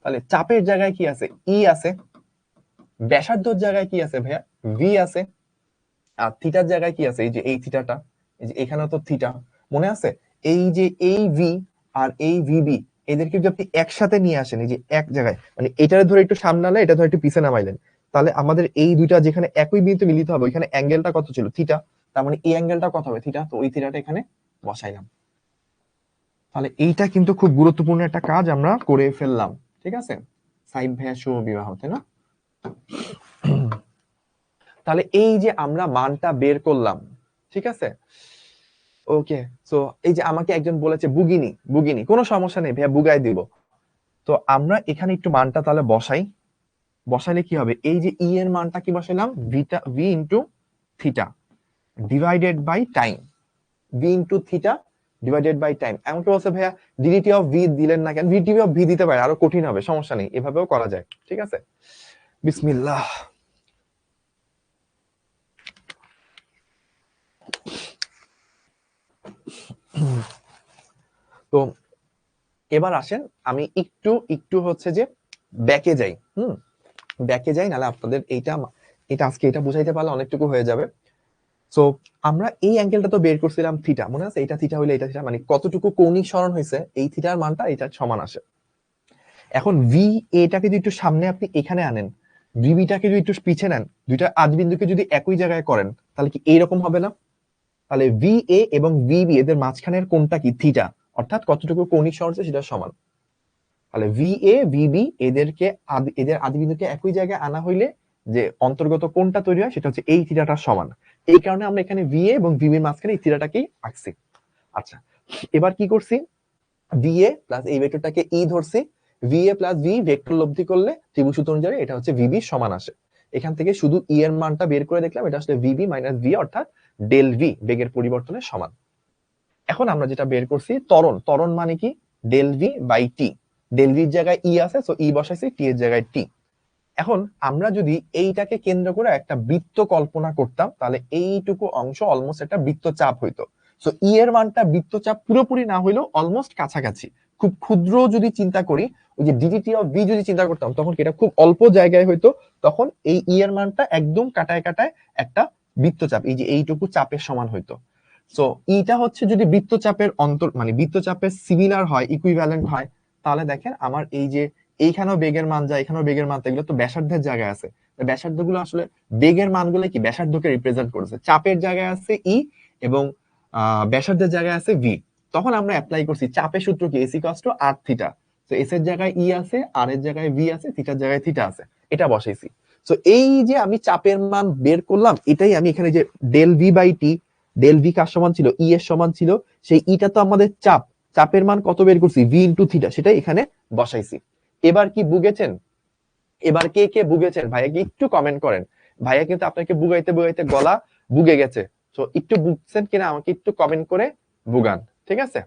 তাহলে চাপের জায়গায় কি আছে? E আছে। ব্যাসার্ধর জায়গায় কি আছে ভাইয়া? V আছে। আর থিটার জায়গায় কি আছে? এই যে এই থিটাটা, এই যে এখানেও তো থিটা। মনে আছে? এই যে এই V আর এই VB, এদেরকে যদি আপনি একসাথে নিয়ে আসেন, এই যে এক জায়গায়, মানে এটারে ধরে একটু সামনে আনলে, এটা ধরে একটু পিছে নামাইলেন, তাহলে আমাদের এই দুইটা যেখানে একই বিন্দুতে মিলিত হবে, ওইখানে অ্যাঙ্গেলটা কত ছিল? থিটা। তার মানে এই অ্যাঙ্গেলটা কত হবে? থিটা। তো ওই থিটাটা এখানে বসাইলাম। তাহলে এইটা কিন্তু খুব গুরুত্বপূর্ণ একটা কাজ আমরা করে ফেললাম। ঠিক আছে? সাইব ভাইয়া শুভ বিবাহ, তাই না? তাহলে এই যে আমরা মানটা বের করলাম, ঠিক আছে? ওকে, সো এই যে আমাকে একজন বলেছে বুগিনি, কোনো সমস্যা নেই ভাইয়া, বুগাই দিব। তো আমরা এখানে একটু মানটা তাহলে বসাইলে কি হবে? এই যে ই এর মানটা কি বসাইলাম? V into theta divided by time. V into theta divided by time. এমনকি বলছে ভাইয়া ডিডিটি অফ ভি দিলেন না কেন? ডিডিটি অফ ভি দিতে পারে, আরো কঠিন হবে, সমস্যা নেই, এভাবেও করা যায়। ঠিক আছে, বিসমিল্লাহ। তো এবার আসেন আমি একটু হচ্ছে যে ব্যাকে যাই। ব্যাকে যাই, নাহলে আপনাদের এটা আজকে এটা বুঝাইতে পারলে অনেকটুকু হয়ে যাবে। সো আমরা এই অ্যাঙ্গেলটা তো বের করছিলাম থিটা, মনে আছে? এটা থিটা হইলে এটা থিটা, মানে কতটুকু কৌণিক সরণ হয়েছে, এই থিটার মানটা এটা সমান আসে। এখন ভি এটাকে যদি একটু সামনে আপনি এখানে আনেন, ভিবিটাকে যদি একটু পিছে নেন, দুইটা আদিবিন্দুকে যদি একই জায়গায় করেন, তাহলে কি এইরকম হবে না? তাহলে ভি এ এবং ভিবি এদের মাঝখানের কোণটা কি? থিটা। অর্থাৎ কতটুকু কৌণিক সরণ হচ্ছে সেটা সমান। তাহলে ভি এ ভিবি এদের আদিবিন্দুকে একই জায়গায় আনা হইলে যে অন্তর্গত কোণটা তৈরি হয়, সেটা হচ্ছে এই থিটাটার সমান। এই কারণে আমরা এখানে ভি এ এবং ভিবির মাঝখানে এই থিটাটাকেই আঁকছি। আচ্ছা, এবার কি করছি? ভি এ প্লাস এই ভেক্টরটাকে ই ধরছি। V A plus V vector লব্ধি করলে ত্রিভুজ সূত্র অনুযায়ী এটা হচ্ছে ভিবি সমান আসে। এখান থেকে শুধু ই এর মানটা বের করে দেখলাম, এটা আসলে ভিবি মাইনাস ভি, অর্থাৎ ডেল ভি, বেগের পরিবর্তনের সমান। এখন আমরা যেটা বের করছি ত্বরণ মানে কি? Del V by T. Del ভির জায়গায় ই আছে, সো ই বসাইছি, টি এর জায়গায় টি। এখন আমরা যদি এইটাকে কেন্দ্র করে একটা বৃত্ত কল্পনা করতাম, তাহলে এইটুকু অংশ অলমোস্ট একটা বৃত্তচাপ হইতো। সো ই এর মানটা বৃত্তচাপ পুরোপুরি না হইলেও অলমোস্ট কাছাকাছি। খুব ক্ষুদ্র যদি চিন্তা করি, ওই যে ডিডিটি অফ ভি যদি চিন্তা করতাম, তখন এটা খুব অল্প জায়গায় হইতো। তখন এই ই এর মানটা একদম কাটায় কাটায় একটা বৃত্তচাপ, এই যে এইটুকু চাপের সমান হইতো। সো ইটা হচ্ছে যদি বৃত্তচাপের মানে বৃত্তচাপের সিমিলার হয়, ইকুইভ্যালেন্ট হয়, তাহলে দেখেন আমার এই যে এইখানেও বেগের মান যায়, এখানেও বেগের মান, এগুলো তো ব্যাসার্ধের জায়গায় আছে। ব্যাসার্ধ গুলো আসলে বেগের মানগুলো কি ব্যাসার্ধকে রিপ্রেজেন্ট করেছে। চাপের জায়গায় আছে ই এবং ব্যাসার্ধের জায়গায় আছে ভি। তখন আমরা অ্যাপ্লাই করছি চাপের সূত্র কি? S equals to R theta. তো এস এর জায়গায় ই আছে, আর এর জায়গায় ভি আছে, থিটার জায়গায় থিটা আছে, এটা বসাইছি। তো এই যে আমি চাপের মান বের করলাম, এটাই আমি এখানে যে del V by T, del V কার সমান ছিল? ই এর সমান ছিল। সেই ইটা তো আমাদের চাপের মান কত বের করছি? ভি ইন্টু থিটা, সেটাই এখানে বসাইছি। এবার কি বুঝেছেন? এবার কে কে বুঝেছেন ভাইয়া কি একটু কমেন্ট করেন। ভাইয়া কিন্তু আপনাকে বুগাইতে বুগাইতে গলা বুগে গেছে। তো একটু বুঝছেন কিনা আমাকে একটু কমেন্ট করে বুগান, ঠিক আছে?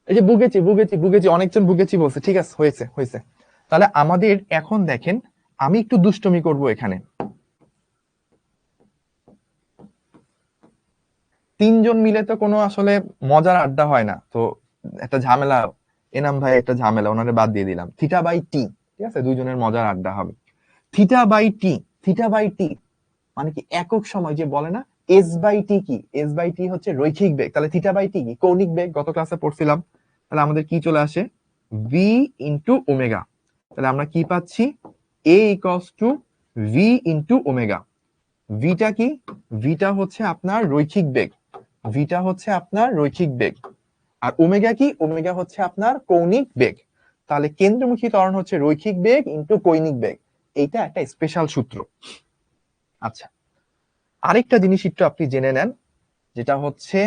এই যে বুগেছি, অনেকজন বুগেছি বলছে। ঠিক আছে, হয়েছে হয়েছে। তাহলে আমাদের এখন দেখেন, আমি একটু দুষ্টমি করব এখানে। তিনজন মিলে তো কোনো আসলে মজার আড্ডা হয় না, তো একটা ঝামেলা। এনাম ভাই একটা ঝামেলা, ওনারে বাদ দিয়ে দিলাম। থিটা বাই টি, ঠিক আছে, দুইজনের মজার আড্ডা হবে। Theta by T, theta by T মানে কি? একক সময় যে বলে না, এস বাই টি কি? এস বাই টি হচ্ছে রৈখিক বেগ। তাহলে থিটা বাই টি কি? কৌণিক বেগ, গত ক্লাসে পড়ছিলাম। তাহলে আমাদের কি চলে আসে? V into omega. তাহলে আমরা কি পাচ্ছি? A equals to V into omega. ভিটা কি? ভিটা হচ্ছে আপনার রৈখিক বেগ, ভিটা হচ্ছে আপনার রৈখিক বেগ। আর ওমেগা কি? ওমেগা হচ্ছে আপনার কৌণিক বেগ। তাহলে কেন্দ্রমুখী ত্বরণ হচ্ছে রৈখিক বেগ ইন্টু কৌণিক বেগ। এইটা একটা স্পেশাল সূত্র। আচ্ছা, আরেকটা জিনিস একটু আপনি জেনে নেন, যেটা হচ্ছে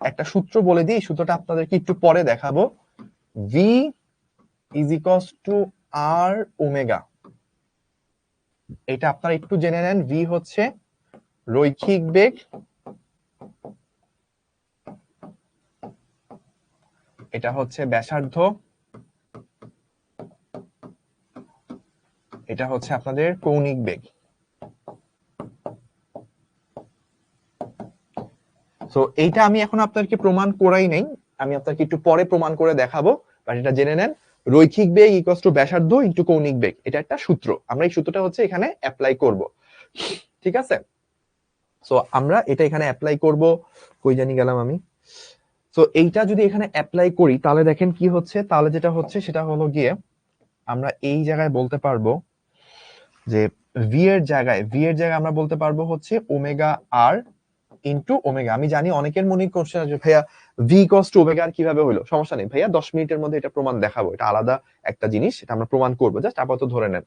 একটা সূত্র বলে দিই, সূত্রটা আপনাদেরকে একটু পরে দেখাবো। V is equals to R omega. এটা আপনারা একটু জেনে নেন। ভি হচ্ছে রৈখিক বেগ এটা হচ্ছে ব্যাসার্ধ, এটা হচ্ছে আপনাদের কৌণিক বেগ। তো এইটা আমি এখন আপনাদেরকে প্রমাণ করাই নাই, আমি আপনাকে একটু পরে প্রমাণ করে দেখাবো, বাট এটা জেনে নেন। রৈখিক বেগ ইকুয়ালস টু ব্যাসার্ধ ইনটু কৌণিক বেগ, এটা একটা সূত্র, আমরা এই সূত্রটা হচ্ছে এখানে অ্যাপ্লাই করব, ঠিক আছে? সো আমরা এটা এখানে অ্যাপ্লাই করব, কই জানি গেলাম আমি। সো এইটা যদি এখানে অ্যাপ্লাই করি তাহলে দেখেন কি হচ্ছে, তাহলে যেটা হচ্ছে সেটা হলো গিয়ে আমরা এই জায়গায় বলতে পারবো যে ভি এর জায়গায় আমরা বলতে পারবো হচ্ছে ওমেগা আর ইন্টু ওমেগা। আমি জানি অনেকের মনে কোশ্চেন আছে, ভাইয়া ভি ইকুয়ালস টু ওমেগা আর কিভাবে হলো? সমস্যা নেই ভাইয়া, 10 মিনিটের মধ্যে এটা প্রমাণ দেখাবো, এটা আলাদা একটা জিনিস, এটা আমরা প্রমাণ করবো, জাস্ট আপাতত ধরে নেন।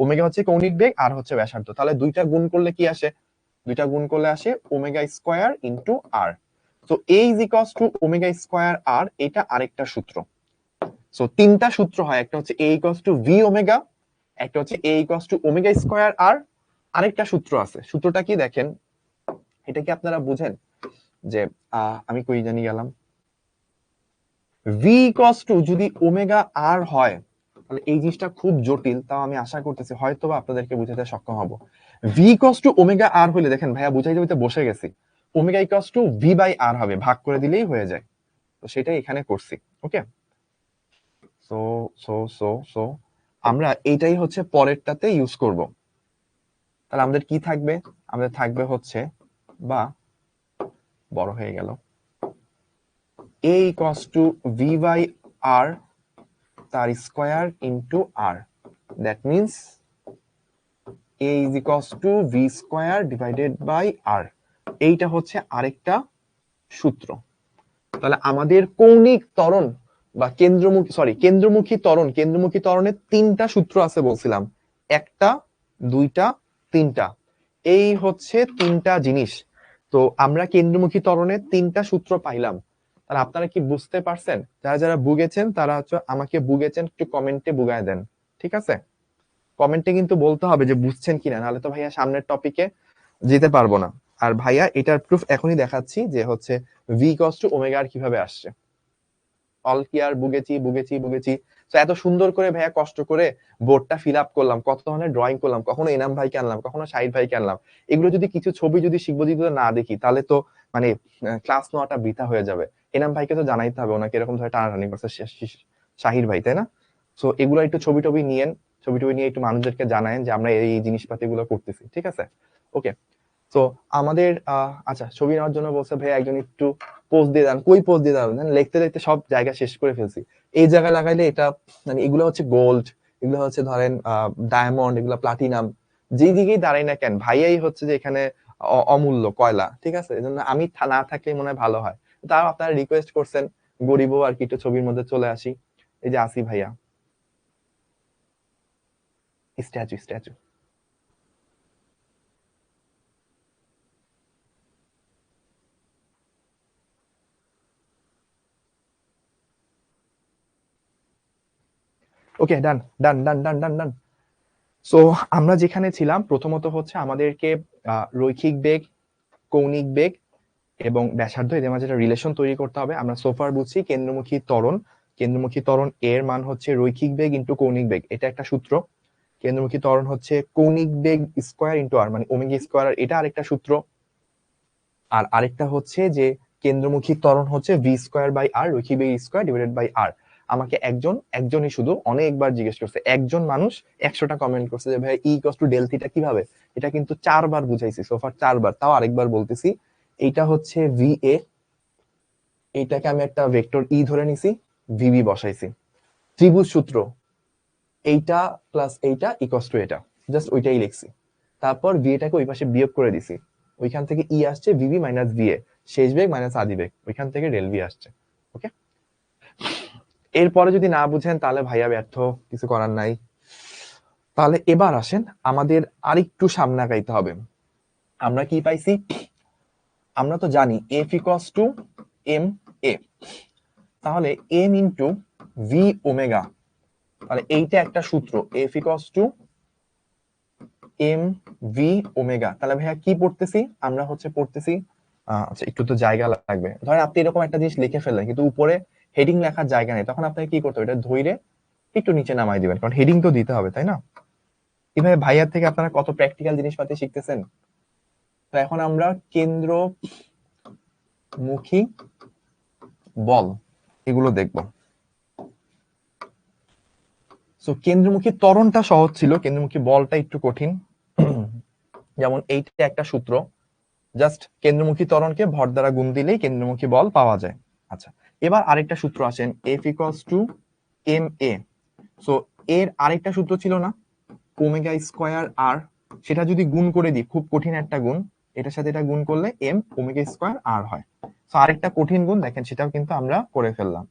ওমেগা হচ্ছে কৌণিক বেগ, আর হচ্ছে ব্যাসার্ধ, তাহলে দুইটা গুণ করলে কি আসে? দুইটা গুণ করলে আসে omega square into R. So A is equals to omega square R, এটা আরেকটা সূত্র। সো তিনটা সূত্র হয়, একটা হচ্ছে A equals to V omega, একটা হচ্ছে A equals to omega square R, আরেকটা সূত্র আছে। সূত্রটা কি দেখেন, এটা কি আপনারা বুঝেন যে আমি কই জানি গেলাম, ভি ইকুয়ালস টু যদি ওমেগা আর হয় তাহলে এই জিনিসটা খুব জটিল, তাও আমি আশা করতেছি হয়তো বা আপনাদেরকে বুঝাতে সক্ষম হব। V equals to omega R হলে দেখেন ভাইয়া বুঝাইতে বুঝতে বসে গেছি, omega equals to V by R হবে, ভাগ করে দিলেই হয়ে যায়। তো সেটাই এখানে করছি। ওকে, সো সো সো সো আমরা এইটাই হচ্ছে পরেরটাতে ইউজ করব। তাহলে আমাদের কি থাকবে? আমাদের থাকবে হচ্ছে, বা বড় হয়ে গেল, a equals to v by r তার square into r, that means a is equals to v square divided by r। এইটা হচ্ছে আরেকটা সূত্র। তাহলে আমাদের কৌণিক ত্বরণ বা কেন্দ্রমুখী ত্বরণের তিনটা সূত্র আছে বলছিলাম, একটা, দুইটা, তিনটা, এই হচ্ছে তিনটা জিনিস। তো আমরা কেন্দ্রমুখী ত্বরণের তিনটা সূত্র পাইলাম। তাহলে আপনারা কি বুঝতে পারছেন? যারা যারা বুঝেছেন তারা হচ্ছে আমাকে বুঝেছেন একটু কমেন্টে বুঝায় দেন, ঠিক আছে? কমেন্টে কিন্তু বলতে হবে যে বুঝছেন কিনা, নাহলে তো ভাইয়া সামনের টপিকে যেতে পারবো না। আর ভাইয়া এটার প্রুফ এখনই দেখাচ্ছি যে হচ্ছে ভি ইকুয়ালস টু ওমেগা আর কিভাবে আসছে। অল ক্লিয়ার, বুঝেছি। তো এত সুন্দর করে ভাইয়া কষ্ট করে বোর্ডটা ফিল আপ করলাম, কত ধরনের ড্রয়িং করলাম, কখনো এনাম ভাইকে আনলাম, কখনো শাহিদ ভাইকে আনলাম, এগুলো যদি কিছু ছবি যদি শিখবো যদি না দেখি তাহলে তো মানে ক্লাস নেওয়াটা বৃথা হয়ে যাবে। এনাম ভাইকে তো জানাইতে হবে ওনাকে এরকম ধরে টানাটানি করছে শাহির ভাই, তাই না? সো এগুলো একটু ছবি টবি নিয়েন, ছবি টবি নিয়ে একটু মানুষদেরকে জানায়েন যে আমরা এই জিনিসপাতি গুলো করতেছি, ঠিক আছে? ওকে, তো আমাদের আচ্ছা ছবি নেওয়ার জন্য বলছে ভাই একজন একটু পোজ দিয়ে দেন, কই পোজ দিয়ে দেন, লিখতে লিখতে সব জায়গা শেষ করে ফেলছি। এই জায়গায় লাগাইলে এটা মানে এগুলো হচ্ছে গোল্ড, এগুলো হচ্ছে ধরেন ডায়মন্ড, এগুলো প্লাটিনাম, যেই দিকেই দাঁড়াই না কেন ভাইয়াই হচ্ছে যে এখানে অমূল্য কয়লা, ঠিক আছে? এজন্য আমি না থাকলে মনে হয় ভালো হয়। তাও আপনারা রিকোয়েস্ট করছেন, গরিবও আর কি একটু ছবির মধ্যে চলে আসি। এই যে আসি ভাইয়া, স্ট্যাচু। ওকে, ডান। সো আমরা যেখানে ছিলাম প্রথমত হচ্ছে আমাদেরকে রৈখিক বেগ, কৌণিক বেগ এবং ব্যাসার্ধ এদের মাঝে একটা রিলেশন তৈরি করতে হবে। আমরা সোফার বুঝছি কেন্দ্রমুখী ত্বরণ এর মান হচ্ছে রৈখিক বেগ ইন্টু কৌণিক বেগ, এটা একটা সূত্র। কেন্দ্রমুখী ত্বরণ হচ্ছে কৌণিক বেগ স্কয়ার ইন্টু আর, মানে ওমেগা স্কয়ার, এটা আরেকটা সূত্র। আর আরেকটা হচ্ছে যে কেন্দ্রমুখী ত্বরণ হচ্ছে ভি স্কয়ার বাই আর, রৈখিক বেগ স্কয়ার ডিভাইডেড বাই আর। আমাকে একজনই শুধু অনেকবার জিজ্ঞেস করছে, একজন মানুষ 100টা কমেন্ট করছে যে ভাই E equals to del theta কিভাবে? এটা কিন্তু 4বার বুঝাইছি সোফার, 4বার, তাও আরেকবার বলতেছি। এইটা হচ্ছে ভি এ, এইটাকে আমি একটা ভেক্টর ই ধরে নিছি, ভিবি বসাইছি। ত্রিভুজ সূত্র, এইটা প্লাস এইটা ইকুয়ালস টু এটা, জাস্ট ওইটাই লিখছি। তারপর ভি এটাকে ওই পাশে বিয়োগ করে দিছি, ওইখান থেকে ই আসছে ভিবি মাইনাস ভিএ, শেষ বেগ মাইনাস আদি বেগ, ওইখান থেকে ডেল ভি আসছে। ওকে, এরপরে যদি না বুঝেন তাহলে ভাইয়া ব্যর্থ, কিছু করার নাই। তাহলে এবার আসেন আমাদের আরেকটু সামনে আগাইতে হবে। আমরা কি পাইছি? আমরা তো জানি F equals to M A, তাহলে এম ইন্টু ভি ওমেগা, তাহলে এইটা একটা সূত্র, F equals to M V omega. তাহলে ভাইয়া কি পড়তেছি? আমরা হচ্ছে পড়তেছি, আচ্ছা একটু তো জায়গা লাগবে, ধরেন আপনি এরকম একটা জিনিস লিখে ফেললেন কিন্তু উপরে হেডিং লেখার জায়গা নেই, তখন আপনাকে কি করতে হবে, এটা ধইরে একটু নিচে নামাই দিবেন, কারণ হেডিং তো দিতে হবে, তাই না? এভাবে ভাইয়ার থেকে আপনারা কত প্র্যাকটিক্যাল জিনিসপাতি শিখতেছেন। তো এখন আমরা কেন্দ্রমুখী বল এগুলো দেখব। সো কেন্দ্রমুখী ত্বরণটা সহজ ছিল, কেন্দ্রমুখী বলটা একটু কঠিন। যেমন এইটা একটা সূত্র, জাস্ট কেন্দ্রমুখী ত্বরণকে ভর দ্বারা গুণ দিলেই কেন্দ্রমুখী বল পাওয়া যায়। আচ্ছা, এবার আরেকটা সূত্র আসেন, F = ma। সো এর আরেকটা সূত্র ছিল না, ওমেগা স্কয়ার আর, সেটা যদি গুণ করে দিই, খুব কঠিন একটা গুণ, এটার সাথে এটা গুণ করলে m ওমেগা স্কয়ার আর হয়। সো আরেকটা কঠিন গুণ দেখেন, সেটাও কিন্তু আমরা করে ফেললাম।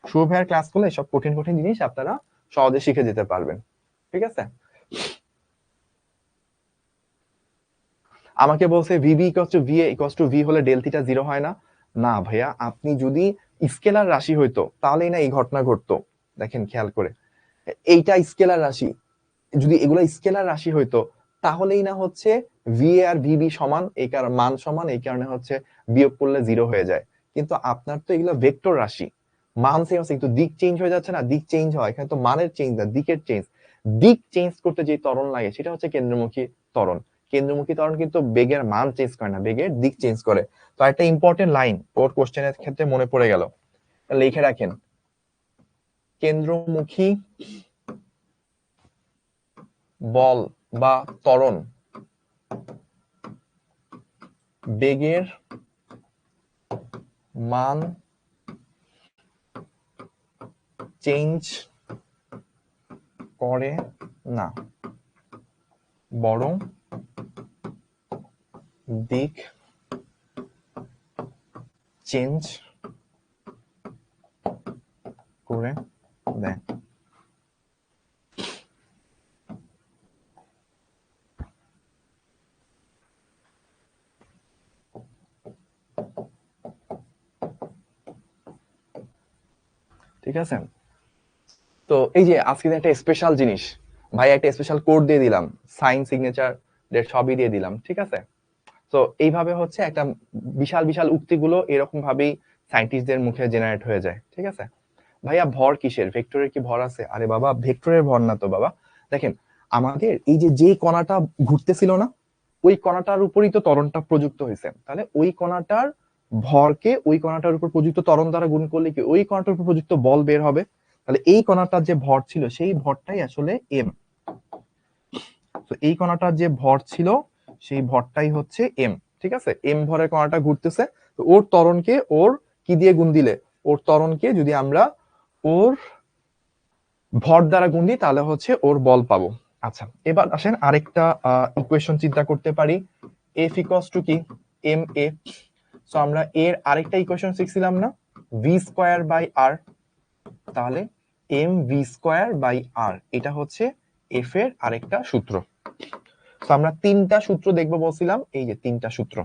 শুভ ভাইয়ের ক্লাস করলে সব কঠিন কঠিন জিনিস আপনারা সহজে শিখে যেতে পারবেন, ঠিক আছে? আমাকে বলছে VB = VA = V হলে ডেল থিটা 0 হয় না। না ভাইয়া, আপনি যদি স্কেলার রাশি হইতো তাহলেই না এই ঘটনা ঘটতো। দেখেন খেয়াল করে, এইটা স্কেলার রাশি, যদি এগুলা স্কেলার রাশি হইতো তাহলেই না হচ্ছে VA আর VB সমান, এই কারণে মান সমান, এই কারণে হচ্ছে বিয়োগ করলে 0 হয়ে যায়। কিন্তু আপনার তো এগুলো ভেক্টর রাশি, মান সেম আছে, কিন্তু দিক চেঞ্জ হয়ে যাচ্ছে না, দিক চেঞ্জ হয়, এখানে তো মানের চেঞ্জ না, দিকের চেঞ্জ। দিক চেঞ্জ করতে যে ত্বরণ লাগে সেটা হচ্ছে কেন্দ্রমুখী ত্বরণ। কেন্দ্রমুখী ত্বরণ কিন্তু বেগের মান চেঞ্জ করে না, বেগের দিক চেঞ্জ করে। তো একটা ইম্পর্টেন্ট লাইন ওর কোশ্চেনের ক্ষেত্রে মনে পড়ে গেল, লিখে রাখেন, কেন্দ্রমুখী বল বা ত্বরণ বেগের মান চেঞ্জ করে না, বরং দিক চেঞ্জ করে দেয়। ঠিক আছে? তো এই যে আজকে একটা স্পেশাল জিনিস, ভাই একটা স্পেশাল কোড দিয়ে দিলাম, সাইন সিগনেচার ডেট সবই দিয়ে দিলাম, ঠিক আছে? তো এইভাবে হচ্ছে একটা বিশাল বিশাল উক্তিগুলো এরকম ভাবেই সায়েন্টিস্টদের মুখে জেনারেট হয়ে যায়, ঠিক আছে? ভাইয়া ভর কিসের, ভেক্টরের কি ভর আছে? আরে বাবা, ভেক্টরের ভর না তো বাবা। দেখেন, আমাদের এই যে কণাটা ঘুরতেছিল না, ওই কণাটার উপরই তো ত্বরণটা প্রযুক্ত হয়েছে, তাহলে ওই কণাটার ভরকে ওই কণাটার উপর প্রযুক্ত ত্বরণ দ্বারা গুণ করলে কি ওই কণাটার উপর প্রযুক্ত বল বের হবে। তাহলে এই কণাটার যে ভর ছিল সেই ভরটাই আসলে m। তো এই কণাটার যে ভর ছিল সেই ভরটাই হচ্ছে m, ঠিক আছে? m ভরের কণাটা ঘুরতেছে, তো ওর ত্বরণকে ওর কি দিয়ে গুণ দিলে, ওর ত্বরণকে যদি আমরা ওর ভর দ্বারা গুণ দিই তাহলে হচ্ছে ওর বল পাবো। আচ্ছা, এবার আসেন আরেকটা ইকুয়েশন চিন্তা করতে পারি, F = কি ma। সো আমরা এর আরেকটা ইকুয়েশন শিখছিলাম না, v²/r। তাহলে mv²/r, এটা হচ্ছে f এর আরেকটা সূত্র। তো আমরা তিনটা সূত্র দেখবো বলছিলাম, এই যে তিনটা সূত্র,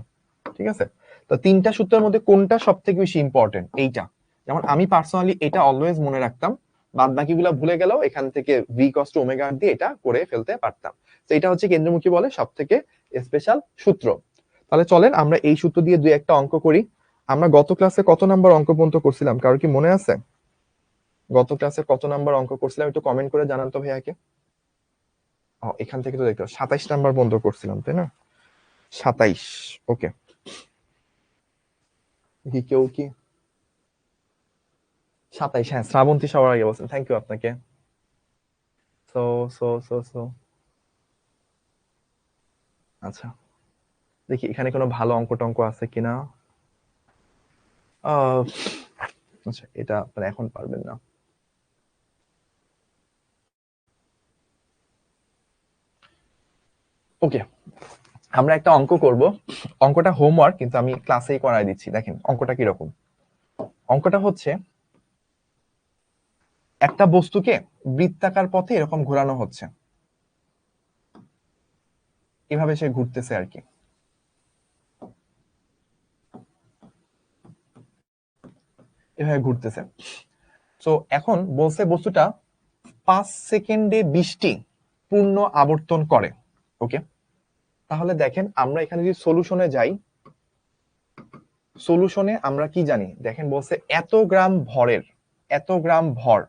ঠিক আছে? তো তিনটা সূত্রের মধ্যে কোনটা সব থেকে বেশি ইম্পর্টেন্ট, এইটা। যেমন আমি পার্সোনালি এটা অলওয়েজ মনে রাখতাম, বাদ বাকিগুলো ভুলে গেলেও এখান থেকে v cos to omega দিয়ে এটা করে ফেলতে পারতাম। তো এটা হচ্ছে কেন্দ্রমুখী বলে সব থেকে স্পেশাল সূত্র। তাহলে চলেন আমরা এই সূত্র দিয়ে দুই একটা অঙ্ক করি। আমরা গত ক্লাসে কত নাম্বার অঙ্ক পর্যন্ত করছিলাম, কারোর কি মনে আছে? গত ক্লাসে কত নাম্বার অঙ্ক করছিলাম একটু কমেন্ট করে জানান তো ভাইয়াকে। এখান থেকে তো দেখতে 27 নাম্বার বন্ধ করছিলাম, তাই না? 27, ওকে। কি কেউ কি 27, হ্যাঁ, শ্রাবন্তী সবার আগে বলছেন, থ্যাংক ইউ আপনাকে। সো সো সো সো আচ্ছা, দেখি এখানে কোনো ভালো অঙ্ক টঙ্ক আছে কিনা। আচ্ছা, এটা আপনারা এখন পারবেন না। ওকে, আমরা একটা অঙ্ক করব, অঙ্কটা হোমওয়ার্ক, কিন্তু আমি ক্লাসেই করাই দিচ্ছি। দেখেন অঙ্কটা কিরকম। অঙ্কটা হচ্ছে একটা বস্তুকে বৃত্তাকার পথে এরকম ঘোরানো হচ্ছে, এভাবে সে ঘুরতেছে আর কি, এভাবে ঘুরতেছে। তো এখন বলছে বস্তুটা 5 সেকেন্ডে 20টি পূর্ণ আবর্তন করে, ওকে? তাহলে দেখেন আমরা এখানে যদি সলিউশনে যাই, সলিউশনে আমরা কি জানি, দেখেন বলছে এত গ্রাম ভরের এত গ্রাম ভর,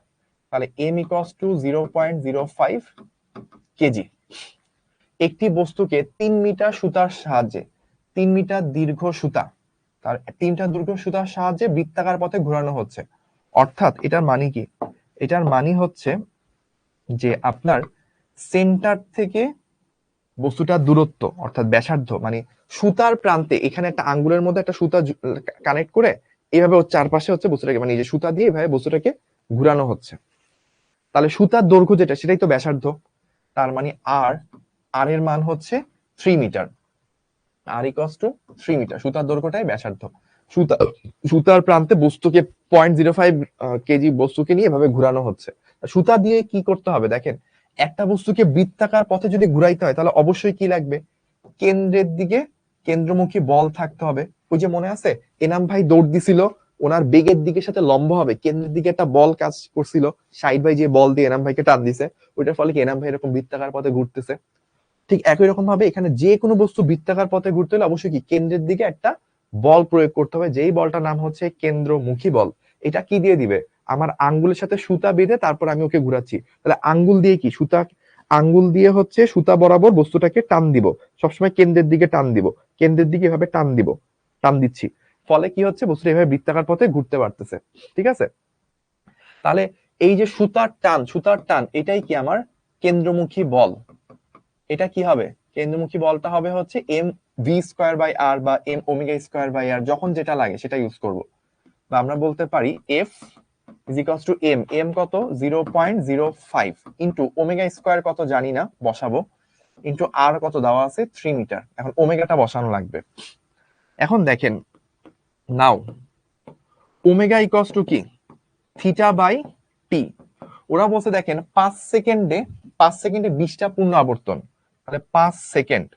তাহলে m ইকুয়ালস টু 0.05 কেজি। একটি বস্তুকে 3 মিটার সুতার সাহায্যে 3 মিটার দীর্ঘ সুতা, তার 3টা দীর্ঘ সুতার সাহায্যে বৃত্তাকার পথে ঘোরানো হচ্ছে। অর্থাৎ এটার মানে কি? এটার মানে হচ্ছে যে আপনার সেন্টার থেকে বস্তুটার দূরত্ব অর্থাৎ ব্যাসার্ধ, মানে সুতার প্রান্তে এখানে একটা আঙ্গুলের মধ্যে একটা সুতা কানেক্ট করে এইভাবে ওর চারপাশে হচ্ছে বস্তুটাকে, মানে এই যে সুতা দিয়ে এইভাবে বস্তুটাকে ঘুরানো হচ্ছে। তাহলে সুতার দৈর্ঘ্য যেটা সেটাই তো ব্যাসার্ধ, তার মানে আর এর মান হচ্ছে 3 metre. R equals to 3 metre, সুতার দৈর্ঘ্যটাই ব্যাসার্ধ। সুতার প্রান্তে বস্তুকে 0.05 কেজি বস্তুকে নিয়ে এভাবে ঘুরানো হচ্ছে। সুতা দিয়ে কি করতে হবে দেখেন, একটা বস্তুকে বৃত্তাকার পথে যদি ঘুরাইতে হয় তাহলে অবশ্যই কি লাগবে, কেন্দ্রের দিকে কেন্দ্রমুখী বল থাকতে হবে। ওই যে মনে আছে এনাম ভাই দৌড় দিছিল, ওনার বেগের দিকের সাথে লম্ব হবে কেন্দ্রের দিকে একটা বল কাজ করছিল, সাইড ভাই যে বল দিয়ে এনাম ভাইকে টান দিছে, ওইটার ফলে কি এনাম ভাই এরকম বৃত্তাকার পথে ঘুরতেছে। ঠিক একই রকম ভাবে এখানে যে কোনো বস্তু বৃত্তাকার পথে ঘুরতে হলে অবশ্যই কি কেন্দ্রের দিকে একটা বল প্রয়োগ করতে হবে, যেই বলটার নাম হচ্ছে কেন্দ্রমুখী বল। এটা কি দিয়ে দিবে, আমার আঙ্গুলের সাথে সুতা বেঁধে তারপর আমি ওকে ঘুরাচ্ছি, তাহলে আঙ্গুল দিয়ে কি সুতা, আঙ্গুল দিয়ে হচ্ছে সুতা বরাবর বস্তুটাকে টান দিব, সবসময় কেন্দ্রের দিকে টান দিব, কেন্দ্রের দিকে এভাবে টান দিব, টান দিচ্ছি, ফলে কি হচ্ছে বস্তুটা এভাবে বৃত্তাকার পথে ঘুরতে পারতেছে। ঠিক আছে, তাহলে এই যে সুতার টান এটাই কি আমার কেন্দ্রমুখী বল। এটা কি হবে, কেন্দ্রমুখী বলটা হবে হচ্ছে এম ভি স্কোয়ার বাই আর বা এম ওমেগা স্কোয়ার বাই আর, যখন যেটা লাগে সেটা ইউজ করব। বা আমরা বলতে পারি F is equals to M কত 0.05 ইন্টু ওমেগা স্কোয়ার কত জানি না, বসাবো, ইন্টু আর কত দেওয়া আছে 3 মিটার। এখন ওমেগাটা বসানো লাগবে। এখন দেখেন নাও ওমেগা ইকুয়ালস টু কি থিটা বাই টি। ওরা বলছে দেখেন 5 সেকেন্ডে 20টা পূর্ণ আবর্তন, তাহলে 5 সেকেন্ড।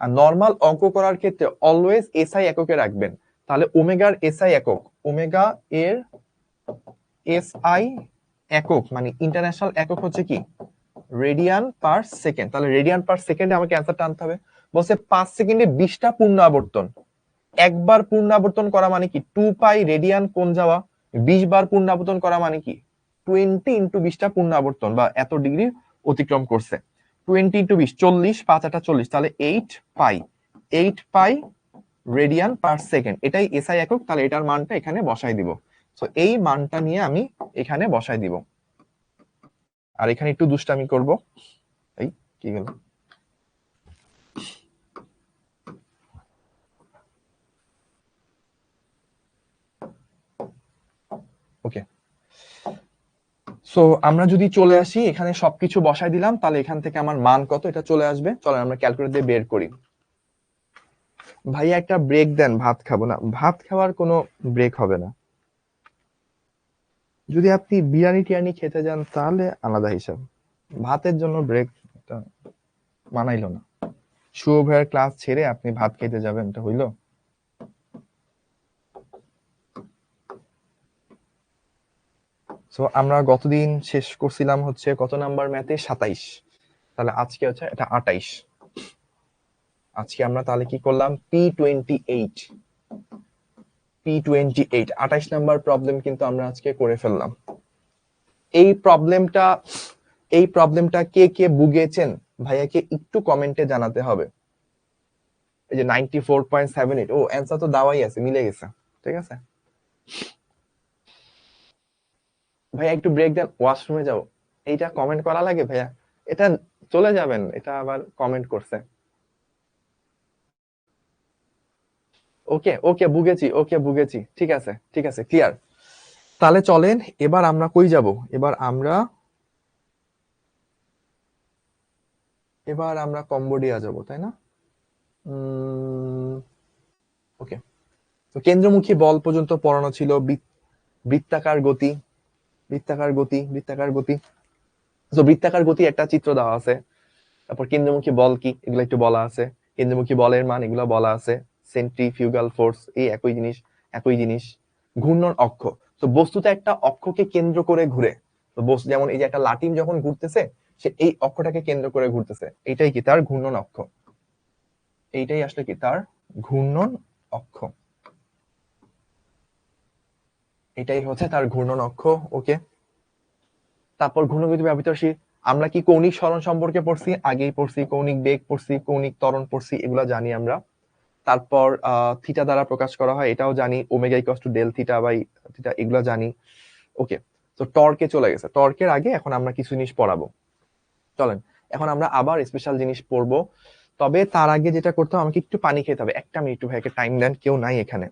আর নর্মাল অঙ্ক করার ক্ষেত্রে অলওয়েজ এসআই এককে রাখবেন, তাহলে ওমেগার এসআই একক, ওমেগা এর এসআই একক মানে ইন্টারন্যাশনাল একক হচ্ছে কি রেডিয়ান পার সেকেন্ড। তাহলে রেডিয়ান পার সেকেন্ডে আমাকে অ্যান্সারটা আনতে হবে। বলছে 5 সেকেন্ডে 20টা পূর্ণ আবর্তন, একবার পূর্ণ আবর্তন করা মানে কি 2 পাই রেডিয়ান কোণ যাওয়া, 20 বার পূর্ণ আবর্তন করা মানে কি 20 ইন্টু 20টা পূর্ণ আবর্তন বা এত ডিগ্রি অতিক্রম করছে। 20 ইন্টু 20 40, 5 8 40, তাহলে 8 পাই রেডিয়ান পার সেকেন্ড, এটাই এসআই একক। তাহলে এটার মানটা এখানে বসাই দিব। সো এই মানটা নিয়ে আমি এখানে বসাই দিব। আর এখানে একটু দুষ্টামি করব, এই কি গেল, ওকে। সো আমরা যদি চলে আসি এখানে সবকিছু বসাই দিলাম, তাহলে এখান থেকে আমার মান কত এটা চলে আসবে। চলো আমরা ক্যালকুলেটর দিয়ে বের করি। ভাইয়া একটা ব্রেক দেন, ভাত খাবো না। ভাত খাওয়ার কোনো ব্রেক হবে না, যদি আপনি বিরিয়ানি টিয়ানি খেতে যান তাহলে আলাদা হিসাব, ভাতের জন্য ব্রেক এটা মানাইলো না। শুভ ভাইয়ের ক্লাস ছেড়ে আপনি ভাত খেতে যাবেন, এটা হইলো? সো আমরা গতদিন শেষ করছিলাম হচ্ছে কত নাম্বার ম্যাথে 27, তাহলে আজকে হচ্ছে এটা 28। আজকে আমরা তাহলে কি করলাম P28, 28 নাম্বার প্রবলেম কিন্তু আমরা আজকে করে ফেললাম। এই প্রবলেমটা কে কে বুঝেছেন ভাইয়াকে একটু কমেন্টে জানাতে হবে। এই যে 94.78, ও অ্যান্সার তো দেওয়াই আছে, মিলে গেছে। ঠিক আছে ভাইয়া, একটু ব্রেক দেন, ওয়াশরুমে যাও। এইটা কমেন্ট করা লাগে ভাইয়া? এটা চলে যাবেন, এটা আবার কমেন্ট করছে। ওকে ওকে বুঝেছি, ওকে বুঝেছি, ঠিক আছে ঠিক আছে, ক্লিয়ার। তাহলে চলেন এবার আমরা কই যাব, এবার আমরা কম্বোডিয়া যাব, তাই না? ওকে, তো কেন্দ্রমুখী বল পর্যন্ত পড়ানো ছিল, বৃত্তাকার গতি, বৃত্তাকার গতি। তো বৃত্তাকার গতি একটা চিত্র দেওয়া আছে, তারপর কেন্দ্রমুখী বল কি এগুলো একটু বলা আছে, কেন্দ্রমুখী বলের মান এগুলো বলা আছে, সেন্ট্রিফিউগাল ফোর্স এই একই জিনিস। ঘূর্ণন অক্ষ, তো বস্তুতে একটা অক্ষকে কেন্দ্র করে ঘুরে, তো বস্তু যেমন এই যে একটা লাটিম যখন ঘুরতেছে সে এই অক্ষটাকে কেন্দ্র করে ঘুরতেছে, এইটাই কি তার ঘূর্ণন অক্ষ, এইটাই আসলে কি তার ঘূর্ণন অক্ষ। এটাই হচ্ছে তার ঘূর্ণন অক্ষ। ওকে, তারপর ঘূর্ণগতি ব্যাবৃত রাশি আমরা কি কৌণিক সরণ সম্পর্কে পড়ছি, আগেই পড়ছি, কৌণিক বেগ পড়ছি, কৌণিক ত্বরণ পড়ছি, এগুলো জানি আমরা। তারপর থিটা দ্বারা প্রকাশ করা হয় এটাও জানি, omega equals to del theta by theta, এগুলো জানি। ওকে, তো টর্কে চলে গেছে। টর্কের আগে এখন আমরা কিছু জিনিস পড়াবো, চলেন এখন আমরা আবার স্পেশাল জিনিস পড়বো। তবে তার আগে যেটা করতে হবে, আমাকে একটু পানি খেতে হবে। একটা মিনিট ভাইকে টাইম দেন, কেউ নাই এখানে।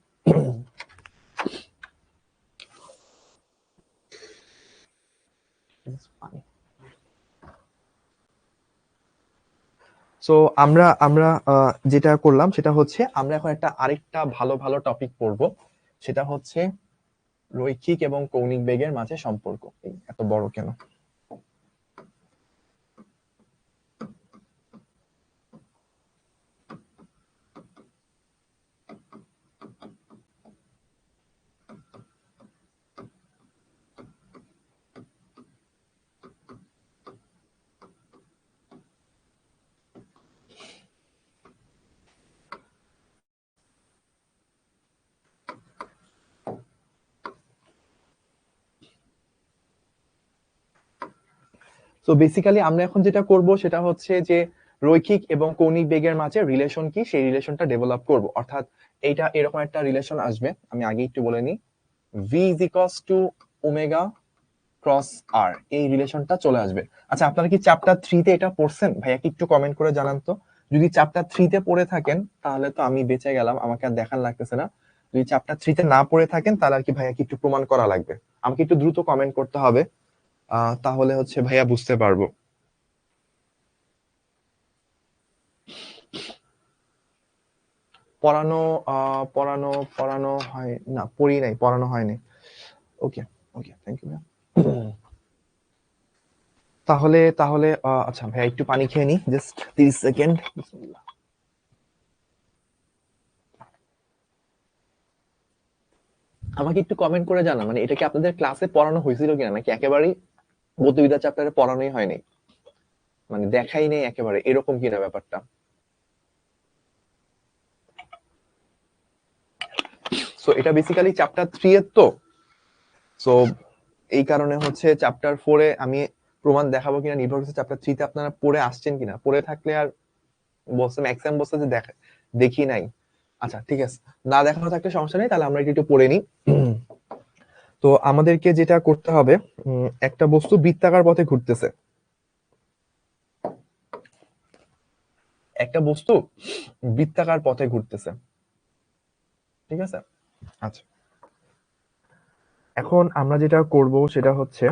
সো আমরা আমরা যেটা করলাম সেটা হচ্ছে আমরা এখন একটা আরেকটা ভালো ভালো টপিক পড়বো, সেটা হচ্ছে রৈখিক এবং কৌণিক বেগের মাঝে সম্পর্ক। এত বড় কেন? সো বেসিক্যালি আমরা এখন যেটা করব সেটা হচ্ছে যে রৈখিক এবং কৌণিক বেগের মাঝে রিলেশন কি, সেই রিলেশনটা ডেভেলপ করব। অর্থাৎ এইটা এরকম একটা রিলেশন আসবে, আমি আগে একটু বলে নিই, V is equals to omega cross R, এই রিলেশনটা চলে আসবে। আচ্ছা, আপনারা কি চ্যাপ্টার 3 তে এটা পড়ছেন? ভাইয়া কি একটু কমেন্ট করে জানান তো। যদি চ্যাপ্টার 3 তে পড়ে থাকেন তাহলে তো আমি বেঁচে গেলাম, আমাকে আর দেখান লাগতেছে না। যদি চ্যাপ্টার 3 তে না পড়ে থাকেন তাহলে আর কি ভাইয়া কি একটু প্রমাণ করা লাগবে, আমাকে একটু দ্রুত কমেন্ট করতে হবে, তাহলে হচ্ছে ভাইয়া বুঝতে পারবো। পড়ানো পড়ানো পড়ানো হয় না, পড়ি নাই, পড়ানো হয়নি। ওকে, ওকে, থ্যাংক ইউ। তাহলে তাহলে আচ্ছা ভাইয়া একটু পানি খেয়ে নি, জাস্ট 30 সেকেন্ড। আমাকে একটু কমেন্ট করে জানা, মানে এটা কি আপনাদের ক্লাসে পড়ানো হয়েছিল কিনা, নাকি একেবারেই ভৌতবিদ্যা চ্যাপ্টারে পড়ানোই হয়নি, মানে দেখাই নেই একেবারে, এরকম কিনা ব্যাপারটা। সো এটা বেসিক্যালি চ্যাপ্টার 3 এর তো, সো এই কারণে হচ্ছে চ্যাপ্টার 4 এ আমি প্রমাণ দেখাবো কিনা নির্ভর করছে চ্যাপ্টার 3 তে আপনারা পড়ে আসছেন কিনা। পড়ে থাকলে আর বলছে ম্যাক্সিমাম বলছে যে দেখি নাই। আচ্ছা ঠিক আছে, না দেখানো থাকলে সমস্যা নেই, তাহলে আমরা একটু পড়ে নিই। তো আমাদেরকে যেটা করতে হবে, একটা বস্তু বৃত্তাকার পথে ঘুরতেছে, একটা বস্তু বৃত্তাকার পথে ঘুরতেছে, ঠিক আছে। আচ্ছা, এখন আমরা যেটা করব সেটা হচ্ছে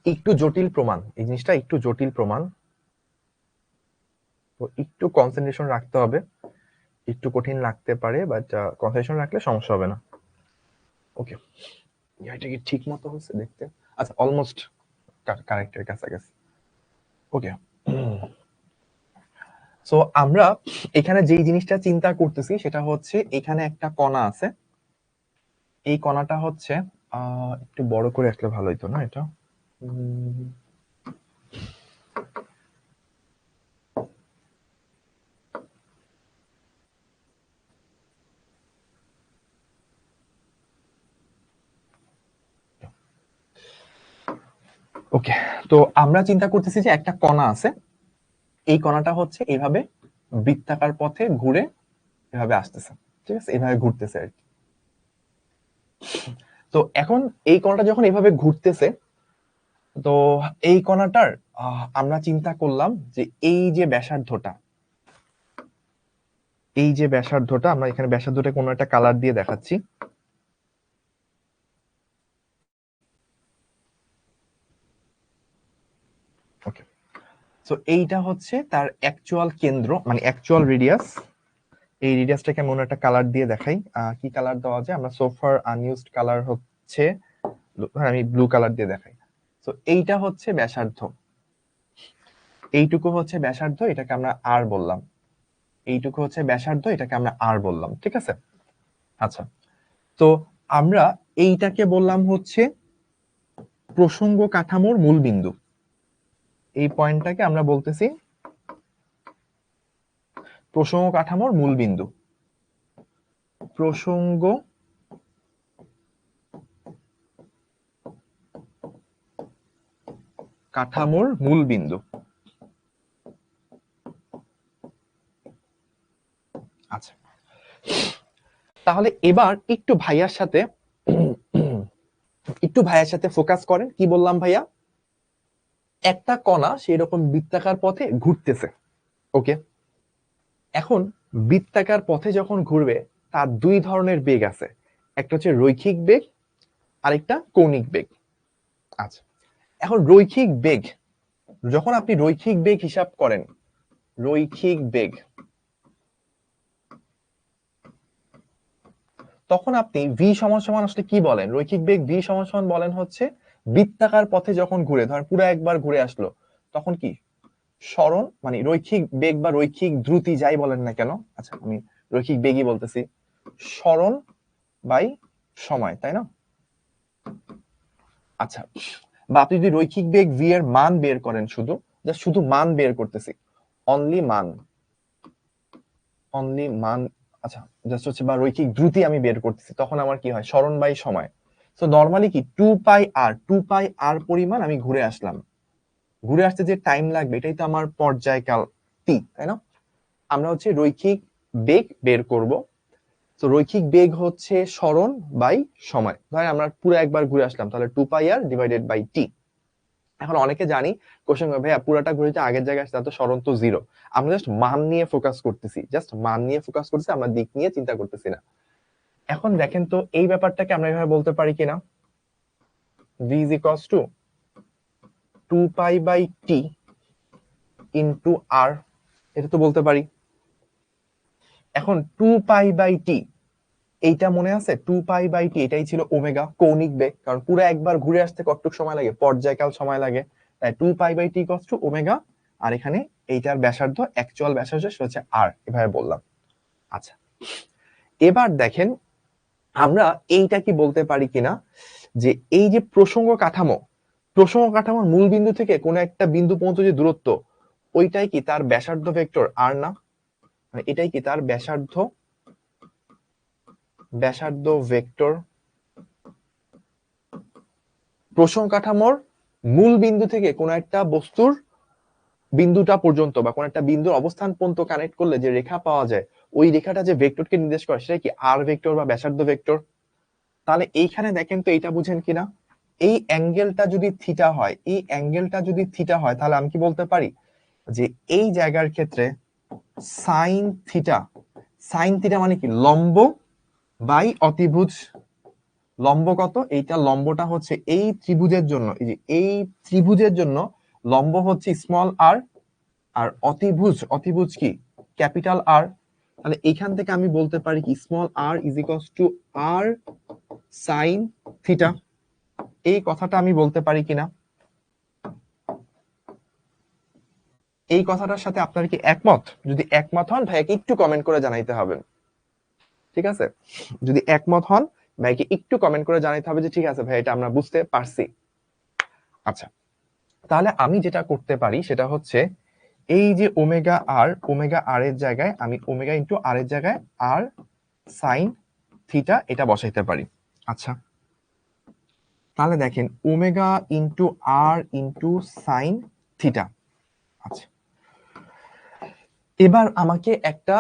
একটু জটিল প্রমাণ, এই জিনিসটা একটু জটিল প্রমাণ, তো একটু কনসেন্ট্রেশন রাখতে হবে, একটু কঠিন লাগতে পারে, বাট কনসেন্ট্রেশন রাখলে সমস্যা হবে না। ওকে, এটা কি ঠিক মতো হচ্ছে দেখতে? আচ্ছা, অলমোস্ট কারেক্টের কাছাকাছি। ওকে, সো আমরা এখানে যেই জিনিসটা চিন্তা করতেছি সেটা হচ্ছে এখানে একটা কণা আছে, এই কণাটা হচ্ছে একটু বড় করে আসলে ভালো হইতো না এটা। ওকে, তো আমরা চিন্তা করতেছি যে একটা কণা আছে, এই কণাটা হচ্ছে এইভাবে বৃত্তাকার পথে ঘুরে এভাবে আসতেছে, ঠিক আছে, এইভাবে ঘুরতেছে আর কি। তো এখন এই কণাটা যখন এইভাবে ঘুরতেছে, তো এই কণাটার আমরা চিন্তা করলাম যে এই যে ব্যাসার্ধটা, এই যে ব্যাসার্ধটা, আমরা এখানে ব্যাসার্ধটা কোনো একটা কালার দিয়ে দেখাচ্ছি। ওকে, সো এইটা হচ্ছে তার অ্যাকচুয়াল কেন্দ্র, মানে অ্যাকচুয়াল রেডিয়াস। এই রেডিয়াসটাকে আমি অন্য একটা কালার দিয়ে দেখাই, কি কালার দেওয়া যায়, আমরা সোফার আনইউজড কালার হচ্ছে, আমি ব্লু কালার দিয়ে দেখাই। তো এইটা হচ্ছে ব্যাসার্ধ, এইটুকু হচ্ছে ব্যাসার্ধ, এটাকে আমরা আর বললাম, এইটুকু হচ্ছে ব্যাসার্ধ, এটাকে আমরা আর বললাম, ঠিক আছে। আচ্ছা, তো আমরা এইটাকে বললাম হচ্ছে প্রসঙ্গ কাঠামোর মূল বিন্দু, এই পয়েন্টটাকে আমরা বলতেছি প্রসঙ্গ কাঠামোর মূল বিন্দু, প্রসঙ্গ কাঠামোর মূল বিন্দু। আচ্ছা, তাহলে এবার একটু ভাইয়ার সাথে ফোকাস করেন। কি বললাম ভাইয়া? একটা কণা সেই রকম বৃত্তাকার পথে ঘুরতেছে। ওকে, এখন বৃত্তাকার পথে যখন ঘুরবে তার দুই ধরনের বেগ আছে, একটা হচ্ছে রৈখিক বেগ, আরেকটা কৌণিক বেগ। আচ্ছা, এখন রৈখিক বেগ, যখন আপনি রৈখিক বেগ হিসাব করেন, রৈখিক বেগ, তখন আপনি ভি সমান সমান আসলে কি বলেন? রৈখিক বেগ ভি সমান সমান বলেন হচ্ছে বৃত্তাকার পথে যখন ঘুরে, ধরেন পুরো একবার ঘুরে আসলো, তখন কি সরণ, মানে রৈখিক বেগ বা রৈখিক দ্রুতি যাই বলেন না কেন, আচ্ছা আমি রৈখিক বেগই বলতেছি, সরণ বাই সময়, তাই না? আচ্ছা, বা আপনি যদি রৈখিক বেগ ভি এর মান বের করেন, শুধু মান বের করতেছি, অনলি মান, আচ্ছা জাস্ট হচ্ছে, বা রৈখিক দ্রুতি আমি বের করতেছি, তখন আমার কি হয়? সরণ বাই সময়। তো নরমালি কি 2 পাই আর পরিমাণ আমি ঘুরে আসলাম, ঘুরে আসতে যে টাইম লাগবে এটাই তো আমার পর্যায়কাল টি, তাই না? আমরা হচ্ছে রৈখিক বেগ বের করব। তো রৈখিক বেগ হচ্ছে সরণ বাই সময়। ধরেন আমরা পুরো একবার ঘুরে আসলাম, তাহলে 2 পাই আর ডিভাইডেড বাই টি। এখন অনেকে জানি কোশ্চেন ভাইয়া পুরাটা ঘুরে যে আগের জায়গায় আসছে, তো সরণ তো 0। আমরা জাস্ট মান নিয়ে ফোকাস করতেছি, আমরা দিক নিয়ে চিন্তা করতেছি না। এখন দেখেন তো এই ব্যাপারটাকে আমরা এভাবে বলতে পারি কিনা, v is equals to 2 পাই/t ইন্টু r, এটা তো বলতে পারি। এখন 2 পাই/t, এইটা মনে আছে? 2 পাই/t এটাই ছিল ওমেগা, কৌণিক বেগ, কারণ পুরো একবার ঘুরে আসতে কতটুকু সময় লাগে? পর্যায়কাল সময় লাগে, তাই 2 পাই/t ইকুয়ালস টু ওমেগা। আর এখানে এইটার ব্যাসার্ধ, অ্যাকচুয়াল ব্যাসার্ধ সেটা হচ্ছে r, এভাবে বললাম। আচ্ছা, এবার দেখেন আমরা এইটা কি বলতে পারি কিনা, যে এই যে প্রসঙ্গ কাঠামোর মূল বিন্দু থেকে কোন একটা বিন্দু পর্যন্ত যে দূরত্ব, ওইটাই কি তার ব্যাসার্ধ ভেক্টর r না? মানে এটাই কি তার ব্যাসার্ধ ভেক্টর। প্রসঙ্গ কাঠামোর মূল বিন্দু থেকে কোন একটা বস্তুর বিন্দুটা পর্যন্ত বা কোন একটা বিন্দুর অবস্থান পর্যন্ত কানেক্ট করলে যে রেখা পাওয়া যায়, ওই রেখাটা যে ভেক্টরকে নির্দেশ করে সেটা কি আর ভেক্টর বা ব্যাসার্ধ ভেক্টর। তাহলে এইখানে দেখেন তো এইটা বুঝেন কিনা, এই অ্যাঙ্গেলটা যদি থিটা হয়, তাহলে আমি কি বলতে পারি যে এই জায়গার ক্ষেত্রে সাইন থিটা মানে কি লম্ব বাই অতিভুজ। লম্ব কত? এইটা লম্বটা হচ্ছে এই ত্রিভুজের জন্য, এই যে এই ত্রিভুজের জন্য লম্ব হচ্ছে স্মল আর, আর অতিভুজ কি ক্যাপিটাল আর। তাহলে এখান থেকে আমি বলতে পারি কি small R is equals to R sine theta. এই কথাটা আমি বলতে পারি কিনা? এই কথাটার সাথে আপনার কি একমত? যদি একমত হন ভাইয়াকে একটু কমেন্ট করে জানাইতে হবে, ঠিক আছে? যদি একমত হন ভাইকে একটু কমেন্ট করে জানাইতে হবে যে ঠিক আছে ভাই, এটা আমরা বুঝতে পারছি। আচ্ছা, তাহলে আমি যেটা করতে পারি সেটা হচ্ছে এই যে ওমেগা আর এর জায়গায় আমি ওমেগা ইন্টু আর এর জায়গায় আর সাইন থিটা এটা বসাইতে পারি। আচ্ছা, তাহলে দেখেন ওমেগা ইন্টু আর ইন্টু সাইন থিটা। আচ্ছা, এবার আমাকে একটা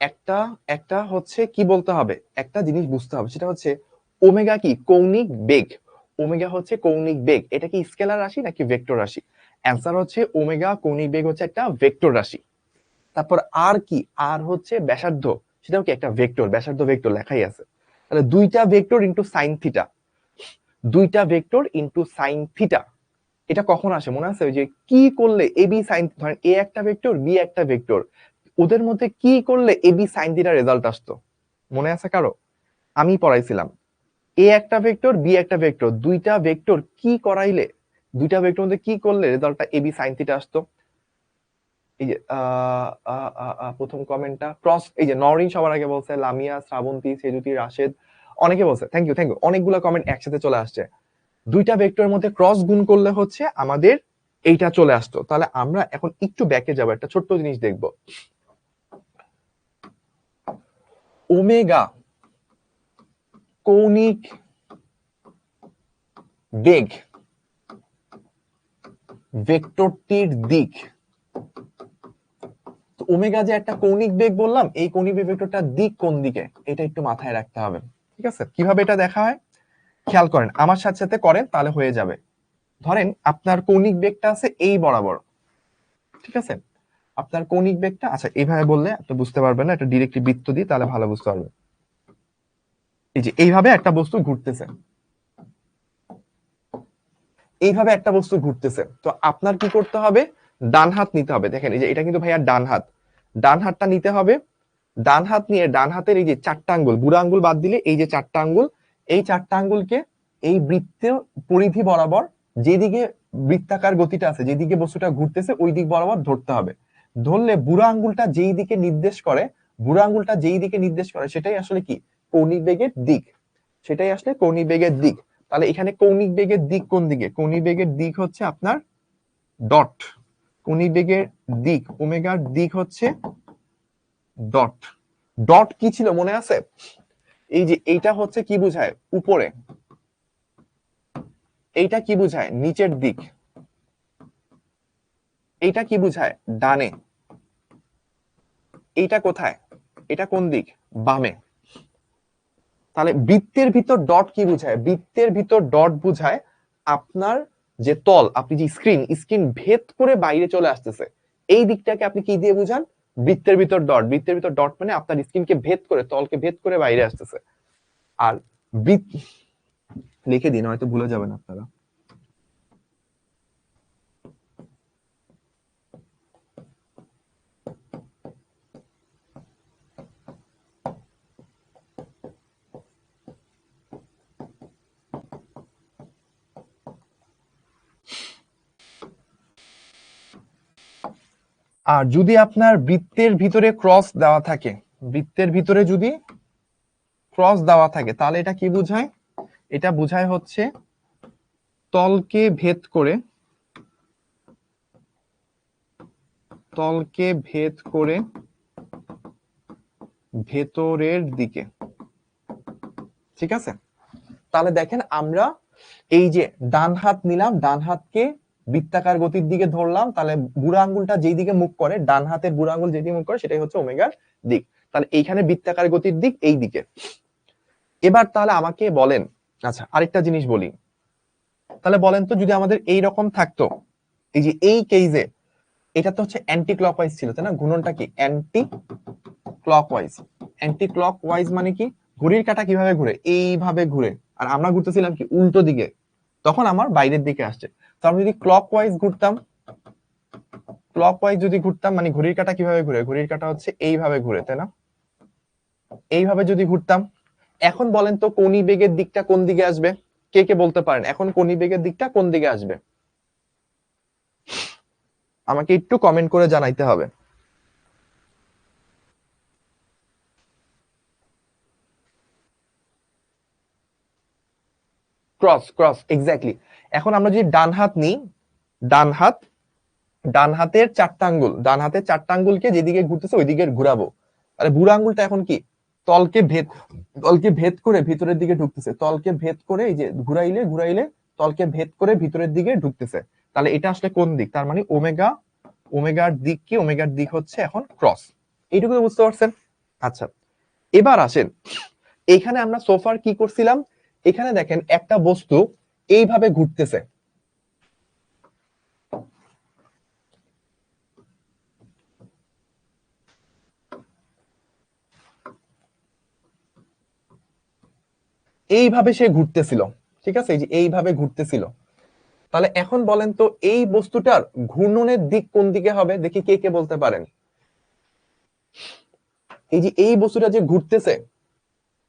একটা একটা হচ্ছে কি বলতে হবে, একটা জিনিস বুঝতে হবে, সেটা হচ্ছে ওমেগা কি কৌণিক বেগ। ওমেগা হচ্ছে কৌণিক বেগ, এটা কি স্কেলার রাশি নাকি ভেক্টর রাশি? অ্যান্সার হচ্ছে ওমেগা কৌণিক বেগ হচ্ছে একটা ভেক্টর রাশি। তারপর আর কি, আর হচ্ছে ব্যাসার্ধ, সেটাও কি একটা ভেক্টর, ব্যাসার্ধ ভেক্টর লেখাই আছে। তাহলে দুইটা ভেক্টর ইন্টু সাইন থিটা, এটা কখন আসে মনে আছে? ওই যে কি করলে এ বি সাইন, ধরেন এ একটা ভেক্টর বি একটা ভেক্টর, ওদের মধ্যে কি করলে A B sine theta result আসতো, মনে আছে কারো? আমি পড়াইছিলাম এ একটা ভেক্টর বি একটা ভেক্টর, দুইটা ভেক্টর কি করাইলে, দুইটা ভেক্টর মধ্যে কি করলে রেজাল্টটা এ বি সাইন থিটা আসতো। এই যে প্রথম কমেন্টটা ক্রস, এই যে নরিন সবার আগে বলছে, লামিয়া, শ্রাবন্তী, সেজুতি, রাশেদ, অনেকে বলছে, থ্যাংক ইউ অনেকগুলো কমেন্ট একসাথে চলে আসছে। দুইটা ভেক্টরের মধ্যে ক্রস গুণ করলে হচ্ছে আমাদের এইটা চলে আসতো। তাহলে আমরা এখন একটু ব্যাকে যাব, একটা ছোট্ট জিনিস দেখব। ওমেগা কৌণিক বেগ ভেক্টরটির দিক। ওমেগা যে একটা কৌণিক বেগ বললাম, এই কৌণিক বেগ ভেক্টরটার দিক কোন দিকে এটা একটু মাথায় রাখতে হবে। ঠিক আছে, কিভাবে এটা দেখা হয় খেয়াল করেন, আমার সাথে সাথে করেন তাহলে হয়ে যাবে। ধরেন আপনার কৌণিক বেগটা আছে এই বরাবর, ঠিক আছে, আপনার কৌণিক বেগটা, আচ্ছা এইভাবে বললে আপনি বুঝতে পারবেন না, এটা ডিরেক্টলি বৃত্ত দিই তাহলে ভালো বুঝতে পারবেন। এই যে এইভাবে একটা বস্তু ঘুরতেছে, এইভাবে একটা বস্তু ঘুরতেছে, তো আপনার কি করতে হবে, ডান হাত নিতে হবে। দেখেন এই যে এটা কিন্তু ভাইয়া ডান হাত, ডান হাতটা নিতে হবে। ডান হাত নিয়ে ডান হাতের এই যে চারটা আঙ্গুল, বুড়া আঙ্গুল বাদ দিলে এই যে চারটা আঙ্গুল, এই চারটা আঙ্গুলকে এই বৃত্তের পরিধি বরাবর যেদিকে বৃত্তাকার গতিটা আছে, যেদিকে বস্তুটা ঘুরতেছে ওই দিক বরাবর ধরতে হবে। ধরলে বুড়া আঙ্গুলটা যেই দিকে নির্দেশ করে, বুড়া আঙ্গুলটা যেই দিকে নির্দেশ করে সেটাই আসলে কি কৌণিক বেগের দিক, সেটাই আসলে কৌণিক বেগের দিক। তাহলে এখানে কৌণিক বেগের দিক কোন দিকে, কৌণিক বেগের দিক হচ্ছে আপনার ডট, কৌণিক বেগের দিক ওমেগার দিক হচ্ছে ডট। ডট কি ছিল মনে আছে, এই যে এইটা হচ্ছে কি বুঝায় উপরে, এইটা কি বুঝায় নিচের দিক, এইটা কি বুঝায় ডানে, এইটা কোথায়, এটা কোন দিক বামে। তাহলে বৃত্তের ভিতর ডট কি বুঝায়, বৃত্তের ভিতর ডট বুঝায় আপনার যে তল, আপনি যে স্ক্রিন ভেদ করে বাইরে চলে আসতেছে, এই দিকটাকে আপনি কি দিয়ে বুঝান, বৃত্তের ভিতর ডট। বৃত্তের ভিতর ডট মানে আপনার স্ক্রিনকে ভেদ করে, তলকে ভেদ করে বাইরে আসতেছে। আর লিখে দিন, হয়তো ভুলে যাবেন আপনারা। আর যদি আপনার বৃত্তের ভিতরে ক্রস দেওয়া থাকে, বৃত্তের ভিতরে যদি ক্রস দেওয়া থাকে তাহলে এটা কি বুঝায়, এটা বুঝায় হচ্ছে তলকে ভেদ করে, তলকে ভেদ করে ভেতরের দিকে। ঠিক আছে, তাহলে দেখেন আমরা এই যে ডান হাত নিলাম, ডান হাতকে বৃত্তাকার গতির দিকে ধরলাম, তাহলে বুড়া আঙ্গুলটা যেই দিকে মুখ করে, ডান হাতের বুড়া আঙ্গুল যেদিকে মুখ করে সেটাই হচ্ছে ওমেগার দিক। তাহলে এইখানে বৃত্তাকার গতির দিক এই দিকে। এবার তাহলে আমাকে বলেন, আচ্ছা আরেকটা জিনিস বলি, তাহলে বলেন তো যদি আমাদের এই রকম থাকতো, এই যে এই কেজে এটা তো হচ্ছে অ্যান্টি ক্লকওয়াইজ ছিল তাই না, ঘূর্ণনটা কি অ্যান্টি ক্লকওয়াইজ। অ্যান্টি ক্লকওয়াইজ মানে কি, ঘড়ির কাঁটা কিভাবে ঘুরে, এইভাবে ঘুরে, আর আমরা ঘুরতেছিলাম কি উল্টো দিকে, তখন আমার বাইরের দিকে আসছে। তো আমি যদি ক্লকওয়াইজ ঘুরতাম, ক্লকওয়াইজ যদি ঘুরতাম মানে ঘড়ির কাঁটা কিভাবে ঘুরে, ঘড়ির কাঁটা হচ্ছে এইভাবে ঘুরে তাই না, এইভাবে যদি ঘুরতাম, এখন বলেন তো কৌণিক বেগের দিকটা কোন দিকে আসবে, কে কে বলতে পারেন এখন কৌণিক বেগের দিকটা কোন দিকে আসবে, আমাকে একটু কমেন্ট করে জানাইতে হবে। Cross, cross exactly. এখন আমরা যদি ডান হাত নিই, ডান হাত, ডান হাতের চারটা আঙ্গুল, ডান হাতের চারটা আঙ্গুলকে যেদিকে ঘুরতেছে ওই দিকে ঘুরাবো, তাহলে বুড়া আঙ্গুলটা এখন কি তলকে ভেদ, তলকে ভেদ করে ভিতরের দিকে ঢুকতেছে, তলকে ভেদ করে এই যে ঘুরাইলে ঘুরাইলে তলকে ভেদ করে ভিতরের দিকে ঢুকতেছে। তাহলে এটা আসলে কোন দিক, তার মানে ওমেগা, ওমেগার দিক কি, ওমেগার দিক হচ্ছে এখন ক্রস। এইটুকু বুঝতে পারছেন। আচ্ছা এবার আসেন, এখানে আমরা সোফার কি করছিলাম, এখানে দেখেন একটা বস্তু এইভাবে ঘুরতেছে, এইভাবে সে ঘুরতেছিল, ঠিক আছে, এই যে এইভাবে ঘুরতেছিল। তাহলে এখন বলেন তো এই বস্তুটার ঘূর্ণনের দিক কোন দিকে হবে, দেখি কে কে বলতে পারেন। এই যে এই বস্তুটা যে ঘুরতেছে,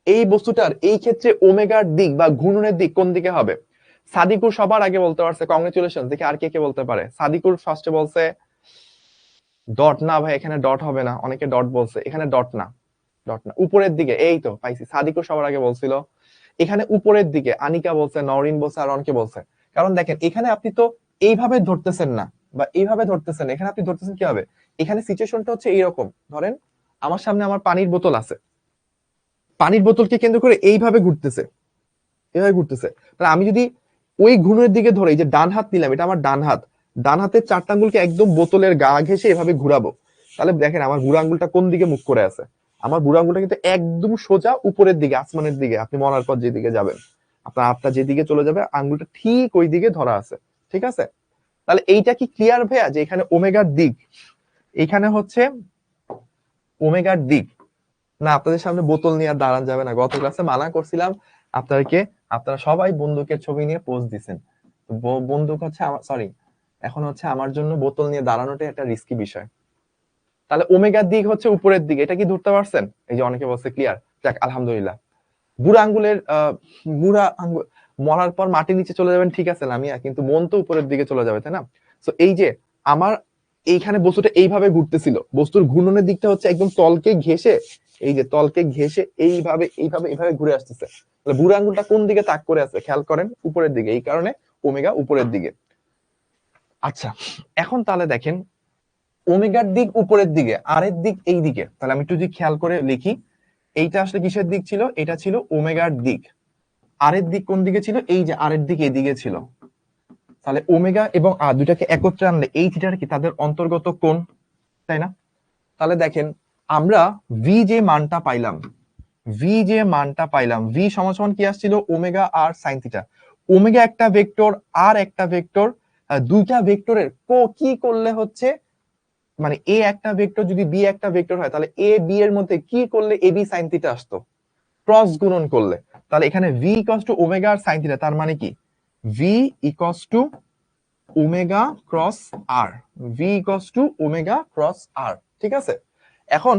এই বস্তুটার এই ক্ষেত্রে ওমেগার দিক বা ঘূর্ণনের দিক কোন দিকে হবে। সাদিকুর সবার আগে বলতে পারছে, কংগ্রেচুলেশন। দেখি আর কে কে বলতে পারে। সাদিকুর ফার্স্টে বলছে ডট, না ভাই এখানে ডট হবে না, অনেকে ডট বলছে, এখানে ডট না, ডট না, উপরের দিকে, এই তো পাইছি, সাদিকুর সবার আগে বলছিল এখানে উপরের দিকে, আনিকা বলছে, নরিন বলছে, আর অনকে বলছে। কারণ দেখেন এখানে আপনি তো এইভাবে ধরতেছেন না বা এইভাবে ধরতেছেন, এখানে আপনি ধরতেছেন কিভাবে, এখানে সিচুয়েশনটা হচ্ছে এইরকম, ধরেন আমার সামনে আমার পানির বোতল আছে, পানির বোতলকে কেন্দ্র করে এইভাবে ঘুরতেছে, এভাবে ঘুরতেছে। তাহলে আমি যদি ওই ঘূর্ণনের দিকে ধরে, এই যে ডান হাত নিলাম, এটা আমার ডান হাত, ডান হাতের 4টা আঙ্গুলকে একদম বোতলের গা ঘেঁষে এভাবে ঘুরাবো, তাহলে দেখেন আমার বুড়ো আঙ্গুলটা কোন দিকে মুখ করে আছে। আমার বুড়ো আঙ্গুলটা কিন্তু একদম সোজা উপরের দিকে, আসমানের দিকে। আপনি মরার পর যেদিকে যাবেন, আপনার হাতটা যেদিকে চলে যাবে, আঙ্গুলটা ঠিক ওই দিকে ধরা আছে। ঠিক আছে? তাহলে এইটা কি ক্লিয়ার ভাইয়া, যে এখানে ওমেগার দিক, এখানে হচ্ছে ওমেগার দিক। না, আপনাদের সামনে বোতল নিয়ে আর দাঁড়ান যাবে না। গত ক্লাসে মানা করছিলাম আপনাদেরকে, আপনারা সবাই বন্দুকের ছবি নিয়ে পোজ দিছেন। বন্দুক হচ্ছে আমার, সরি, এখন হচ্ছে আমার জন্য বোতল নিয়ে দাঁড়ানোটা একটা রিস্কি বিষয়। তাহলে ওমেগার দিক হচ্ছে উপরের দিকে, এটা কি ধরতে পারছেন? এই যে অনেকে বলছে ক্লিয়ার, যাক আলহামদুলিল্লাহ। বুড়া আঙ্গুলের বুড়া আঙ্গুল মরার পর মাটির নিচে চলে যাবেন, ঠিক আছে লামিয়া, কিন্তু মন তো উপরের দিকে চলে যাবে, তাই না? তো এই যে আমার এইখানে বস্তুটা এইভাবে ঘুরতেছিল, বস্তুর ঘূর্ণনের দিকটা হচ্ছে একদম তলকে ঘেঁষে, এই যে তলকে ঘেঁষে এইভাবে এইভাবে এইভাবে ঘুরে আসতেছে। তাহলে বুড়া আঙ্গুলটা কোন দিকে তাক করে আছে খেয়াল করেন, উপরের দিকে, এই কারণে ওমেগা উপরের দিকে। আচ্ছা, এখন তাহলে দেখেন ওমেগার দিক উপরের দিকে, আর এর দিক এই দিকে। তাহলে আমি একটু যদি খেয়াল করে লিখি, এইটা আসলে কিসের দিক ছিল? এটা ছিল ওমেগার দিক। আর এর দিক কোন দিকে ছিল? এই যে আর এর দিক এদিকে ছিল। তাহলে ওমেগা এবং আর দুটাকে একত্রে আনলে এই থিটার কি তাদের অন্তর্গত কোণ, তাই না? তাহলে দেখেন আমরা ভি যে মানটা পাইলাম, ভি সমান সমান কি আসছিল? Omega R sine theta. Omega একটা ভেক্টর, আর একটা ভেক্টর, দুইটা ভেক্টরের কি করলে হচ্ছে, মানে এ একটা ভেক্টর যদি বি একটা ভেক্টর হয়, তাহলে এ বি এর মধ্যে কি করলে এ বি সাইন থিটা আসতো? ক্রস গুণন করলে। তাহলে এখানে V equals to omega R sine theta, তার মানে কি V equals to omega cross R, V equals to omega cross R. ঠিক আছে? এখন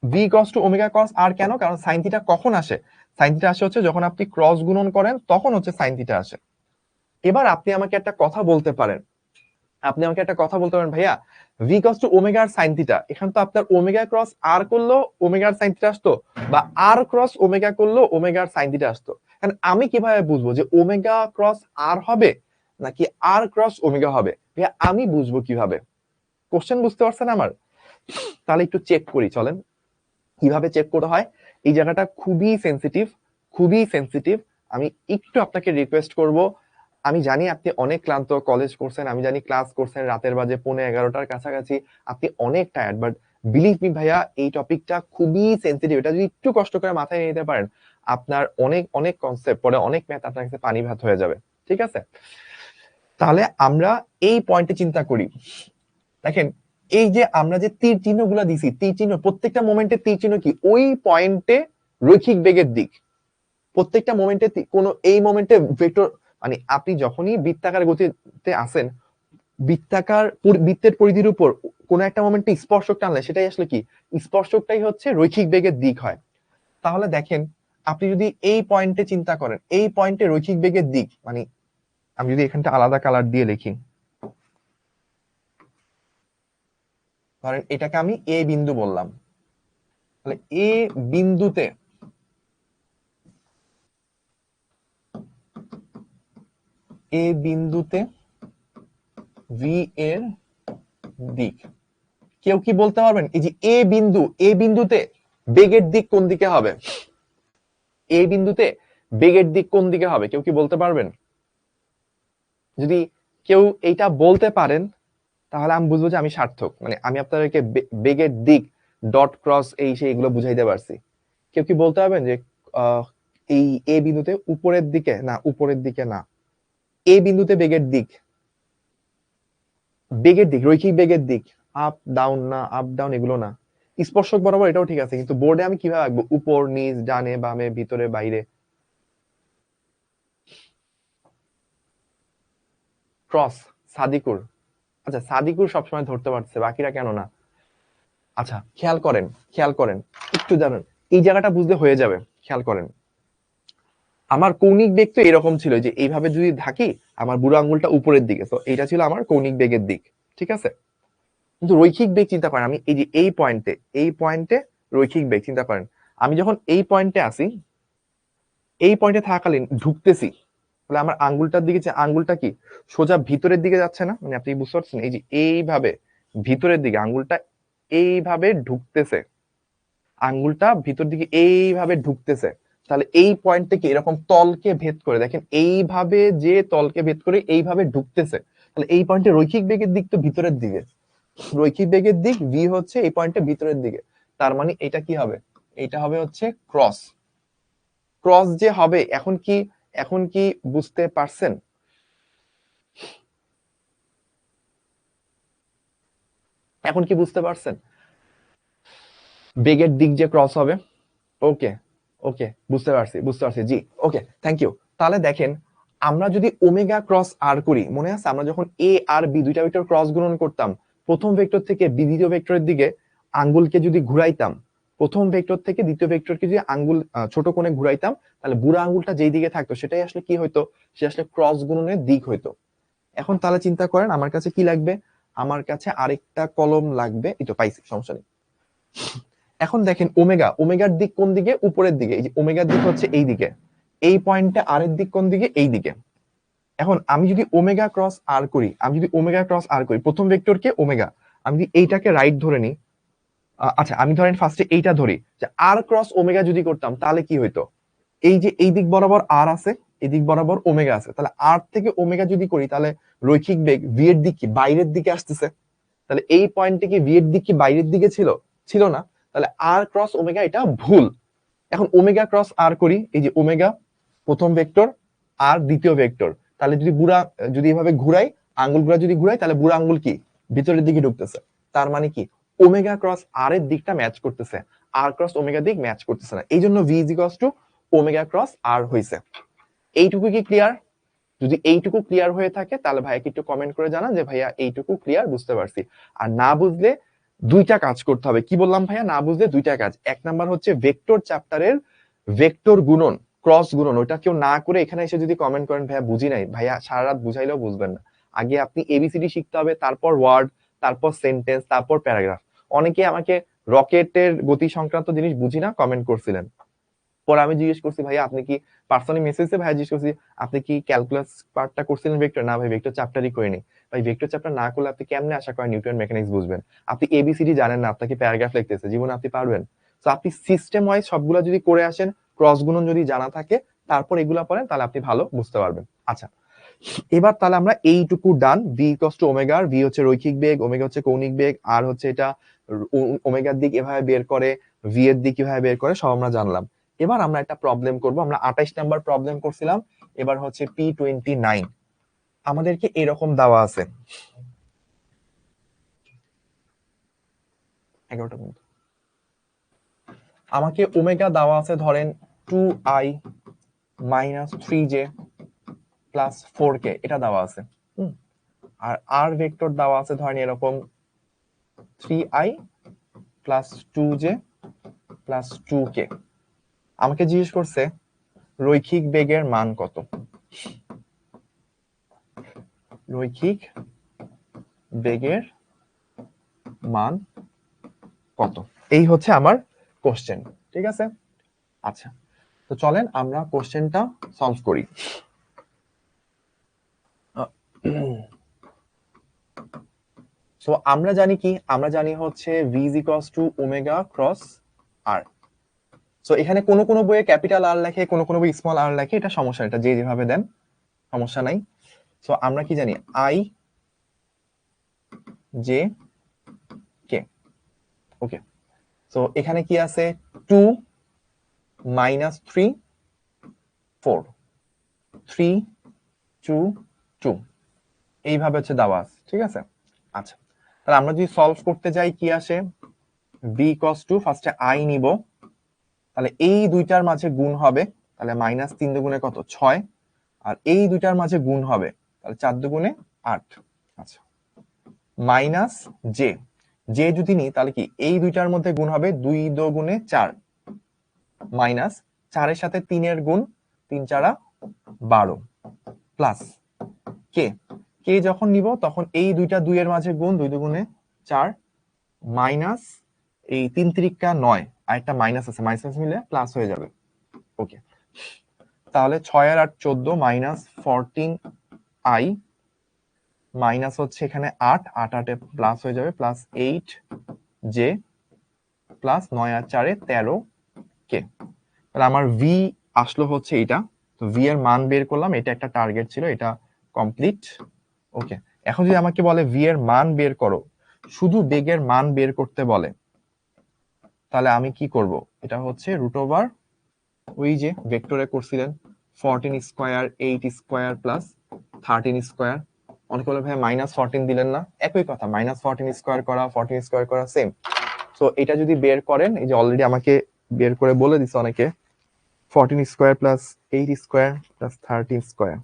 V equals to omega cross R কেন? কারণ সাইন থিটা কখন আসে? সাইন থিটা আসে হচ্ছে যখন আপনি ক্রস গুণন করেন, তখন হচ্ছে সাইন থিটা আসে। এবার আপনি আমাকে একটা কথা বলতে পারেন, ভাইয়া V equals to omega R sine theta, এখানে তো আপনার ওমেগা ক্রস আর করলো ওমেগা আর সাইন থিটা আসতো, বা আর ক্রস ওমেগা করলো ওমেগা আর সাইন থিটা আসতো। কারণ আমি কিভাবে বুঝবো যে ওমেগা ক্রস আর হবে নাকি আর ক্রস ওমেগা হবে? ভাইয়া আমি বুঝবো কিভাবে? কোশ্চেন বুঝতে পারছেন আমার? তাহলে একটু চেক করি, চলেন কিভাবে চেক করা হয়। এই জায়গাটা খুবই সেন্সিটিভ, খুবই সেন্সিটিভ। আমি একটু আপনাকে রিকোয়েস্ট করব, আমি জানি আপনি অনেক ক্লান্ত, কলেজ করছেন, আমি জানি ক্লাস করছেন, রাতের বাজে 11:30টার কাছাকাছি, আপনি অনেক টায়ার্ড, বাট বিলিভ মি ভাইয়া, এই টপিকটা খুবই সেন্সিটিভ। এটা যদি একটু কষ্ট করে মাথায় নিতে পারেন, আপনার অনেক অনেক কনসেপ্ট পরে, অনেক ম্যাথ আপনার কাছে পানি ভাত হয়ে যাবে। ঠিক আছে? তাহলে আমরা এই পয়েন্টে চিন্তা করি। দেখেন এই যে আমরা যে তীর চিহ্ন গুলা দিছি, তীর চিহ্ন, প্রত্যেকটা মোমেন্টে তীর চিহ্ন কি ওই পয়েন্টে রৈখিক বেগের দিক। প্রত্যেকটা মোমেন্টে কোন এই মোমেন্টে ভেক্টর, মানে আপনি যখনই বৃত্তাকার গতিতে আসেন, বৃত্তের পরিধির উপর কোন একটা মোমেন্টে স্পর্শক টানলে সেটাই আসলে কি, স্পর্শকটাই হচ্ছে রৈখিক বেগের দিক হয়। তাহলে দেখেন আপনি যদি এই পয়েন্টে চিন্তা করেন, এই পয়েন্টে রৈখিক বেগের দিক, মানে আমি যদি এখানটা আলাদা কালার দিয়ে লিখি, ধরেন এটাকে আমি এ বিন্দু বললাম, তাহলে এ বিন্দুতে ভি এর দিক, কেউ কি বলতে পারবেন এই যে এ বিন্দুতে বেগের দিক কোন দিকে হবে? এ বিন্দুতে বেগের দিক কোন দিকে হবে কেউ কি বলতে পারবেন? যদি কেউ এইটা বলতে পারেন তাহলে আমি বুঝবো যে আমি সার্থক, মানে আমি আপনাদেরকে বেগের দিক ডট ক্রস এই সেই এগুলো বুঝাইতে পারছি। কেউ কি বলতে পারবেন যে এই এ বিন্দুতে উপরের দিকে না, উপরের দিকে না, এ বিন্দুতে বেগের দিক, রৈখিক বেগের দিক আপ ডাউন না, আপ ডাউন এগুলো না, স্পর্শক বরাবর এটাও ঠিক আছে, কিন্তু বোর্ডে আমি কিভাবে আঁকবো? উপর নিচ ডানে বামে ভিতরে বাইরে, ক্রস, সাদিকুর। আচ্ছা সাদিকুর সবসময় ধরতে পারছে, বাকিরা কেন না? আচ্ছা খেয়াল করেন একটু, জানেন এই জায়গাটা বুঝতে হয়ে যাবে। খেয়াল করেন আমার কৌণিক বেগ তো এরকম ছিল যে এইভাবে যদি থাকি, আমার বুড়ো আঙ্গুলটা উপরের দিকে, তো এটা ছিল আমার কৌণিক বেগের দিক। ঠিক আছে? কিন্তু রৈখিক বেগ চিন্তা করেন, আমি এই যে এই পয়েন্টে রৈখিক বেগ চিন্তা করেন, আমি যখন এই পয়েন্টে আসি, এই পয়েন্টে থাকাকালীন ঢুকতেছি, তাহলে আমার আঙ্গুলটার দিকে, যে আঙ্গুলটা কি সোজা ভিতরের দিকে যাচ্ছে না? মানে আপনি বুঝতে পারছেন, এই যে এইভাবে ভিতরের দিকে আঙ্গুলটা এইভাবে ঢুকতেছে, আঙ্গুলটা ভিতর দিকে এইভাবে ঢুকতেছে, তাহলে এই পয়েন্ট থেকে এরকম তলকে ভেদ করে দেখেন, এইভাবে যে তলকে ভেদ করে এইভাবে ঢুকতেছে, তাহলে এই পয়েন্টে রৈখিক বেগের দিক তো ভিতরের দিকে, রৈখিক বেগের দিক ভি হচ্ছে এই পয়েন্টে ভিতরের দিকে, তার মানে এটা কি হবে, এটা হবে হচ্ছে ক্রস। ক্রস যে হবে, এখন কি বুঝতে পারছেন? এখন কি বুঝতে পারছেন বেগের দিক যে ক্রস হবে? ওকে, ওকে, বুঝতে পারছি জি, ওকে, থ্যাংক ইউ। তাহলে দেখেন, আমরা যদি ওমেগা ক্রস আর করি, মনে আছে আমরা যখন এ আর বি দুইটা ভেক্টর ক্রস গুণন করতাম, প্রথম ভেক্টর থেকে দ্বিতীয় ভেক্টরের দিকে আঙ্গুলকে যদি ঘুরাইতাম, প্রথম ভেক্টর থেকে দ্বিতীয় ভেক্টরকে যদি আঙ্গুল ছোট কোণে ঘুরাইতাম, তাহলে বুড়া আঙ্গুলটা যেই দিকে থাকতো সেটাই আসলে কি হইতো, সে আসলে ক্রস গুণনের দিক হইতো। এখন তাহলে চিন্তা করেন আমার কাছে কি লাগবে, আমার কাছে আরেকটা কলম লাগবে, এই তো পাইছি, সমস্যা নেই। এখন দেখেন ওমেগার দিক কোন দিকে, উপরের দিকে, এই যে ওমেগার দিক হচ্ছে এই দিকে, এই পয়েন্টে আর এর দিক কোন দিকে, এই দিকে। এখন আমি যদি ওমেগা ক্রস আর করি, প্রথম ভেক্টরকে ওমেগা, আমি যদি এইটাকে রাইট ধরে নিই, আচ্ছা আমি ধরেন ফার্স্টে এইটা ধরি যে আর ক্রস ওমেগা যদি করতাম তাহলে কি হইতো, এই যে এই দিক বরাবর আর আছে, এই দিক বরাবর ওমেগা আছে, তাহলে আর থেকে ওমেগা যদি করি তাহলে রৈখিক বেগ ভি এর দিক কি বাইরের দিকে আসতেছে, তাহলে এই পয়েন্টে কি ভি এর দিক কি বাইরের দিকে ছিল, ছিল না, তাহলে আর ক্রস ওমেগা এটা ভুল। এখন ওমেগা ক্রস আর করি, এই যে ওমেগা প্রথম ভেক্টর আর দ্বিতীয় ভেক্টর, তাহলে যদি এভাবে ঘুরাই, আঙ্গুল যদি ঘুরাই, তাহলে বুড়া আঙ্গুল কি ভিতরের দিকে ঢুকতেছে, তার মানে কি ওমেগা ক্রস আর এর দিকটা ম্যাচ করতেছে, আর ক্রস ওমেগা দিক ম্যাচ করতেছে না, এই জন্য V is equals to omega cross R হইছে। এইটুকু কি ক্লিয়ার? যদি এইটুকু ক্লিয়ার হয়ে থাকে তাহলে ভাইয়া একটু কমেন্ট করে জানান যে ভাইয়া এইটুকু ক্লিয়ার, বুঝতে পারছি। আর না বুঝলে দুইটা কাজ করতে হবে। কি বললাম ভাইয়া, না বুঝলে দুইটা কাজ। এক নাম্বার হচ্ছে ভেক্টর চ্যাপ্টারের ভেক্টর গুণন, ক্রস গুণন, ওইটা কেউ না করে এখানে এসে যদি কমেন্ট করেন ভাইয়া বুঝি নাই, ভাইয়া সারা রাত বুঝাইলেও বুঝবেন না। আগে আপনি এবিসিডি শিখতে হবে, তারপর ওয়ার্ড, তারপর সেন্টেন্স, তারপর প্যারাগ্রাফ। অনেকে আমাকে রকেটের গতি সংক্রান্ত জিনিস বুঝি না কমেন্ট করছিলেন, পরে আমি জিজ্ঞেস করছি ভাইয়া আপনি কি, পার্সোনালি মেসেজে ভাইয়া জিজ্ঞেস করছি আপনি কি ক্যালকুলাস পার্টটা করছিলেন ভেক্টর, না ভাই ভেক্টর চ্যাপ্টারই করিনি। ভাই ভেক্টর চ্যাপ্টার না করলে আপনি কেমনে আশা করেন নিউটন মেকানিক্স বুঝবেন? আপনি এবিসিডি জানেন না, আপনাকে প্যারাগ্রাফ লিখতেছে, জীবনে আপনি পারবেন? তো আপনি সিস্টেম ওয়াইজ সবগুলো যদি করে আসেন, ক্রস গুণন যদি জানা থাকে, তারপর এগুলা পড়েন, তাহলে আপনি ভালো বুঝতে পারবেন। আচ্ছা, এবার তাহলে আমরা এইটুকু done, V equals to omega, V হচ্ছে রৈখিক বেগ, ওমেগা হচ্ছে কৌণিক বেগ, আর হচ্ছে এটা ওমেগার দিক এভাবে বের করে, ভি এর দিক কিভাবে বের করে, সব আমরা জানলাম। এবার আমরা একটা প্রবলেম করব, আমরা 28 নাম্বার প্রবলেম করছিলাম, এবার হচ্ছে P29। আমাদেরকে এরকম দেওয়া আছে, 11টা পর্যন্ত আমাকে ওমেগা দেওয়া আছে ধরেন 2i minus 3j plus 4k, এটা দেওয়া আছে। আর আর ভেক্টর দেওয়া আছে ধরেন এরকম 3i plus 2j plus 2k। আমাকে জিজ্ঞেস করছে রৈখিক বেগের মান কত, রৈখিক বেগের মান কত, এই হচ্ছে আমার কোশ্চেন, ঠিক আছে? আচ্ছা, তো চলেন আমরা কোশ্চেনটা সলভ করি। সো আমরা জানি কি, আমরা জানি হচ্ছে v is equals to omega cross r। So এখানে কোন কোন বইয়ে ক্যাপিটাল আর লেখে, কোন কোন বই স্মল আর লেখে, এটা সমস্যা, এটা যে যেভাবে দেন সমস্যা নাই। সো আমরা কি জানি i j k, okay. So এখানে কি আছে 2 মাইনাস 3 4 3 2 2, এইভাবে হচ্ছে দেওয়া আছে, ঠিক আছে? আচ্ছা, তাহলে আমরা যদি সলভ করতে যাই কি আসে, b cos 2, ফার্স্টে i নিব, তাহলে এই দুইটার মাঝে গুণ হবে, তাহলে মাইনাস 3 দুগুণে কত 6, আর এই দুইটার মাঝে গুণ হবে, তাহলে 4 দুগুণে 8। আচ্ছা, মাইনাস জে, জে যদি নিই তাহলে কি এই দুইটার মধ্যে গুণ হবে 2 দুগুণে 4, মাইনাস 4 এর সাথে 3 এর গুণ, 3 4 12, প্লাস কে, কে যখন নিব তখন এই দুইটা 2 এর মাঝে গুণ, 2 দুগুণে 4, মাইনাস এই 3 3 9, আর একটা মাইনাস আছে, মাইনাস মিলে প্লাস হয়ে যাবে, ওকে। তাহলে 6 আর 8 14, মাইনাস 14i, মাইনাস হচ্ছে এখানে 8 8 8 প্লাস হয়ে যাবে, প্লাস 8j প্লাস 9 আর 4 13 কে। তাহলে আমার ভি আসলো হচ্ছে এটা, তো ভি এর মান বের করলাম, এটা একটা টার্গেট ছিল, এটা কমপ্লিট। ওকে, এখন যদি আমাকে বলে ভি এর মান বের করো, শুধু বেগের মান বের করতে বলে, তাহলে আমি কি করব? এটা হচ্ছে রুট ওভার ওই যে ভেক্টরে করছিলেন 14 স্কয়ার 8 স্কয়ার প্লাস 13 স্কয়ার। অনেকে বলে ভাই -14 দিলেন না, একই কথা, -14 স্কয়ার করা 14 স্কয়ার করা সেম। সো এটা যদি বের করেন, এই যে অলরেডি আমাকে বের করে বলে দিছে অনেকে, 14 square plus 8 square plus 13 square.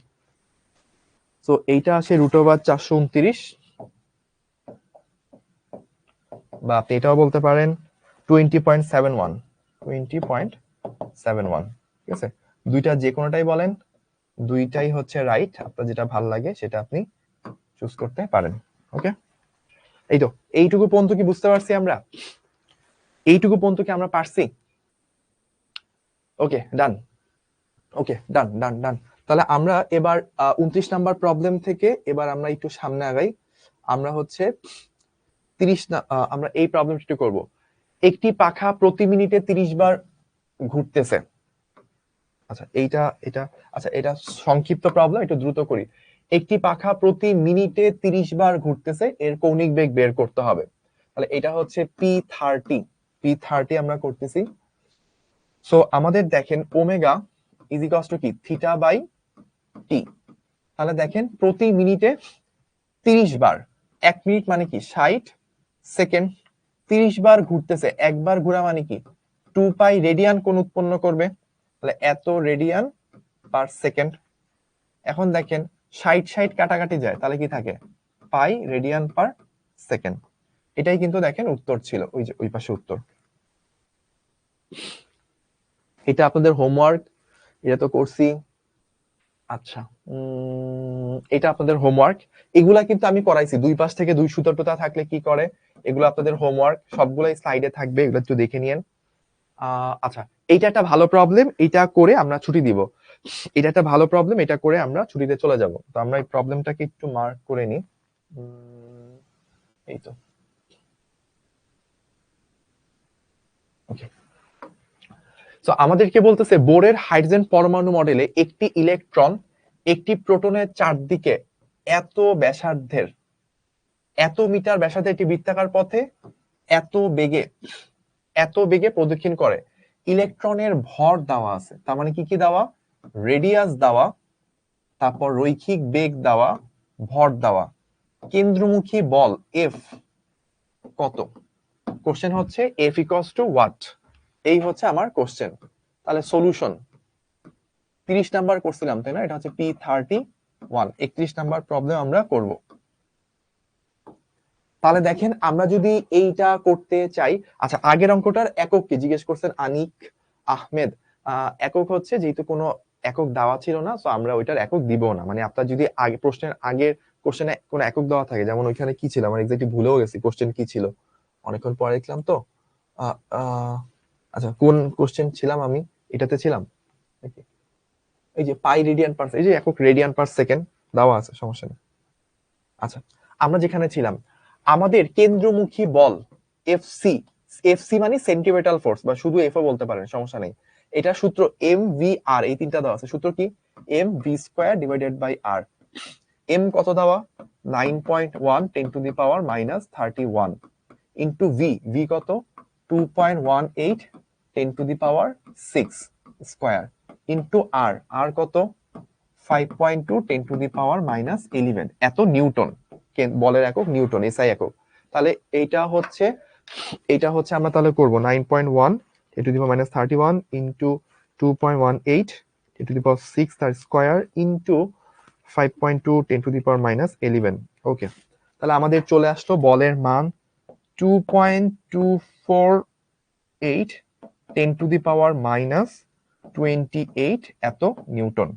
So এইটা আসে রুট ওভার 429, বা আপনি এটাও বলতে পারেন 20.71, 20.71। ঠিক আছে, দুইটা যে কোনোটাই বলেন, দুইটাই হচ্ছে রাইট, আপনার যেটা ভালো লাগে সেটা আপনি চুজ করতে পারেন। ওকে, এই তো এইটুকু পর্যন্ত কি বুঝতে পারছি আমরা? এইটুকু পর্যন্ত কি আমরা পারছি? ওকে ডান, ওকে ডান ডান ডান। তাহলে আমরা এবার 29 নাম্বার প্রবলেম থেকে এবার আমরা একটু সামনে আগাই। আমরা হচ্ছে 30 আমরা এই প্রবলেমটা একটু করব। একটি পাখা প্রতি মিনিটে 30 বার ঘুরতেছে। আচ্ছা এটা সংক্ষিপ্ত প্রবলেম, একটু দ্রুত করি। একটি পাখা প্রতি মিনিটে 30 বার ঘুরতেছে, এর কৌণিক বেগ বের করতে হবে। তাহলে এটা হচ্ছে p30 আমরা করতেছি। সো আমাদের দেখেন ওমেগা ইজ ইকুয়ালস টু কি, থিটা বাই টি। তাহলে দেখেন প্রতি মিনিটে 30 বার, 1 মিনিট মানে কি 60 সেকেন্ড, 30 বার ঘুরতেছে, একবার ঘোরা মানে কি 2 পাই রেডিয়ান কোণ উৎপন্ন করবে, তাহলে এত রেডিয়ান পার সেকেন্ড। এখন দেখেন 60 কাটাকাটি যায়, তাহলে কি থাকে পাই রেডিয়ান পার সেকেন্ড। এটাই কিন্তু দেখেন উত্তর ছিল, ওই যে ওই পাশে উত্তর। এটা আপনাদের হোমওয়ার্ক, এটা তো করছি। আচ্ছা এটা আপনাদের হোমওয়ার্ক, এগুলা কিন্তু আমি করাইছি, দুই পাশ থেকে দুই সুতো টোতা থাকলে কি করে, এগুলো আপনাদের হোমওয়ার্ক, সবগুলাই স্লাইডে থাকবে, এগুলো একটু দেখে নিয়েন। আচ্ছা এইটা একটা ভালো প্রবলেম, এটা করে আমরা ছুটি দিব। এটা একটা ভালো প্রবলেম, এটা করে আমরা ছুটিতে চলে যাব। তো আমরা এই প্রবলেমটাকে একটু মার্ক করে নিই। এই তো ওকে। সো আমাদেরকে বলতেছে বোরের হাইড্রোজেন পরমাণু মডেলে একটি ইলেকট্রন একটি প্রোটনের চারদিকে এত ব্যাসার্ধের, এত মিটার ব্যাসার্ধের একটি বৃত্তাকার পথে এত বেগে প্রদক্ষিণ করে। ইলেকট্রনের ভর দেওয়া আছে, তার মানে কি কি দেওয়া, রেডিয়াস দেওয়া, তারপর রৈখিক বেগ দেওয়া, ভর দেওয়া, কেন্দ্রমুখী বল এফ কত। কোশ্চেন হচ্ছে এফ ইকুয়ালস টু হোয়াট, এই হচ্ছে আমার কোশ্চেন। তাহলে সলিউশন 30 নাম্বার করছিলাম তাই না, এটা হচ্ছে P31, 31 নাম্বার প্রবলেম আমরা করব। তাহলে দেখেন আমরা যদি এইটা করতে চাই, আচ্ছা আগের অঙ্কটার একক কি জিজ্ঞেস করছেন আনিক আহমেদ। একক হচ্ছে যেহেতু কোনো একক দেওয়া ছিল না, সো আমরা ওইটার একক দিব না। মানে আপনার যদি আগে প্রশ্নের আগের কোশ্চেনে কোনো একক দেওয়া থাকে, যেমন ওইখানে কি ছিল আমার এক্স্যাক্টলি ভুলেও গেছি, কোশ্চেন কি ছিল অনেকক্ষণ পরে দেখলাম তো। আচ্ছা কোন কোশ্চেন ছিলাম আমি, এটাতে ছিলাম, এই যে পাই রেডিয়ান পার, এই যে একক রেডিয়ান পার সেকেন্ড দেওয়া আছে, সমস্যা নেই। আচ্ছা আমরা যেখানে ছিলাম, আমাদের কেন্দ্রমুখী বল এফসি, এফসি মানে সেন্টিমেন্টাল ফোর্স, বা শুধু এফও বলতে পারেন, সমস্যা নেই। এটা সূত্র এম ভি আর, এই তিনটা দেওয়া আছে। সূত্র কি, M V square divided by R. M কত দেওয়া, 9.1 10 to the power -31 into V, V কত 2.18 10 to the power 6 square into R, R কত 5.2 10 টু দি পাওয়ার -11। এত নিউটন, বলের একক নিউটন, এসআই একক। তাহলে এটা হচ্ছে আমরা তাহলে করব 9.1 10 to the power -31 into 2.18 10 to the power 6 তার square into 5.2 10 to the power -11। Okay, তাহলে আমাদের চলে আসলো বলের মান 2.248 10 টু দি পাওয়ার -28 এত নিউটন।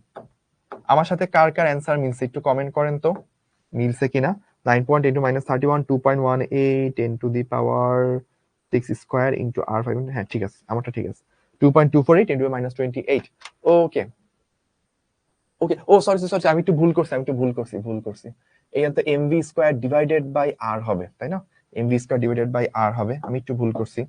আমার সাথে কার কার অ্যান্সার মিলছে একটু কমেন্ট করেন তো, মিলছে কিনা। 9.8 -31 2.18 10 to the power 6 square into r 5, হ্যাঁ ঠিক আছে, আমারটা ঠিক আছে, 2.248 10 টু দি -28। ওকে ওকে, ও সরি সরি, আমি একটু ভুল করছি। এই তো mv square divided by r হবে, তাই না, mv square divided by r হবে, আমি একটু ভুল করছি।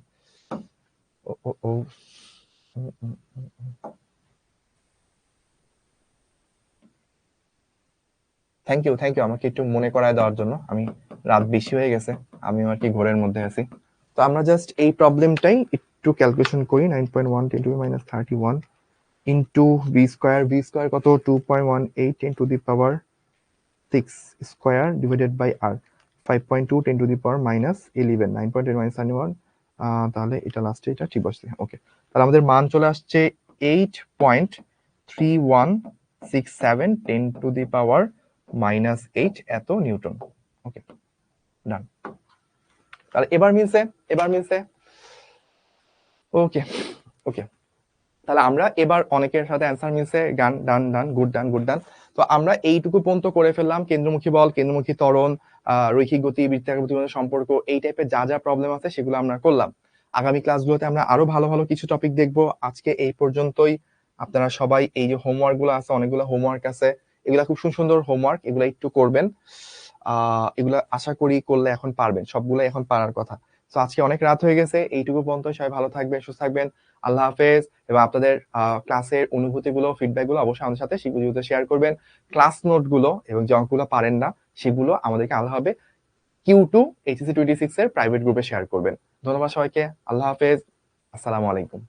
থ্যাংক ইউ আমাকে একটু মনে করায় দেওয়ার জন্য। আমি রাত বেশি হয়ে গেছে, আমিও আর কি ঘোরের মধ্যে আছি। তো আমরা জাস্ট এই প্রবলেমটাই একটু ক্যালকুলেশন করি। 9.1 10 to the minus 31 into V square কত 2.18 10 to the power 6 square divided by R 5.2 10 to the power minus 11 9.10 minus 31, তাহলে এটা লাস্টে এটা ঠিক বসছে। ওকে, তাহলে আমাদের মান চলে আসছে 8.3167 10 to the power minus 8 এত নিউটন। ওকে, ডান। তাহলে এবার মিলছে। ওকে ওকে, তাহলে আমরা এবার অনেকের সাথে অ্যান্সার মিলছে, গান ডান গুড ডান। তো আমরা এইটুকু পর্যন্ত করে ফেললাম। কেন্দ্রমুখী বল, কেন্দ্রমুখী ত্বরণ, রৈখিক গতি, বৃত্তাকার গতির সম্পর্ক, এই টাইপের যা প্রবলেম আছে সেগুলো আমরা করলাম। আগামী ক্লাসগুলোতে আমরা আরো ভালো কিছু টপিক দেখবো। আজকে এই পর্যন্তই। আপনারা সবাই এই যে হোমওয়ার্ক গুলো আছে, অনেকগুলো হোমওয়ার্ক আছে, এগুলা খুব সুন্দর হোমওয়ার্ক, এগুলা একটু করবেন। এগুলা আশা করি করলে এখন পারবেন, সবগুলো এখন পারার কথা। তো আজকে অনেক রাত হয়ে গেছে, এইটুকু পর্যন্ত। সবাই ভালো থাকবেন, সুস্থ থাকবেন। আল্লাহ হাফেজ। এবং আপনাদের ক্লাসের অনুভূতিগুলো, ফিডব্যাকগুলো অবশ্যই আমাদের সাথে ভিডিওতে শেয়ার করবেন। ক্লাস নোটগুলো এবং যে অঙ্কগুলো পারেন না সেগুলো আমাদেরকে আলাদাভাবে Q2 HSC 26 এর প্রাইভেট গ্রুপে শেয়ার করবেন। ধন্যবাদ সবাইকে। আল্লাহ হাফেজ। আসসালামু আলাইকুম।